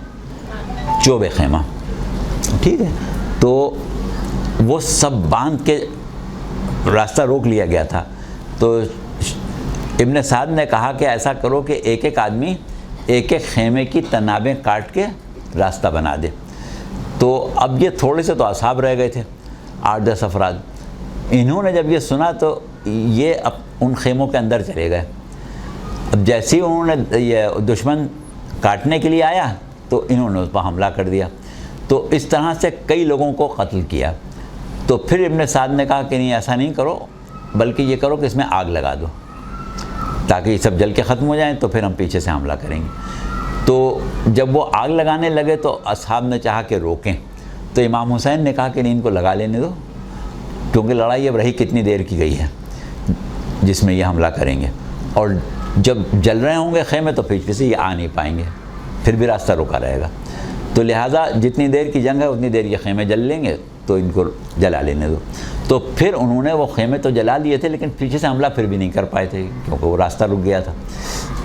چوب خیمہ، ٹھیک ہے۔ تو وہ سب باندھ کے راستہ روک لیا گیا تھا۔ تو ابن سعد نے کہا کہ ایسا کرو کہ ایک ایک آدمی ایک ایک خیمے کی تنابیں کاٹ کے راستہ بنا دے۔ تو اب یہ تھوڑے سے تو اصحاب رہ گئے تھے، 8-10 افراد، انہوں نے جب یہ سنا تو یہ اب ان خیموں کے اندر چلے گئے۔ اب جیسے ہی انہوں نے یہ دشمن کاٹنے کے لیے آیا تو انہوں نے اس پر حملہ کر دیا، تو اس طرح سے کئی لوگوں کو قتل کیا۔ تو پھر ابن سعد نے کہا کہ نہیں، ایسا نہیں کرو، بلکہ یہ کرو کہ اس میں آگ لگا دو تاکہ یہ سب جل کے ختم ہو جائیں، تو پھر ہم پیچھے سے حملہ کریں گے۔ تو جب وہ آگ لگانے لگے تو اصحاب نے چاہا کہ روکیں، تو امام حسین نے کہا کہ نہیں، ان کو لگا لینے دو، کیونکہ لڑائی اب رہی کتنی دیر کی گئی ہے جس میں یہ حملہ کریں گے، اور جب جل رہے ہوں گے خیمے تو پیچھے سے یہ آ نہیں پائیں گے، پھر بھی راستہ روکا رہے گا، تو لہٰذا جتنی دیر کی جنگ ہے اتنی دیر یہ خیمے جل لیں گے، تو ان کو جلا لینے دو۔ تو پھر انہوں نے وہ خیمے تو جلا لیے تھے، لیکن پیچھے سے حملہ پھر بھی نہیں کر پائے تھے کیونکہ وہ راستہ رک گیا تھا۔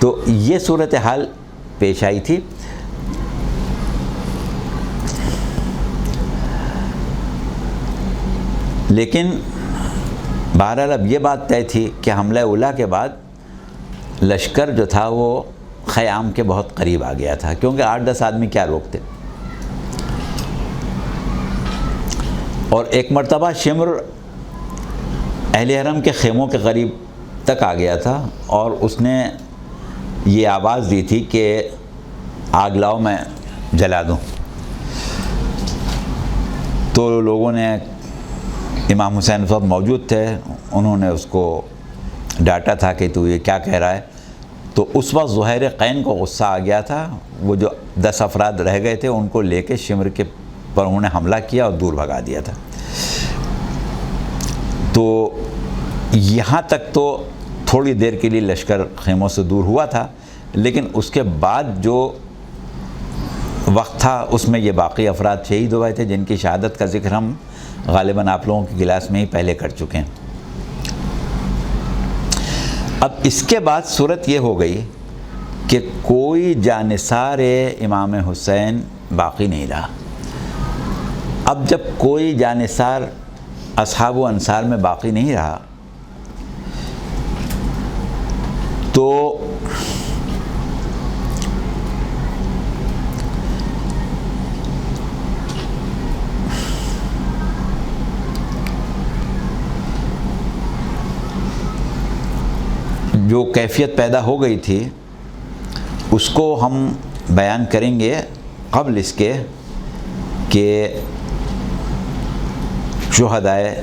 تو یہ صورتحال پیش آئی تھی۔ لیکن بہرحال اب یہ بات طے تھی کہ حملہ اولیٰ کے بعد لشکر جو تھا وہ خیام کے بہت قریب آ گیا تھا، کیونکہ 8-10 آدمی کیا روکتے۔ اور ایک مرتبہ شمر اہل حرم کے خیموں کے قریب تک آ گیا تھا، اور اس نے یہ آواز دی تھی کہ آگ لاؤ میں جلا دوں۔ تو لوگوں نے، امام حسین اس وقت موجود تھے، انہوں نے اس کو ڈانٹا تھا کہ تو یہ کیا کہہ رہا ہے۔ تو اس وقت زہیر قین کو غصہ آ گیا تھا، وہ جو 10 افراد رہ گئے تھے ان کو لے کے شمر کے پر انہوں نے حملہ کیا اور دور بھگا دیا تھا۔ تو یہاں تک تو تھوڑی دیر کے لیے لشکر خیموں سے دور ہوا تھا، لیکن اس کے بعد جو وقت تھا اس میں یہ باقی افراد شہید ہوئے تھے، جن کی شہادت کا ذکر ہم غالباً آپ لوگوں کی کلاس میں ہی پہلے کر چکے ہیں۔ اب اس کے بعد صورت یہ ہو گئی کہ کوئی جانثار امام حسین باقی نہیں رہا۔ اب جب کوئی جانثار اصحاب و انصار میں باقی نہیں رہا تو جو کیفیت پیدا ہو گئی تھی اس کو ہم بیان کریں گے قبل اس کے کہ شہدائے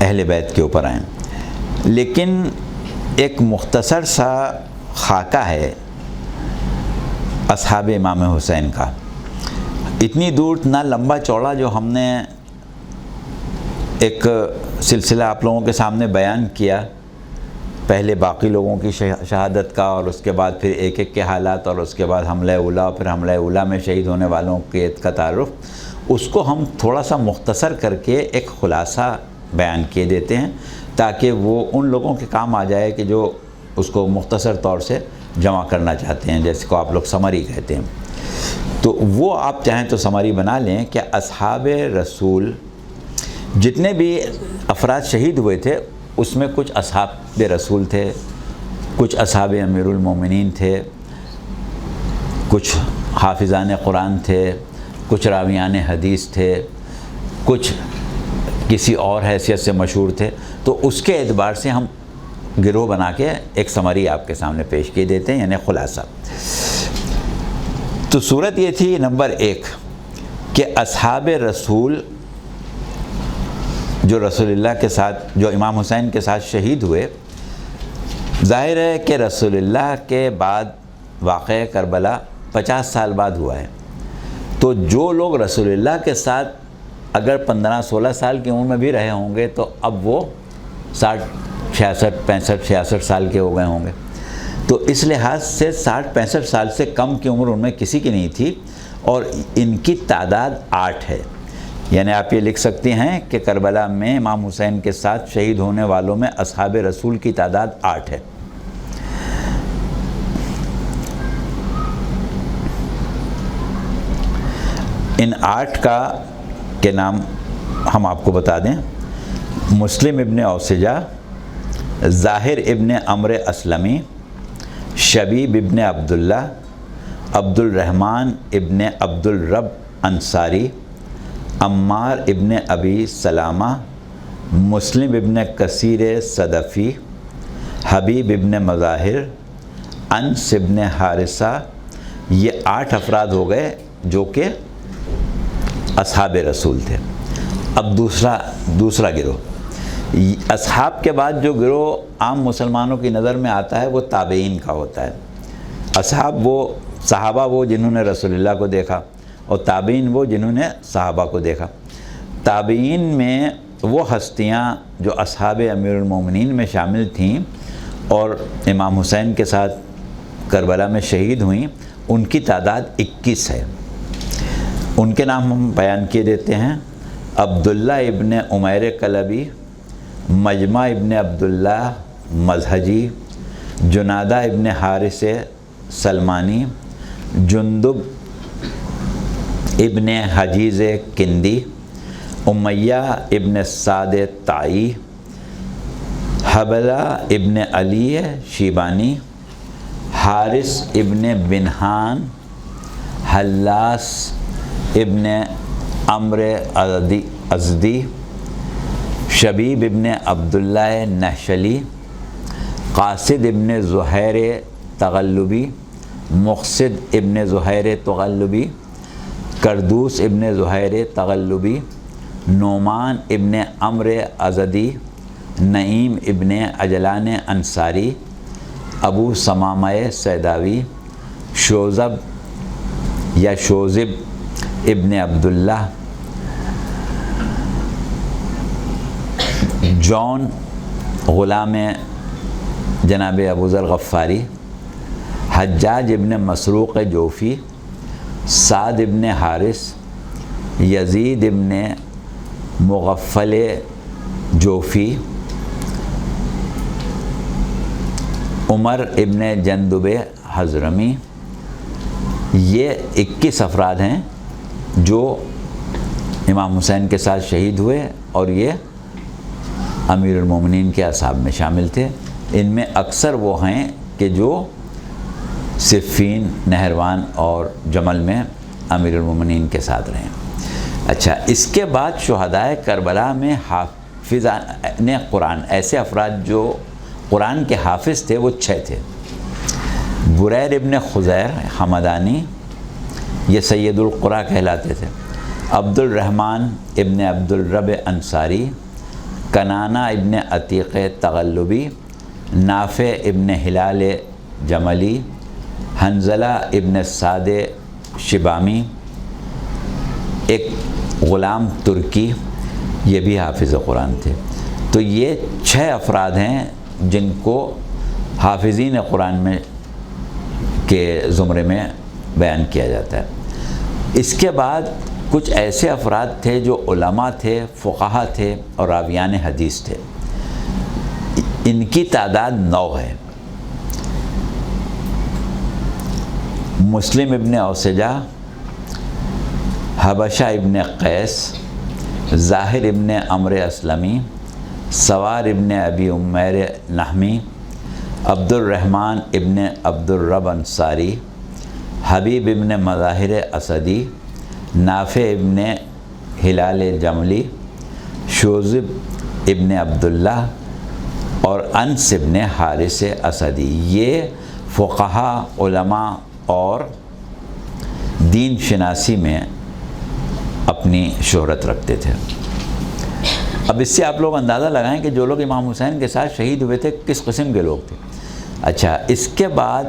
اہل بیت کے اوپر آئیں۔ لیکن ایک مختصر سا خاکہ ہے اصحاب امام حسین کا، اتنی دور نہ لمبا چوڑا، جو ہم نے ایک سلسلہ آپ لوگوں کے سامنے بیان کیا، پہلے باقی لوگوں کی شہادت کا، اور اس کے بعد پھر ایک ایک کے حالات، اور اس کے بعد حملہ اولیٰ، پھر حملہ اولیٰ میں شہید ہونے والوں کے کا تعارف، اس کو ہم تھوڑا سا مختصر کر کے ایک خلاصہ بیان کیے دیتے ہیں تاکہ وہ ان لوگوں کے کام آ جائے کہ جو اس کو مختصر طور سے جمع کرنا چاہتے ہیں، جیسے کو آپ لوگ سمری کہتے ہیں۔ تو وہ آپ چاہیں تو سمری بنا لیں کہ اصحاب رسول جتنے بھی افراد شہید ہوئے تھے اس میں کچھ اصحاب رسول تھے، کچھ اصحاب امیر المومنین تھے، کچھ حافظان قرآن تھے، کچھ راویان حدیث تھے، کچھ کسی اور حیثیت سے مشہور تھے۔ تو اس کے اعتبار سے ہم گروہ بنا کے ایک سمری آپ کے سامنے پیش کی دیتے ہیں، یعنی خلاصہ۔ تو صورت یہ تھی نمبر 1 کہ اصحاب رسول جو رسول اللہ کے ساتھ، جو امام حسین کے ساتھ شہید ہوئے، ظاہر ہے کہ رسول اللہ کے بعد واقعہ کربلا 50 سال بعد ہوا ہے، تو جو لوگ رسول اللہ کے ساتھ اگر 15-16 سال کی عمر میں بھی رہے ہوں گے تو اب وہ 65 سال کے ہو گئے ہوں گے۔ تو اس لحاظ سے 65 سال سے کم کی عمر ان میں کسی کی نہیں تھی، اور ان کی تعداد 8 ہے۔ یعنی آپ یہ لکھ سکتے ہیں کہ کربلا میں امام حسین کے ساتھ شہید ہونے والوں میں اصحاب رسول کی تعداد 8 ہے۔ ان 8 کا کے نام ہم آپ کو بتا دیں: مسلم ابن اوسجہ، ظاہر ابن عمرو اسلمی، شبیب ابن عبداللہ، عبد الرحمن ابن عبد الرب انصاری، عمار ابن ابی سلامہ، مسلم ابن کثیر صدفی، حبیب ابن مظاہر، انس ابن حارثہ۔ یہ 8 افراد ہو گئے جو کہ اصحاب رسول تھے۔ اب دوسرا گروہ اصحاب کے بعد جو گروہ عام مسلمانوں کی نظر میں آتا ہے وہ تابعین کا ہوتا ہے۔ اصحاب وہ صحابہ وہ جنہوں نے رسول اللہ کو دیکھا، اور تابعین وہ جنہوں نے صحابہ کو دیکھا۔ تابعین میں وہ ہستیاں جو اصحاب امیر المومنین میں شامل تھیں اور امام حسین کے ساتھ کربلا میں شہید ہوئیں، ان کی تعداد 21 ہے۔ ان کے نام ہم بیان کیے دیتے ہیں۔ عبداللہ ابن عمیر کلبی، مجمع ابن عبداللہ مزہجی، جنادہ ابن حارث سلمانی، جندب ابن حجیز کندی، امیہ ابن سعد طائی، حبلہ ابن علی شیبانی، حارث ابن بنہان، حلاس ابن عمر ازدی، شبیب ابن عبداللہ نحشلی، قاصد ابن زہیر تغلبی، مقصد ابن زہیر تغلبی، کردوس ابن زہیر تغلبی، نعمان ابن عمر ازدی، نعیم ابن عجلان انصاری، ابو ثمامہ سیداوی، شوذب یا شوذب ابن عبداللہ، جون غلام جناب ابو ذر غفاری، حجاج ابن مسروق جوفی، سعد ابن حارث، یزید ابن مغفل جوفی، عمر ابن جندب حضرمی۔ یہ 21 افراد ہیں جو امام حسین کے ساتھ شہید ہوئے اور یہ امیر المومنین کے اصحاب میں شامل تھے۔ ان میں اکثر وہ ہیں کہ جو صفین، نہروان اور جمل میں امیر المومنین کے ساتھ رہے۔ اچھا، اس کے بعد شہدائے کربلا میں حافظان قرآن، ایسے افراد جو قرآن کے حافظ تھے، وہ 6 تھے۔ بریر ابن خزیر حمدانی، یہ سید القرآن کہلاتے تھے۔ عبد الرحمن ابن عبد الرب انصاری، کنانہ ابن عتیق تغلبی، نافع ابن ہلال جملی، حنظلہ ابن سعد شبامی، ایک غلام ترکی، یہ بھی حافظ قرآن تھے۔ تو یہ 6 افراد ہیں جن کو حافظین قرآن میں کے زمرے میں بیان کیا جاتا ہے۔ اس کے بعد کچھ ایسے افراد تھے جو علماء تھے، فقہا تھے اور راویان حدیث تھے۔ ان کی تعداد 9 ہے۔ مسلم ابن اوسجہ، حبشہ ابن قیس، ظاہر ابن عمر اسلمی، سوار ابن ابی عمیر نحمی، عبد الرحمن ابن عبد الرب انصاری، حبیب ابن مظاہر اسدی، نافع ابن ہلال جملی، شوذب ابن عبداللہ اور انس ابن حارث اسدی، یہ فقہا، علماء اور دین شناسی میں اپنی شہرت رکھتے تھے۔ اب اس سے آپ لوگ اندازہ لگائیں کہ جو لوگ امام حسین کے ساتھ شہید ہوئے تھے کس قسم کے لوگ تھے۔ اچھا، اس کے بعد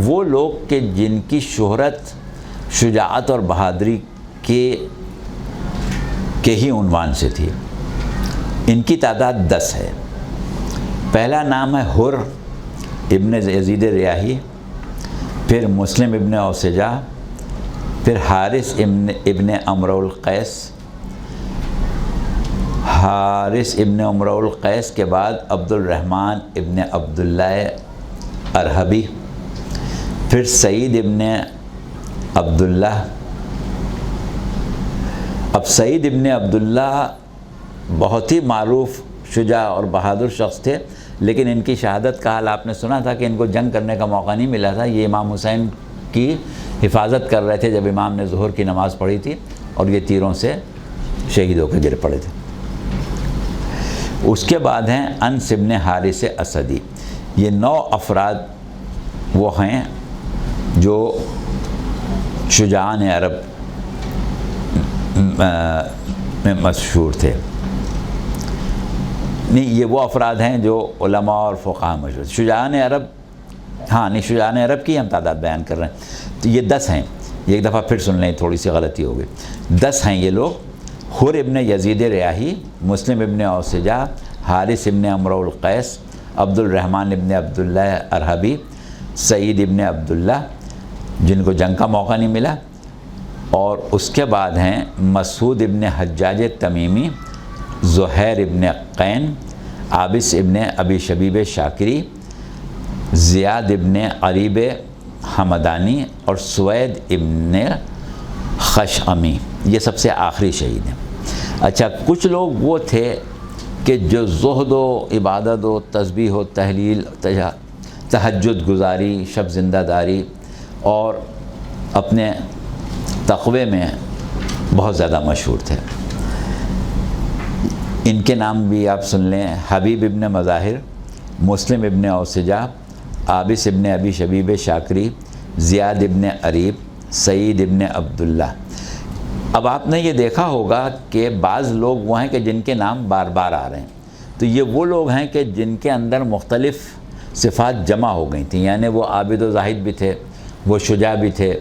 وہ لوگ کہ جن کی شہرت شجاعت اور بہادری کے ہی عنوان سے تھی، ان کی تعداد 10 ہے۔ پہلا نام ہے حر ابن یزید ریاحی، پھر مسلم ابن اوسجہ، پھر حارث ابن عمر القیس، حارث ابن عمر القیس کے بعد عبد الرحمن ابن عبداللہ ارحبی، پھر سعید ابن عبداللہ۔ اب سعید ابن عبداللہ بہت ہی معروف، شجاع اور بہادر شخص تھے، لیکن ان کی شہادت کا حال آپ نے سنا تھا کہ ان کو جنگ کرنے کا موقع نہیں ملا تھا۔ یہ امام حسین کی حفاظت کر رہے تھے جب امام نے ظہر کی نماز پڑھی تھی، اور یہ تیروں سے شہید ہو کے گر پڑے تھے۔ اس کے بعد ہیں انس ابن حارث اسدی۔ یہ 9 افراد وہ ہیں جو شجاعان عرب میں مشہور تھے۔ نہیں، یہ وہ افراد ہیں جو علماء اور فقہاء مشہور. شجاعان عرب، ہاں نہیں، شجاعان عرب کی ہم تعداد بیان کر رہے ہیں. تو یہ 10 ہیں. یہ ایک دفعہ پھر سن لیں، تھوڑی سی غلطی ہو گئی. 10 ہیں یہ لوگ: حر ابن یزید ریاحی، مسلم ابن اوسجہ، حارث ابن عمرو القیس، عبد الرحمن ابن عبداللہ ارحبی، سعید ابن عبداللہ جن کو جنگ کا موقع نہیں ملا، اور اس کے بعد ہیں مسعود ابن حجاج تمیمی، زہیر ابن قین، عابس ابن ابی شبیب شاکری، زیاد ابن قریب حمدانی، اور سوید ابن خشعمی. یہ سب سے آخری شہید ہیں. اچھا، کچھ لوگ وہ تھے کہ جو زہد و عبادت و تسبیح و تحلیل، تہجد گزاری، شب زندہ داری اور اپنے تقوی میں بہت زیادہ مشہور تھے. ان کے نام بھی آپ سن لیں: حبیب ابن مظاہر، مسلم ابن اوسجہ، عابس ابن ابی شبیب شاکری، زیاد ابن قریب، سعید ابن عبداللہ. اب آپ نے یہ دیکھا ہوگا کہ بعض لوگ وہ ہیں کہ جن کے نام بار بار آ رہے ہیں. تو یہ وہ لوگ ہیں کہ جن کے اندر مختلف صفات جمع ہو گئی تھیں. یعنی وہ عابد و زاہد بھی تھے، وہ شجاع بھی تھے،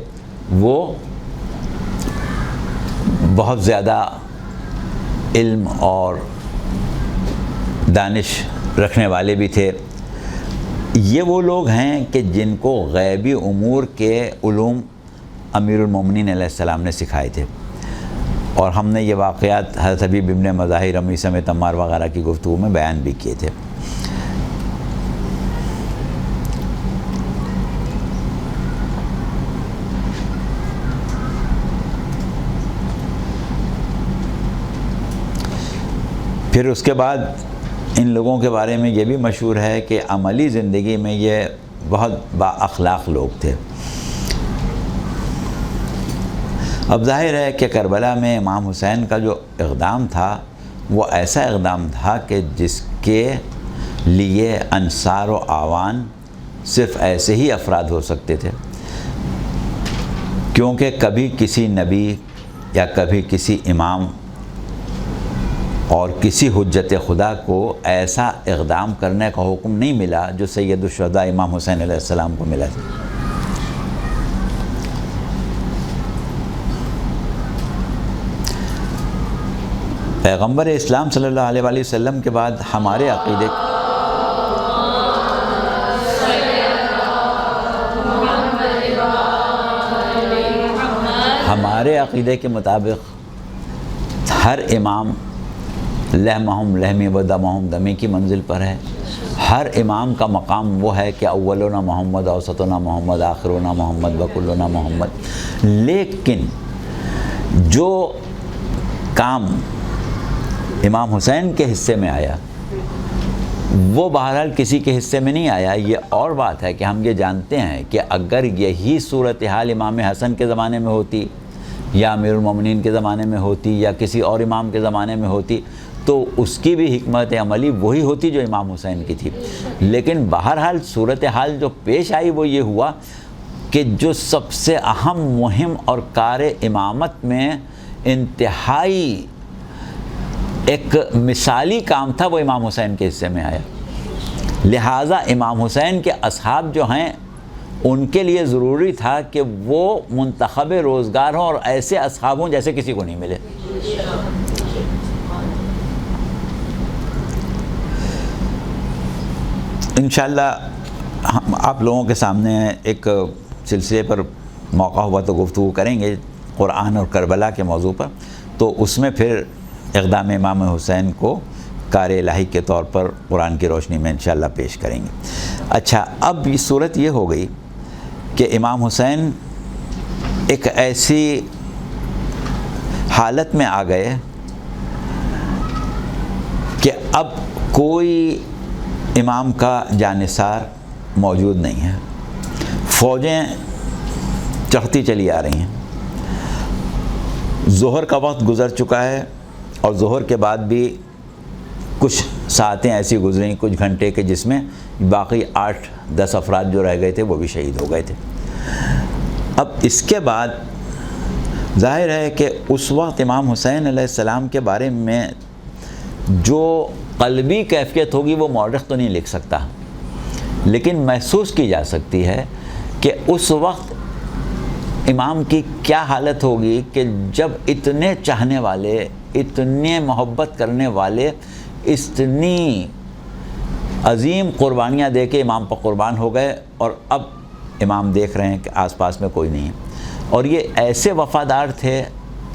وہ بہت زیادہ علم اور دانش رکھنے والے بھی تھے. یہ وہ لوگ ہیں کہ جن کو غیبی امور کے علوم امیر المومنین علیہ السلام نے سکھائے تھے. اور ہم نے یہ واقعات حضرت حبیب ابن مظاہر، میثم تمار وغیرہ کی گفتگو میں بیان بھی کیے تھے. پھر اس کے بعد ان لوگوں کے بارے میں یہ بھی مشہور ہے کہ عملی زندگی میں یہ بہت با اخلاق لوگ تھے. اب ظاہر ہے کہ کربلا میں امام حسین کا جو اقدام تھا وہ ایسا اقدام تھا کہ جس کے لیے انصار و اعوان صرف ایسے ہی افراد ہو سکتے تھے، کیونکہ کبھی کسی نبی یا کبھی کسی امام اور کسی حجت خدا کو ایسا اقدام کرنے کا حکم نہیں ملا جو سید الشہداء امام حسین علیہ السلام کو ملا تھا. پیغمبر اسلام صلی اللہ علیہ وآلہ وسلم کے بعد ہمارے عقیدے کے مطابق ہر امام لحمہم لحمی و دمہم دمی کی منزل پر ہے. ہر امام کا مقام وہ ہے کہ اولنا محمد، اوسطنا محمد، آخرنا محمد، وکلنا محمد. لیکن جو کام امام حسین کے حصے میں آیا وہ بہرحال کسی کے حصے میں نہیں آیا. یہ اور بات ہے کہ ہم یہ جانتے ہیں کہ اگر یہی صورتحال امام حسن کے زمانے میں ہوتی یا امیر المومنین کے زمانے میں ہوتی یا کسی اور امام کے زمانے میں ہوتی تو اس کی بھی حکمت عملی وہی ہوتی جو امام حسین کی تھی. لیکن بہرحال صورتحال جو پیش آئی وہ یہ ہوا کہ جو سب سے اہم، مہم اور کار امامت میں انتہائی ایک مثالی کام تھا وہ امام حسین کے حصے میں آیا. لہٰذا امام حسین کے اصحاب جو ہیں ان کے لیے ضروری تھا کہ وہ منتخب روزگار ہوں اور ایسے اصحاب ہوں جیسے کسی کو نہیں ملے. انشاءاللہ ہم آپ لوگوں کے سامنے ایک سلسلے پر موقع ہوا تو گفتگو کریں گے قرآن اور کربلا کے موضوع پر. تو اس میں پھر اقدام امام حسین کو کار الہی کے طور پر قرآن کی روشنی میں انشاءاللہ پیش کریں گے. اچھا، اب یہ صورت یہ ہو گئی کہ امام حسین ایک ایسی حالت میں آ گئے کہ اب کوئی امام کا جانثار موجود نہیں ہے. فوجیں چڑھتی چلی آ رہی ہیں. ظہر کا وقت گزر چکا ہے اور ظہر کے بعد بھی کچھ ساعتیں ایسی گزریں، کچھ گھنٹے کے، جس میں باقی 8-10 افراد جو رہ گئے تھے وہ بھی شہید ہو گئے تھے. اب اس کے بعد ظاہر ہے کہ اس وقت امام حسین علیہ السلام کے بارے میں جو قلبی کیفیت ہوگی وہ مورخ تو نہیں لکھ سکتا، لیکن محسوس کی جا سکتی ہے کہ اس وقت امام کی کیا حالت ہوگی کہ جب اتنے چاہنے والے، اتنے محبت کرنے والے اتنی عظیم قربانیاں دے کے امام پر قربان ہو گئے، اور اب امام دیکھ رہے ہیں کہ آس پاس میں کوئی نہیں ہے، اور یہ ایسے وفادار تھے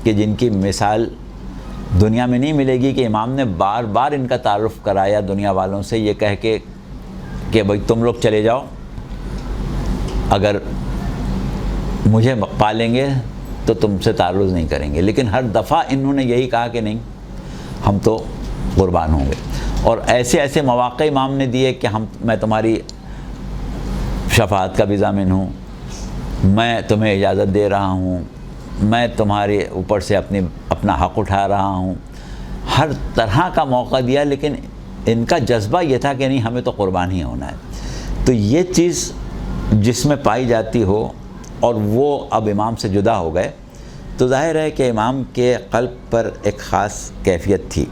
کہ جن کی مثال دنیا میں نہیں ملے گی، کہ امام نے بار بار ان کا تعارف کرایا دنیا والوں سے یہ کہہ کے کہ بھائی تم لوگ چلے جاؤ، اگر مجھے پالیں گے تو تم سے تعرض نہیں کریں گے، لیکن ہر دفعہ انہوں نے یہی کہا کہ نہیں، ہم تو قربان ہوں گے۔ اور ایسے ایسے مواقع امام نے دیے کہ میں تمہاری شفاعت کا بھی ضامن ہوں، میں تمہیں اجازت دے رہا ہوں، میں تمہارے اوپر سے اپنا حق اٹھا رہا ہوں، ہر طرح کا موقع دیا، لیکن ان کا جذبہ یہ تھا کہ نہیں، ہمیں تو قربان ہی ہونا ہے۔ تو یہ چیز جس میں پائی جاتی ہو اور وہ اب امام سے جدا ہو گئے، تو ظاہر ہے کہ امام کے قلب پر ایک خاص کیفیت تھی۔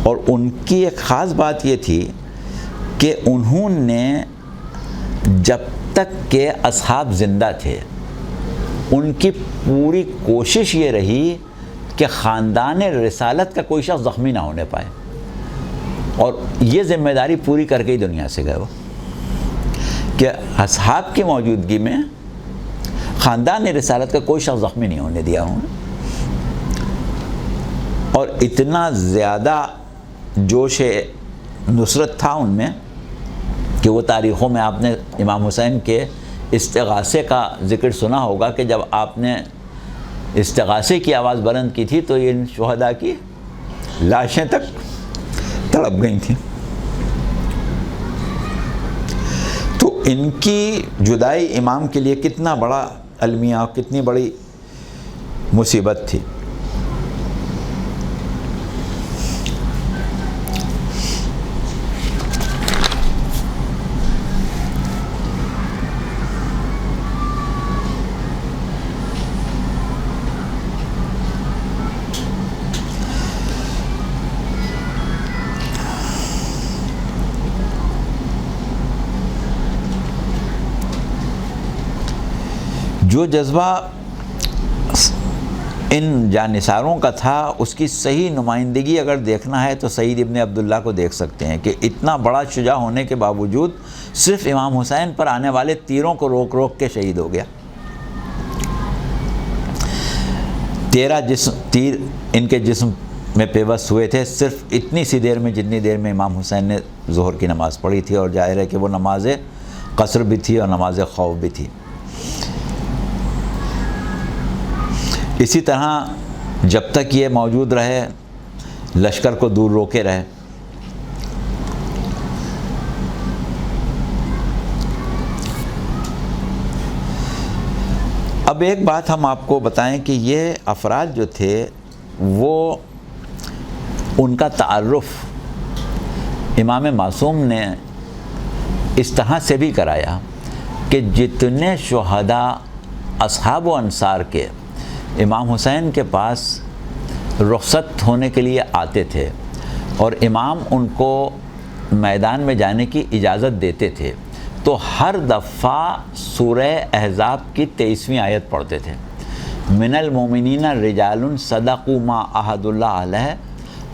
اور ان کی ایک خاص بات یہ تھی کہ انہوں نے جب تک کہ اصحاب زندہ تھے ان کی پوری کوشش یہ رہی کہ خاندان رسالت کا کوئی شخص زخمی نہ ہونے پائے، اور یہ ذمہ داری پوری کر کے ہی دنیا سے گئے وہ، کہ اصحاب کی موجودگی میں خاندان رسالت کا کوئی شخص زخمی نہیں ہونے دیا انہوں نے۔ اور اتنا زیادہ جوش نصرت تھا ان میں کہ وہ تاریخوں میں آپ نے امام حسین کے استغاثے کا ذکر سنا ہوگا کہ جب آپ نے استغاثے کی آواز بلند کی تھی تو ان شہداء کی لاشیں تک تڑپ گئی تھیں۔ تو ان کی جدائی امام کے لیے کتنا بڑا المیہ اور کتنی بڑی مصیبت تھی۔ جو جذبہ ان جانثاروں کا تھا اس کی صحیح نمائندگی اگر دیکھنا ہے تو سعید ابن عبداللہ کو دیکھ سکتے ہیں کہ اتنا بڑا شجاع ہونے کے باوجود صرف امام حسین پر آنے والے تیروں کو روک روک کے شہید ہو گیا۔ 13 تیر ان کے جسم میں پیوست ہوئے تھے صرف اتنی سی دیر میں جتنی دیر میں امام حسین نے ظہر کی نماز پڑھی تھی، اور ظاہر ہے کہ وہ نماز قصر بھی تھی اور نماز خوف بھی تھی۔ اسی طرح جب تک یہ موجود رہے لشکر کو دور روکے رہے۔ اب ایک بات ہم آپ کو بتائیں کہ یہ افراد جو تھے وہ ان کا تعارف امام معصوم نے اس طرح سے بھی کرایا کہ جتنے شہداء اصحاب و انصار کے امام حسین کے پاس رخصت ہونے کے لیے آتے تھے اور امام ان کو میدان میں جانے کی اجازت دیتے تھے تو ہر دفعہ سورہ احزاب کی 23ویں آیت پڑھتے تھے، من المؤمنین رجال صدقوا ما عہد اللہ علیہ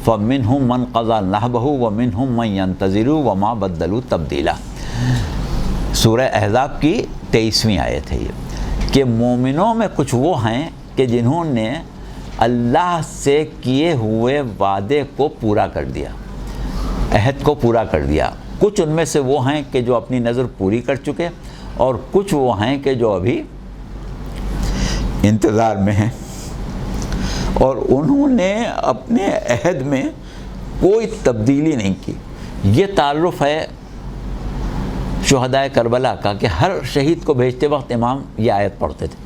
فمنہم من قضى نحبہ ومنہم من ينتظر وما بدلوا تبدیلا۔ سورہ احزاب کی 23ویں آیت ہے یہ، کہ مومنوں میں کچھ وہ ہیں کہ جنہوں نے اللہ سے کیے ہوئے وعدے کو پورا کر دیا، عہد کو پورا کر دیا۔ کچھ ان میں سے وہ ہیں کہ جو اپنی نظر پوری کر چکے، اور کچھ وہ ہیں کہ جو ابھی انتظار میں ہیں، اور انہوں نے اپنے عہد میں کوئی تبدیلی نہیں کی۔ یہ تعارف ہے شہدائے کربلا کا کہ ہر شہید کو بھیجتے وقت امام یہ آیت پڑھتے تھے۔